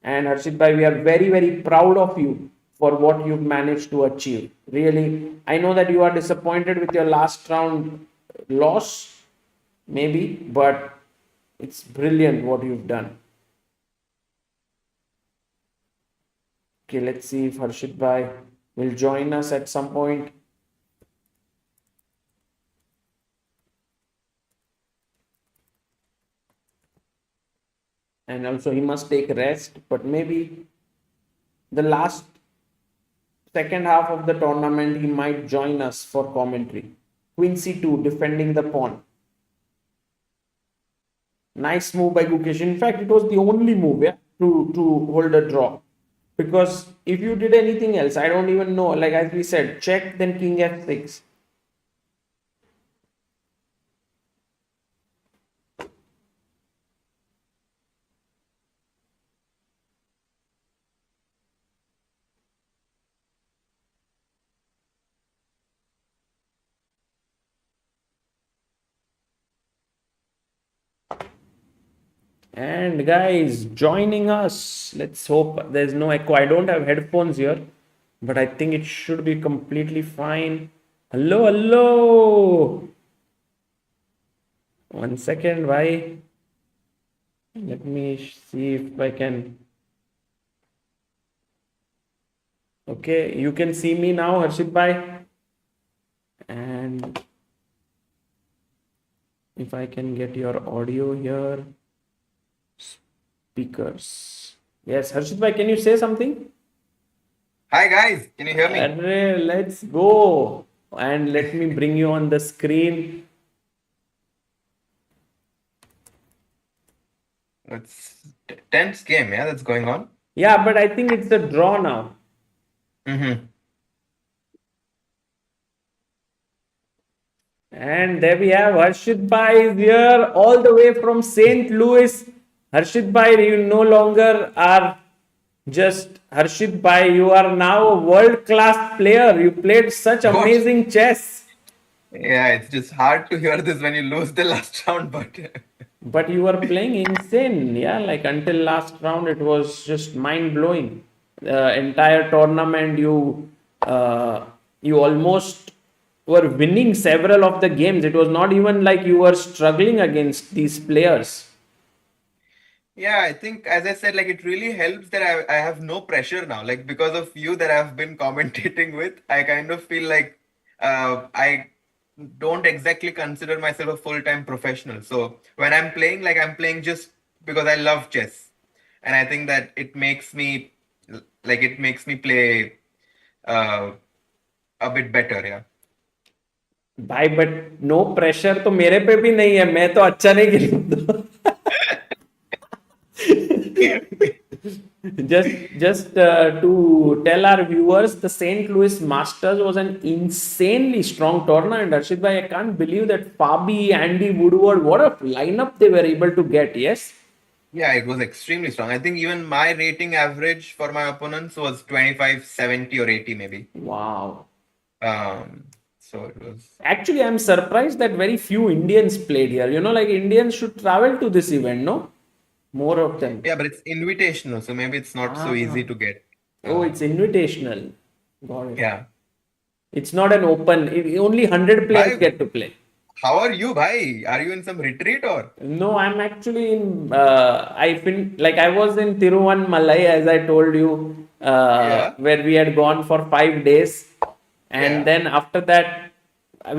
And Harshit Bhai, we are very, very proud of you for what you've managed to achieve. Really, I know that you are disappointed with your last round loss, maybe, but it's brilliant what you've done. Okay, let's see if Harshit Bhai will join us at some point. And also he must take rest, but maybe the last second half of the tournament, he might join us for commentary. Queen c2, defending the pawn. Nice move by Gukesh. In fact, it was the only move, yeah, to hold a draw. Because if you did anything else, I don't even know. Like as we said, check, then king f6. And guys, joining us. Let's hope there's no echo. I don't have headphones here, but I think it should be completely fine. Hello, hello. 1 second, why? Let me see if I can. Okay, you can see me now, Harshit bhai. And if I can get your audio here. Speakers. Yes, Harshit bhai, can you say something? Hi guys, can you hear me? Arre, let's go. And let me bring you on the screen. It's tense game, yeah, that's going on. Yeah, but I think it's a draw now. Mm-hmm. And there we have Harshit bhai is here all the way from St. Louis. Harshit bhai, you no longer are just Harshit bhai. You are now a world-class player. You played such What? amazing chess. Yeah, it's just hard to hear this when you lose the last round, but But you were playing insane, yeah. Like until last round, it was just mind blowing. The entire tournament, you almost were winning several of the games. It was not even like you were struggling against these players. yeah, I think as I said, like it really helps that I have no pressure now. Like because of you that I've been commentating with, I kind of feel like I don't exactly consider myself a full-time professional. So when I'm playing, like I'm playing just because I love chess. And I think that it makes me play uh, a bit better, yeah. भाई but no pressure तो मेरे पे भी नहीं है. मैं तो अच्छा नहीं खेलता. just to tell our viewers, the St. Louis Masters was an insanely strong tournament. Harshit bhai, I can't believe that Fabi, Andy Woodward, what a lineup they were able to get. Yes. Yeah, it was extremely strong. I think even my rating average for my opponents was 25, 70 or 80 maybe. Wow. So it was. Actually, I'm surprised that very few Indians played here. You know, like Indians should travel to this event, no? More of them. Yeah, but it's invitational, so maybe it's not so easy to get. Oh, it's invitational. Got it. Yeah. It's not an open. Only 100 players Bhai, get to play. how are you, bhai? Are you in some retreat or? No, I'm actually in. I was in Tiruvannamalai, as I told you, Yeah. where we had gone for 5 days, and Yeah. then after that,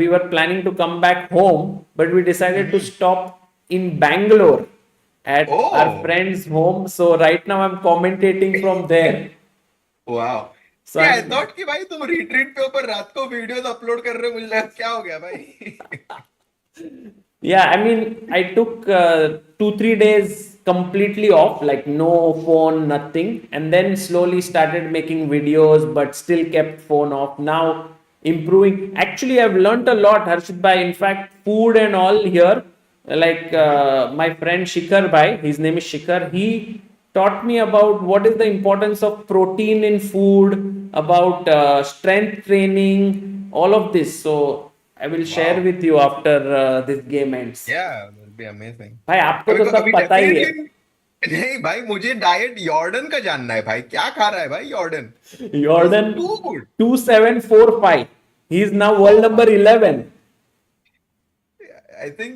we were planning to come back home, but we decided to stop in Bangalore at our Oh, friend's home. So right now, I'm commentating from there. wow. So Yeah, I I'm thought कि भाई तुम retreat पे ऊपर रात को videos upload कर रहे हो मुझे लगा क्या हो गया भाई? Yeah, I mean, I took 2-3 days completely off, like no phone, nothing, and then slowly started making videos, but still kept phone off. Now improving. Actually, I've learnt a lot, Harshit bhai. In fact, food and all here, like my friend Shikhar bhai, his name is Shikhar. He taught me about what is the importance of protein in food, about strength training, all of this. So I will share Wow. with you after this game ends. Yeah, that'll be amazing. भाई आपको तो अभी सब अभी पता ही है. definitely नहीं भाई मुझे डाइट यॉर्डन का जानना है भाई क्या खा रहा है भाई Jordan is Jordan too good 2745. He is now world oh number my 11. I think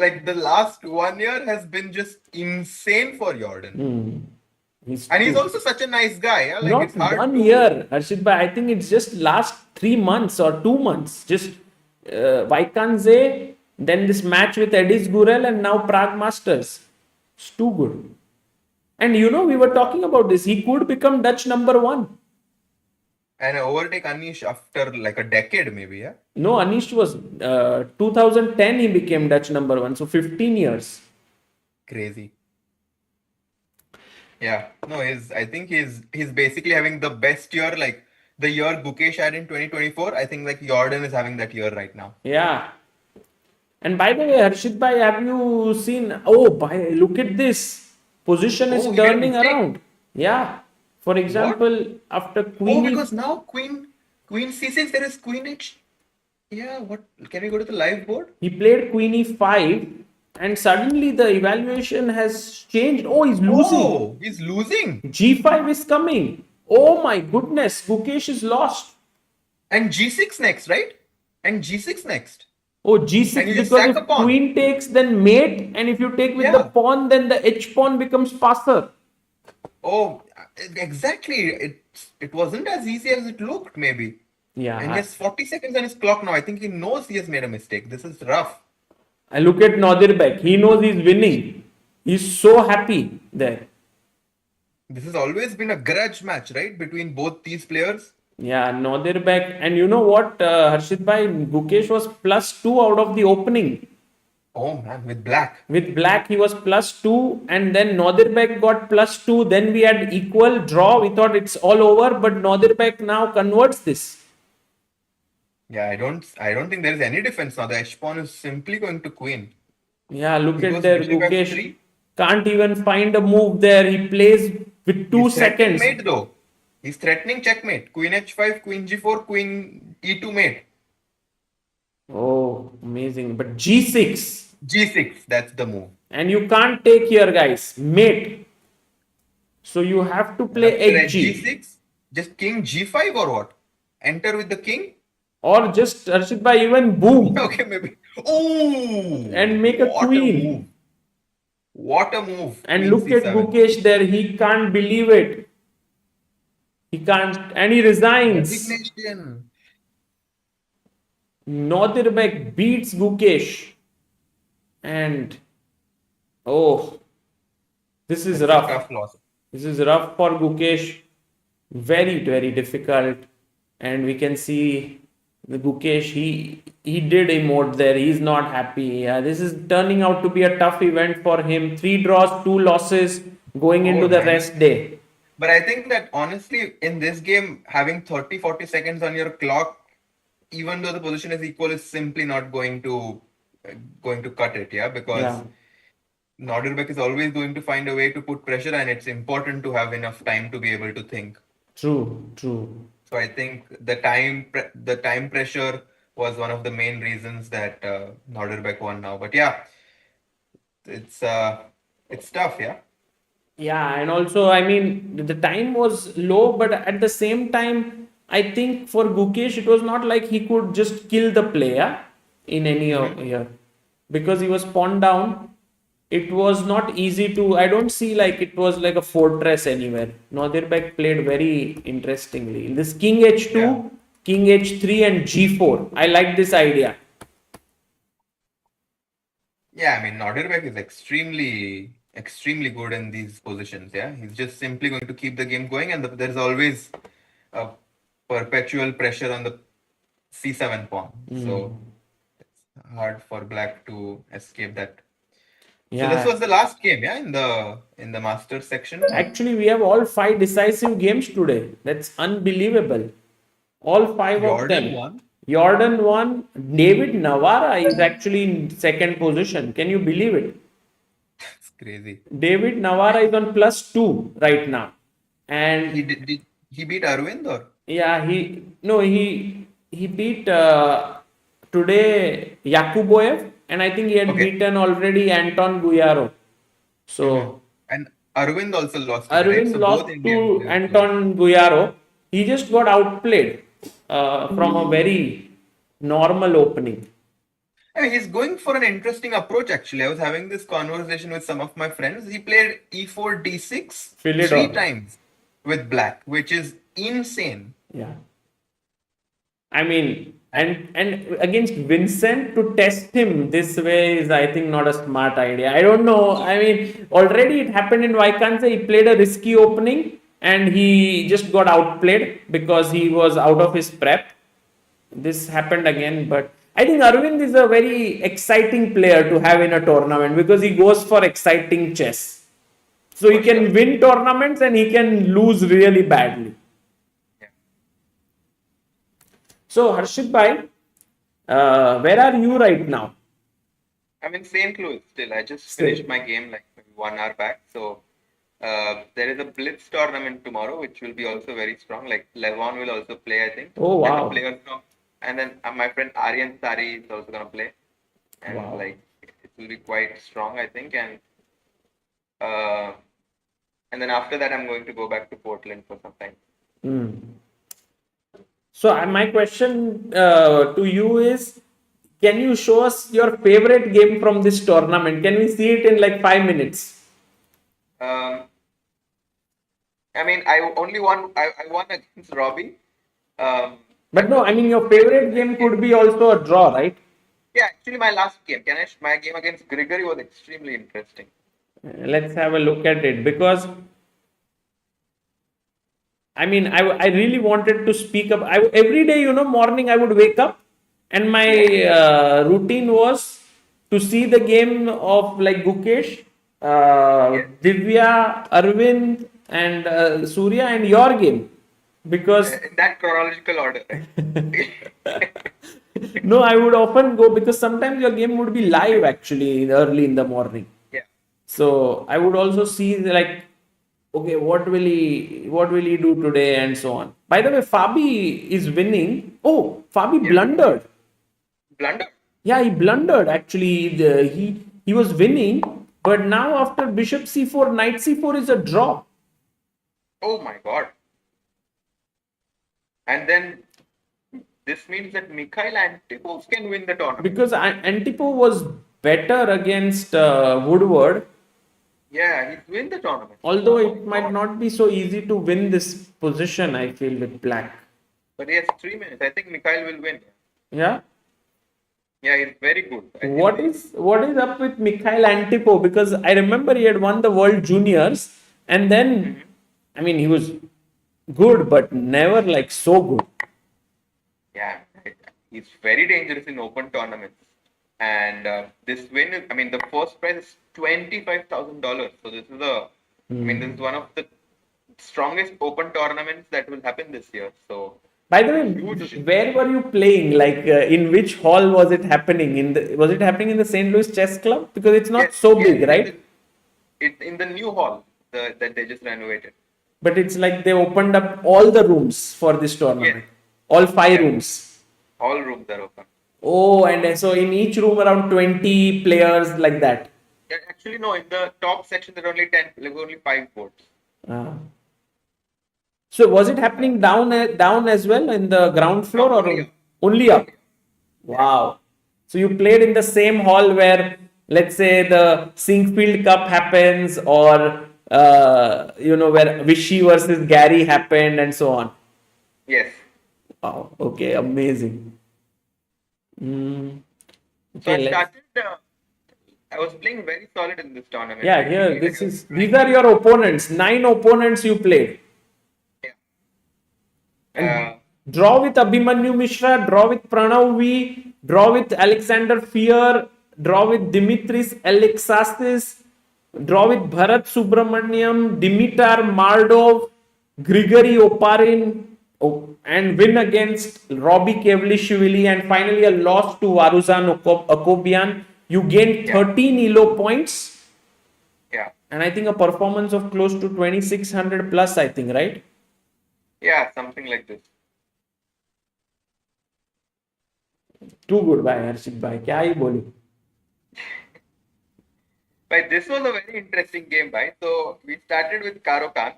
like the last 1 year has been just insane for Jordan He's and he's two. also such a nice guy yeah like Not it's hard 1 year, to Harshit bhai. I think it's just last 3 months or 2 months. Just Vaikanze, then this match with Edis Gurel, and now Prague Masters. It's too good. And you know, we were talking about this. He could become Dutch number one. And overtake Anish after like a decade, maybe, yeah? No, Anish was 2010 he became Dutch number one, so 15 years. Crazy. Yeah. No, I think he's basically having the best year, like the year Gukesh had in 2024. I think like Jordan is having that year right now. Yeah. And by the way, Harshit bhai, have you seen? Oh, look at this. Position is Oh, he made a turning mistake. around. Yeah. For example, after Oh, Queen because now Queen C6, there is Queen H. Yeah, what? Can we go to the live board? he played Queen E5, and suddenly the evaluation has changed. Oh, he's losing. Oh, he's losing. G5 is coming. Oh my goodness, Gukesh is lost. And G6 next, right? And G6 next. Oh, G6 And you just because sack a if pawn. queen takes, then mate, and if you take with the Yeah. pawn, then the H pawn becomes passer. Oh, exactly. It wasn't as easy as it looked, maybe. Yeah. And he has 40 seconds on his clock now. I think he knows he has made a mistake. This is rough. I look at Nodirbek. He knows he's winning. He's so happy there. This has always been a grudge match, right? Between both these players. Yeah, Nodirbek. And you know what, Harshit bhai, Gukesh was +2 out of the opening. Oh man, with black. With black, he was +2, and then Nodirbek got +2. Then we had equal draw. We thought it's all over, but Nodirbek now converts this. Yeah, I don't think there is any defense now. The H pawn is simply going to queen. Yeah, look He at goes there. bishop Gukesh F3. can't even find a move there. He plays with 2 He's threatening seconds. mate though. He's threatening checkmate. Queen H5, Queen G4, Queen E2 mate. Oh, amazing. But G6. G6, that's the move. And you can't take here, guys. Mate. So you have to play After HG. G6, just King G5 or what? Enter with the king? Or just, Harshit bhai, even boom. Okay, maybe. Oh! And make a What queen. move. What a move. And Queen look at C7. Gukesh there. He can't believe it. He can't. And he resigns. Resignation. Nodirbek beats Gukesh. And, oh, this is That's a rough. tough loss. This is rough for Gukesh. Very, very difficult. And we can see the Gukesh, he did emote there. He's not happy. Yeah, this is turning out to be a tough event for him. 3 draws, 2 losses going into the man. rest day. But I think that honestly, in this game, having 30, 40 seconds on your clock, even though the position is equal, is simply not going to cut it, yeah? Because Yeah. Nodirbek is always going to find a way to put pressure, and it's important to have enough time to be able to think. True, true. So I think the time pressure was one of the main reasons that Nodirbek won now. But yeah, it's tough, yeah. Yeah, and also, I mean, the time was low, but at the same time, I think for Gukesh, it was not like he could just kill the player in any year because he was pawned down. It was not easy to. I don't see like it was like a fortress anywhere. Nodirbek played very interestingly. This King H2, Yeah. King H3, and G4. I like this idea. Yeah, I mean, Nodirbek is extremely good in these positions. Yeah, he's just simply going to keep the game going, and there's always a perpetual pressure on the C7 pawn. So it's hard for Black to escape that. So this was the last game, yeah, in the Masters section. Actually, we have all 5 decisive games today. That's unbelievable. All 5 of Jordan them. won. Jordan won. David Navarra is actually in second position. Can you believe it? It's crazy. David Navarra is on +2 right now. And Did he beat Aravindh or? yeah, he beat today Yakubboev, and I think he had Okay. beaten already Antón Guijarro. So And Aravindh also lost, right? Arvind So lost both to Indian players. Antón Guijarro. He just got outplayed from a very normal opening. I mean, he's going for an interesting approach, actually. I was having this conversation with some of my friends. He played E4, D6 Fill it 3 up. times with Black, which is insane. Yeah. I mean, and against Vincent to test him this way is, I think, not a smart idea. I don't know. I mean, already it happened in Vaikanse. He played a risky opening, and he just got outplayed because he was out of his prep. This happened again, but I think Aravindh is a very exciting player to have in a tournament because he goes for exciting chess. So he For can sure. win tournaments and he can lose really badly. Yeah. So Harshit bhai, where are you right now? I'm in St. Louis still. I just Still. finished my game like maybe 1 hour back. So there is a Blitz tournament tomorrow, which will be also very strong. Like Levon will also play, I think. Oh, And the wow. players from, and then my friend Aryan Sari is also gonna play, and Wow. like it will be quite strong, I think. Uh, and then after that, I'm going to go back to Portland for some time. Hmm. So my question to you is, can you show us your favorite game from this tournament? Can we see it in like 5 minutes? Um, I mean, I only won. I won against Robbie. But no, I mean your favorite game could be also a draw, right? Yeah, actually, my last game, my game against Grigory was extremely interesting. Let's have a look at it because I mean I really wanted to speak up. Every day, morning I would wake up and my routine was to see the game of like Gukesh, Yes. Divya, Arvind, and Surya, and your game because In that chronological order, right? no, I would often go because sometimes your game would be live actually early in the morning. Yeah. So I would also see like, okay, what will he do today and so on. By the way, Fabi is winning. Oh, Fabi Yeah. blundered. Blunder. Yeah, he blundered actually. He was winning, but now after Bishop C4, Knight C4 is a draw. Oh my God. And then this means that Mikhail Antipov can win the tournament. Because Antipov was better against Woodward, Yeah, he's win the tournament. although Oh it my might God. not be so easy to win this position, I feel, with black. But he has 3 minutes. I think Mikhail will win. Yeah. Yeah, he's very good. I think What is up with Mikhail Antipov? Because I remember he had won the World Juniors, and then I mean he was good, but never like so good. Yeah, he's very dangerous in open tournaments. And this win is, I mean, the first prize is $25,000. So this is this is one of the strongest open tournaments that will happen this year. So By the way, huge. where were you playing? Like in which hall was it happening? Was it happening in the St. Louis Chess Club? Because it's not Yes, so yes, big, right? in the new hall that they just renovated. But it's like they opened up all the rooms for this Yes, tournament, all five yeah, rooms. all rooms are open. Oh, and so in each room around 20 players like that. Yeah, actually, no, in the top section there are only 10, like only 5 boards. Ah. So was it happening down as well in the ground floor No, or only up. only up? Yeah. Wow. So you played in the same hall where, let's say, the Sinkfield Cup happens, or where Vichy versus Gary happened, and so on. Yes. Wow. Okay. Amazing. Mm. So Okay. I Let's. started. I was playing very solid in this tournament. Yeah. Here. Actually, like This I was is. trying. These are your opponents. 9 opponents you played. Yeah. And draw with Abhimanyu Mishra, draw with Pranav V, draw with Alexander Fier, draw with Dimitris Alexakis, draw with Bharat Subramaniam, Dimitar Mardov, Grigory Oparin, and win against Robbie Kevlishvili, and finally a loss to Varuzan Akobian. You gained 13 ELO points, Yeah. and I think a performance of close to 2600 plus, I think, right? Yeah, something like this. Too good भाई हर्षित भाई क्या ही बोलूं. But this was a very interesting game, right? So we started with Karo Khan,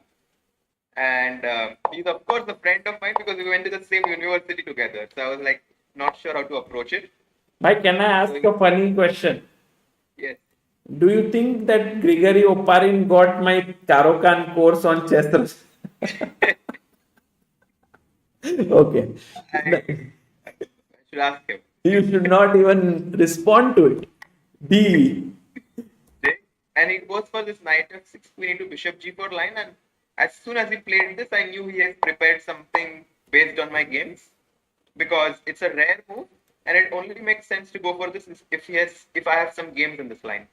and he's of course a friend of mine because we went to the same university together. So I was like not sure how to approach it. Bhai, can I ask a funny question? Yes. Do you think that Grigory Oparin got my Karokan course on chess? Okay. I should ask him. You should not even respond to it. B. Okay? And it goes for this knight f6 queen into bishop g4 line, and as soon as he played this, I knew he has prepared something based on my games, because it's a rare move, and it only makes sense to go for this if I have some games in this line.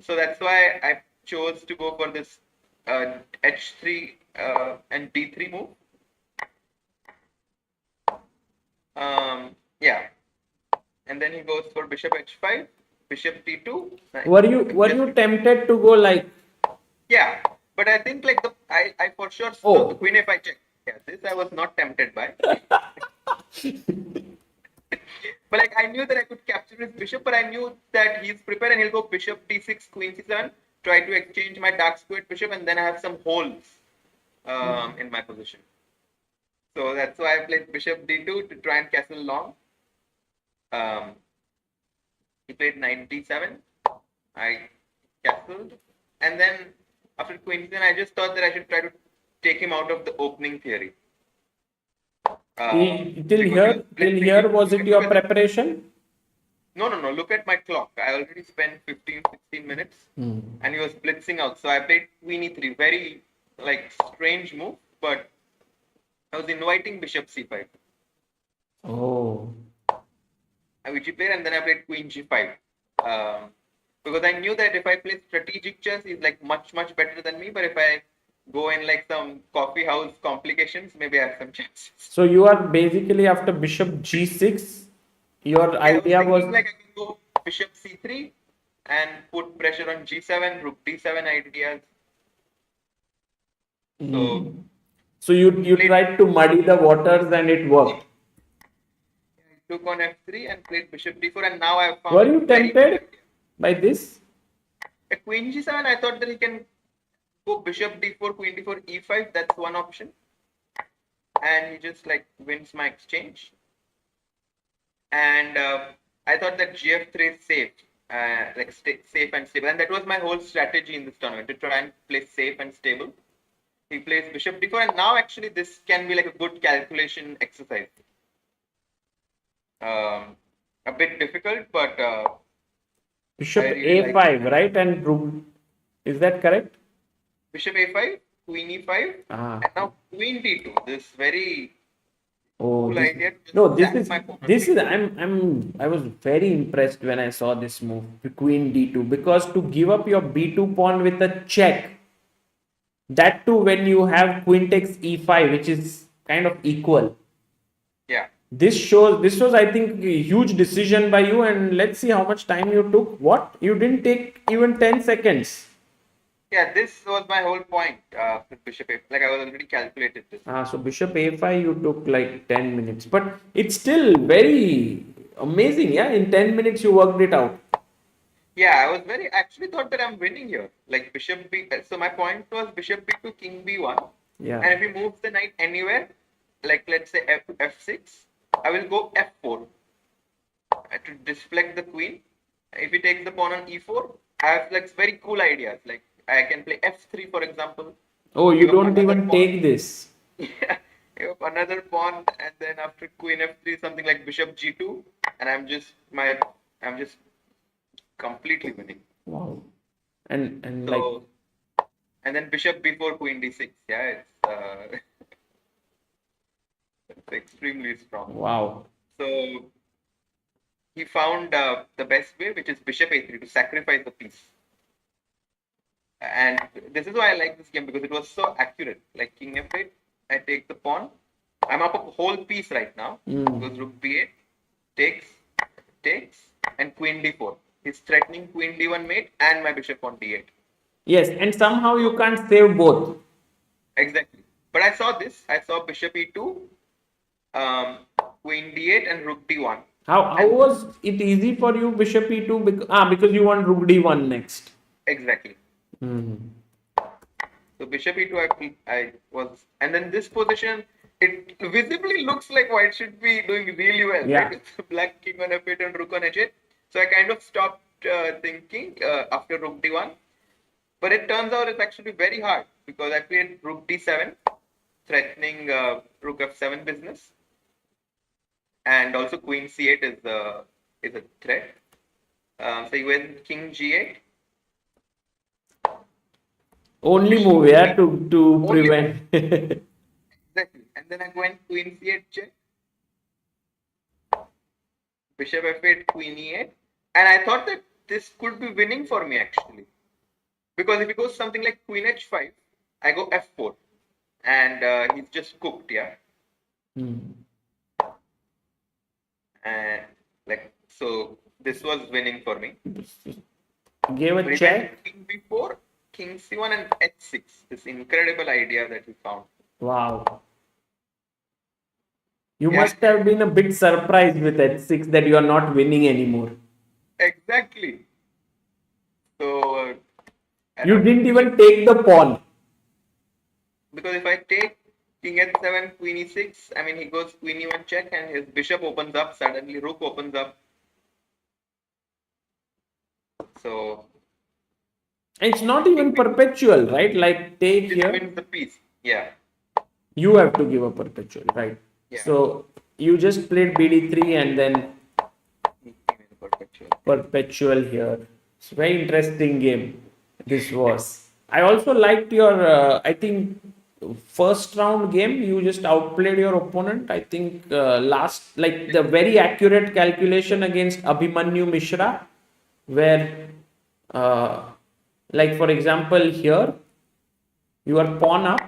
So that's why I chose to go for this h3 and d3 move. Yeah, and then he goes for bishop h5, bishop d2. Were you tempted to go like? Yeah, but I think like I for sure Oh. the queen f5 check. Yeah, this I was not tempted by. But like I knew that I could capture his bishop, but I knew that he's prepared and he'll go bishop d6, queen c7, try to exchange my dark squared bishop, and then I have some holes in my position. So that's why I played bishop d2 to try and castle long. He played knight d7. I castled, and then after queen c7, I just thought that I should try to take him out of the opening theory. Till here, was it your preparation? No. Look at my clock. I already spent 15, 16 minutes, and he was blitzing out. So I played queen e3. Very like strange move, but I was inviting bishop c5. Oh. Which he played, and then I played queen g5. Because I knew that if I play strategic chess, he's like much better than me. But if I go in like some coffee house complications, maybe I have some chances. So you are basically after bishop g6. Your idea was like I can go bishop c3 and put pressure on g7, rook d7 ideas. So you tried to muddy the waters and it worked. I took on f3 and played bishop d4, and now I have found. Were you tempted by this? At queen g7, I thought that he can go bishop d4, queen d4, e5. That's one option, and he just like wins my exchange. And I thought that gf3 is safe, safe and stable, and that was my whole strategy in this tournament, to try and play safe and stable. He plays bishop d4, and now actually this can be like a good calculation exercise. A bit difficult, but bishop a5, right? And rook, is that correct? Bishop a5, queen e5, and now queen d2. This very cool idea. I was very impressed when I saw this move, queen d2, because to give up your b2 pawn with a check, that too when you have queen takes e5, which is kind of equal. Yeah. This was, I think, a huge decision by you, and let's see how much time you took. What? You didn't take even 10 seconds. Yeah, this was my whole point with bishop a5. Like I was already calculated this. So bishop a5 you took like 10 minutes. But it's still very amazing, yeah? In 10 minutes you worked it out. Yeah, I actually thought that I'm winning here. Like bishop b. So my point was bishop b2, king b1. Yeah. And if he moves the knight anywhere, like let's say f6, I will go f4 to deflect the queen. If he takes the pawn on e4, I have like very cool ideas. Like I can play f3, for example. Oh, you don't even take this. Yeah, another pawn, and then after queen f3, something like bishop g2, and I'm just completely winning. Wow. And then bishop b4, queen d6. Yeah, it's extremely strong. Wow. So he found the best way, which is bishop a3, to sacrifice the piece. And this is why I like this game, because it was so accurate. Like king f8, I take the pawn. I'm up a whole piece right now. Goes rook b8, takes, and queen d4. He's threatening queen d1 mate and my bishop on d8. Yes, and somehow you can't save both. Exactly. But I saw this. I saw bishop e2, queen d8, and rook d1. How was it easy for you, bishop e2? Because you want rook d1 next. Exactly. So bishop e2, I was, and then this position, it visibly looks like white should be doing really well. Yeah. Right? It's black king on f8 and rook on h8. So I kind of stopped thinking after rook d1. But it turns out it's actually very hard, because I played rook d7, threatening rook f7 business, and also queen c8 is a threat. So he went king g8. Only move, yeah, to Only prevent. exactly. And then I went queen c8 check, bishop f8, queen e8, and I thought that this could be winning for me actually, because if he goes something like queen h5, I go f4, and he's just cooked, yeah. And like so, this was winning for me. Gave But a he check. went king b4, king c1, and h6. This incredible idea that he found. Wow. You Yeah. must have been a bit surprised with h6 that you are not winning anymore. Exactly. So You didn't even take the pawn. because if I take king h7, queen e6, I mean he goes queen e1 check, and his bishop opens up. Suddenly rook opens up. So It's not even perpetual, right? Like take this here. wins the piece. Yeah. You have to give a perpetual, right? Yeah. So you just played bd3 and then He came in perpetual. perpetual here. It's a very interesting game. This was. I also liked your, I think, first round game. You just outplayed your opponent. I think last, like the very accurate calculation against Abhimanyu Mishra, where, like for example, here, you are pawn up.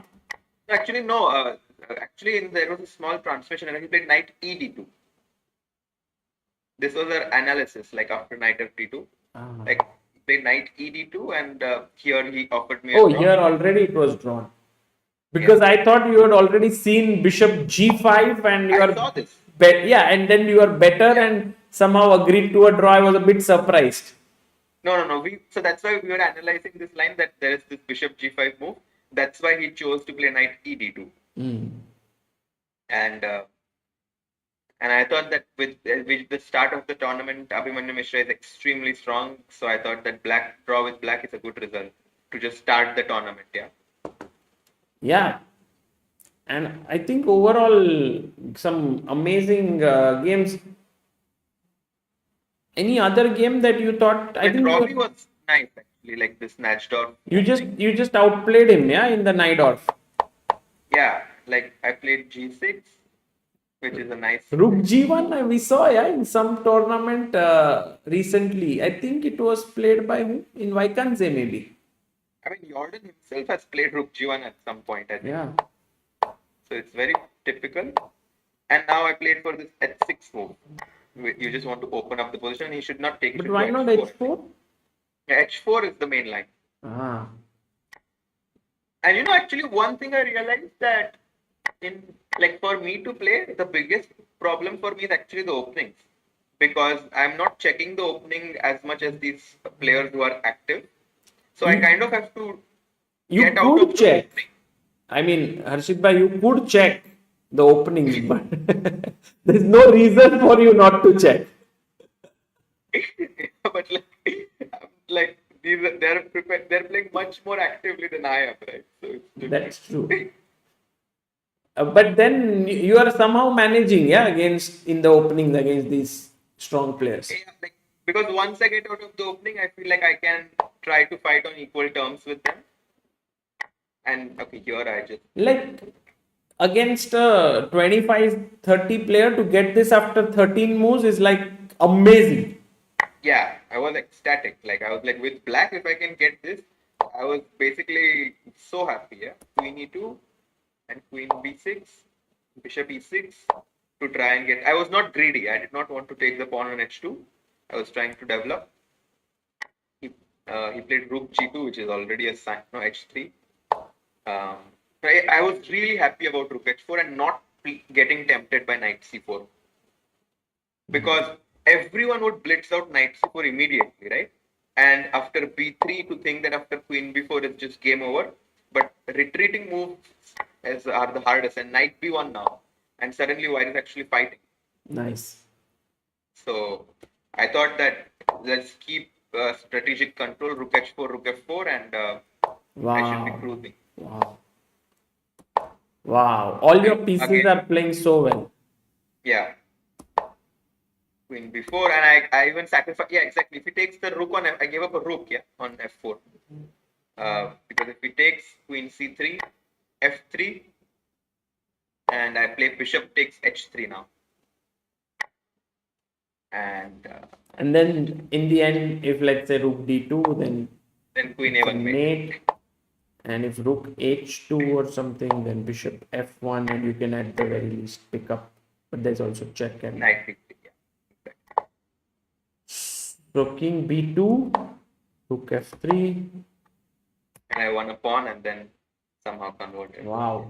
Actually, no. Actually, there was a small transmission, and he played knight ed2. This was our analysis, like after knight ft2. Like he played knight ed2, and here he offered me a Oh, draw. here already it was drawn. Because I thought you had already seen bishop g5 and you I are saw this. yeah, and then you are better and somehow agreed to a draw. I was a bit surprised. No. So that's why we were analyzing this line, that there is this bishop g5 move. That's why he chose to play knight ed2. And I thought that with the start of the tournament, Abhimanyu Mishra is extremely strong. So I thought that black draw with black is a good result to just start the tournament. Yeah. Yeah. And I think overall, some amazing games. Any other game that you thought? I With think Robbie was nice actually, like this Natchdorf. you just outplayed him, yeah, in the Najdorf. Yeah, like I played g6, which is a nice. Rook g1 we saw, yeah, in some tournament recently. I think it was played by who? In Vaikanze maybe. I mean, Jorden himself has played Rook g1 at some point, I think. Yeah. So it's very typical. And now I played for this h6 move. You just want to open up the position. He should not take it But to why not h4. h4? Yeah, h4 is the main line. And you know, actually, one thing I realized that for me to play, the biggest problem for me is actually the openings, because I'm not checking the opening as much as these players who are active. So I kind of have to get out of the check. opening. I mean, Harshit bhai, you could check the openings, but there's no reason for you not to check. But like they're prepared, they're playing much more actively than I am, right? So it's That's true. But then you are somehow managing, yeah, in the openings against these strong players. yeah, because once I get out of the opening, I feel like I can try to fight on equal terms with them. And okay, here I just like against a 25-30 player to get this after 13 moves is like amazing. Yeah, I was ecstatic. Like I was like, with black, if I can get this, I was basically so happy. Yeah, queen e2 and queen b6, bishop e6 to try and get. I was not greedy. I did not want to take the pawn on h2. I was trying to develop. He played rook g2, which is already a sign. No, h3. I was really happy about rook h4 and not getting tempted by knight c4, because everyone would blitz out knight c4 immediately, right? And after b3, to think that after queen b4 is just game over. But retreating moves are the hardest, and knight b1 now, and suddenly white is actually fighting. Nice. So I thought that let's keep strategic control, rook f4, and I should be cruising. Wow. All your pieces are playing so well. Yeah. Queen b4, and I even sacrifice. Yeah, exactly. If he takes the rook on I gave up a rook, yeah, on f4. Because if he takes queen c3, f3, and I play bishop takes h3 now. And then in the end, if let's say rook d2, then queen it's a a1 mate. mate. And if rook h2 or something, then bishop f1, and you can at the very least pick up. But there's also check and Knight d3. Yeah. so king b2, rook f3. And I won a pawn and then somehow converted. Wow.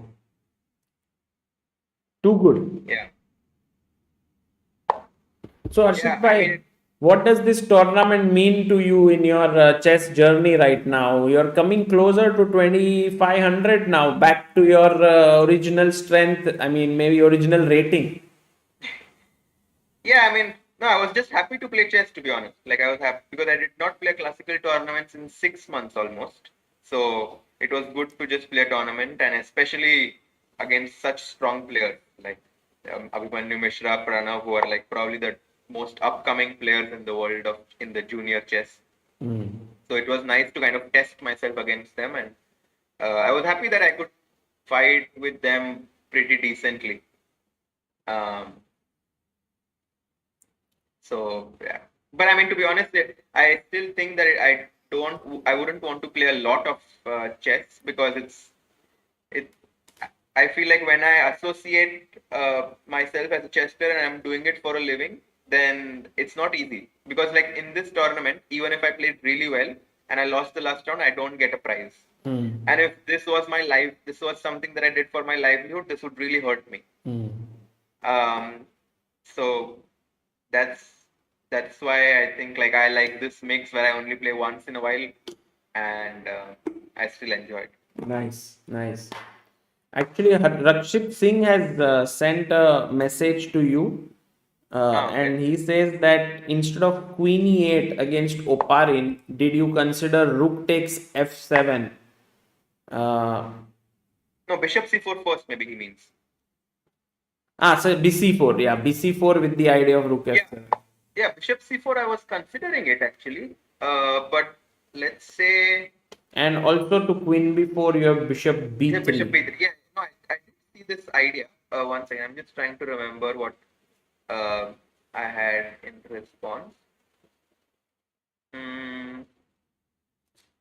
Too good. Yeah. So Harshit Yeah, bhai, I mean, what does this tournament mean to you in your chess journey right now? You're coming closer to 2500 now, back to your original strength. I mean, maybe original rating. yeah, I mean, no, I was just happy to play chess, to be honest. Like, I was happy because I did not play classical tournaments in 6 months almost. So it was good to just play a tournament, and especially against such strong players like Abhimanyu Mishra, Pranav, who are like probably the most upcoming players in the world of in the junior chess. So it was nice to kind of test myself against them, and I was happy that I could fight with them pretty decently. Um, so yeah, but I mean, to be honest, I still think that I wouldn't want to play a lot of chess because it. I feel like when I associate myself as a chess player and I'm doing it for a living, then it's not easy because like in this tournament, even if I played really well and I lost the last round, I don't get a prize. And if this was my life, this was something that I did for my livelihood, this would really hurt me. So that's why I think like I like this mix where I only play once in a while, and I still enjoy it. Nice. Actually, Rakshit Singh has sent a message to you, Okay. and he says that instead of queen e8 against Oparin, did you consider rook takes f7? No, bishop c4 first, maybe he means. So bc4, yeah, bc4 with the idea of rook f7. Yeah, bishop c4, I was considering it actually. But let's say. And also to queen b4, you have bishop b3. Yeah, bishop b3. Yeah, no, I did see this idea. One second, I'm just trying to remember what I had in response.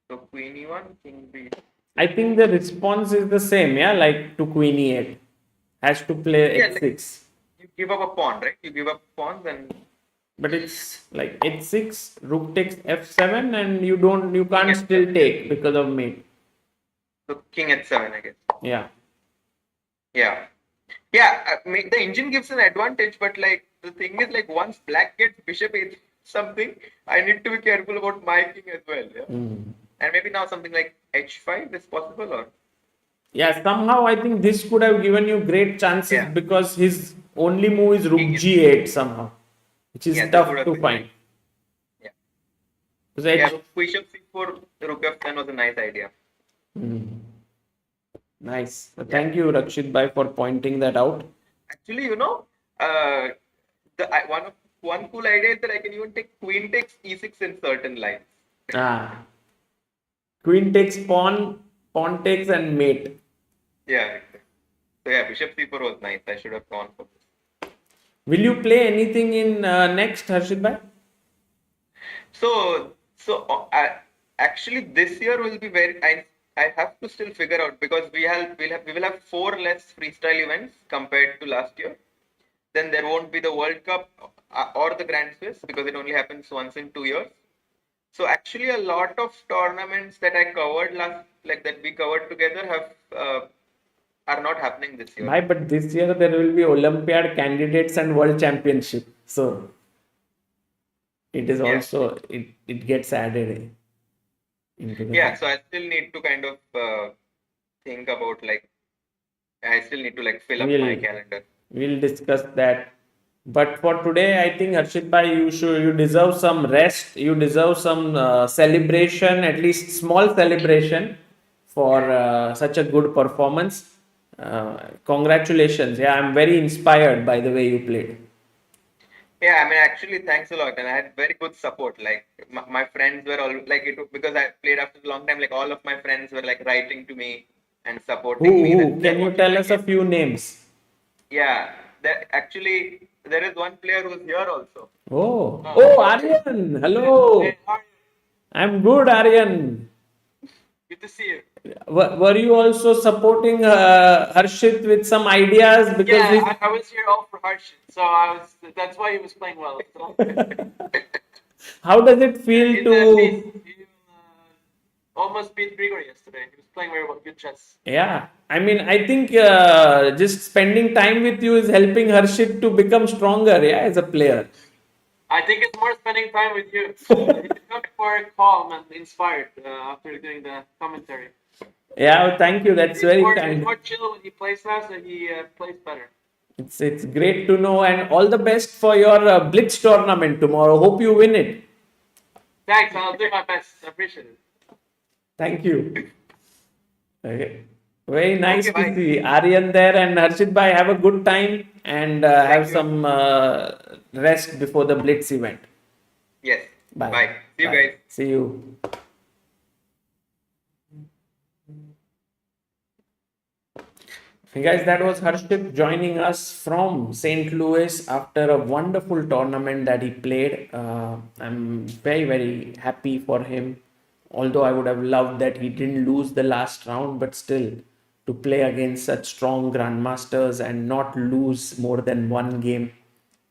So queen e1, king b. I think the response is the same, yeah, like to queen e8. Has to play Yeah, h6. like, you give up a pawn, right? You give up pawns and. But it's like h6, rook takes f7, and you can't still take because of mate. So king h7, I guess. Yeah. Yeah. The engine gives an advantage, but like the thing is, like once black gets bishop h something, I need to be careful about my king as well. Yeah. And maybe now something like h5 is possible, or Yeah, somehow I think this could have given you great chances because his only move is rook g8 somehow, which is tough to find. Yeah. Because bishop c4, rook f10 was a nice idea. Nice. Thank you, Rakshit Bhai, for pointing that out. Actually, one cool idea is that I can even take queen takes e6 in certain lines. Queen takes pawn takes and mate. Yeah. So yeah, bishop c4 was nice. I should have gone for this. Will you play anything in next, Harshit Bhai? So actually this year will be very. I have to still figure out because we will have 4 less freestyle events compared to last year. Then there won't be the World Cup or the Grand Swiss because it only happens once in 2 years. So actually, a lot of tournaments that I covered that we covered together are not happening this year. Bhai, but this year there will be Olympiad candidates and World Championship. So it is also it gets added into the so I still need to kind of think about I still need to fill up my calendar. We'll discuss that. But for today, I think Harshit Bhai, you deserve some rest. You deserve some celebration, at least small celebration for such a good performance. Congratulations. Yeah, I'm very inspired by the way you played. Yeah, I mean, actually, thanks a lot, and I had very good support. Like my friends were all like it because I played after a long time. Like all of my friends were like writing to me and supporting me. Who? They're Can you watching tell my us a game. few names? Yeah, actually there is one player who's here also. Oh, Aryan. Hello. Hey, how are you? I'm good, Aryan. Good to see you. Were you also supporting Harshit with some ideas because Yeah, he's I was here all for Harshit, so that's why he was playing well. So. how does it feel In the piece, to he almost beat Grigor yesterday. He was playing very well, good chess. yeah, I mean, I think just spending time with you is helping Harshit to become stronger, yeah, as a player. I think it's more spending time with you. He becomes more calm and inspired after doing the commentary. Yeah, thank you. That's very He's kind. more chill when he plays now, so he plays better. It's great to know, and all the best for your Blitz tournament tomorrow. Hope you win it. Thanks, I'll do my best. I appreciate it. Thank you. Okay. Very nice Okay, to bye. see Aryan there, and Harshit bhai, have a good time and have Thank you. some rest before the Blitz event. Yes. Bye. Bye. See you Bye. guys. See you. Hey guys, that was Harshit joining us from St. Louis after a wonderful tournament that he played. I'm very, very happy for him. Although I would have loved that he didn't lose the last round, but still, to play against such strong grandmasters and not lose more than one game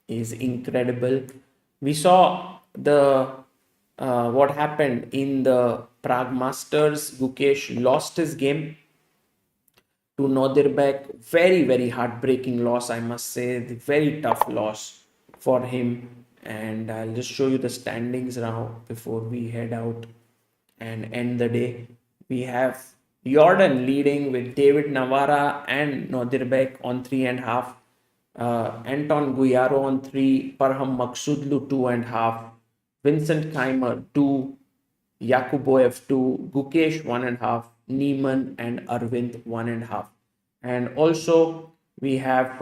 is incredible. We saw the what happened in the Prague Masters. Gukesh lost his game to Nodirbek. Very, very heartbreaking loss, I must say. The very tough loss for him. And I'll just show you the standings now before we head out and end the day. We have Jordan leading with David Navarra and Nodirbek on 3.5. Antón Guijarro on 3. Parham Maghsoodloo 2.5. Vincent Keymer 2. Yakubboev 2, Gukesh 1.5, Neiman and Aravindh 1.5. And also we have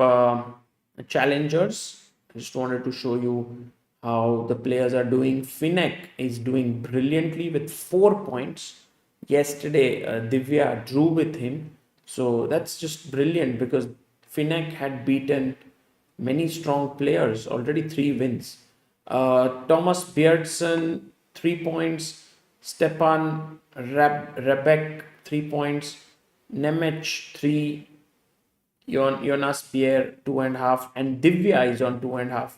challengers. I just wanted to show you how the players are doing. Finek is doing brilliantly with 4 points. Yesterday, Divya drew with him. So that's just brilliant because Finek had beaten many strong players, already 3 wins. Thomas Beardson, 3 points. Stepan Rebek, 3 points. Nemec, 3. Jonas Pierre, 2.5. And Divya is on 2.5.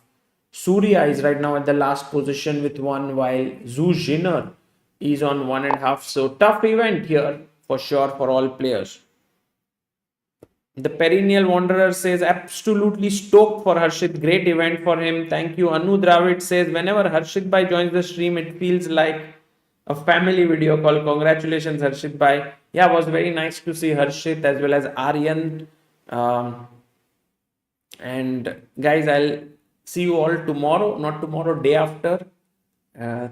Surya is right now at the last position with 1, while Zhu Jinner is on 1.5. So tough event here for sure for all players. The perennial wanderer says absolutely stoked for Harshit. Great event for him. Thank you. Anu Dravid says whenever Harshit Bhai joins the stream, it feels like a family video call. Congratulations, Harshit Bhai. Yeah, it was very nice to see Harshit as well as Aryan. And guys, I'll see you all tomorrow, not tomorrow, day after.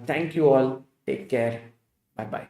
Thank you all. Take care. Bye bye.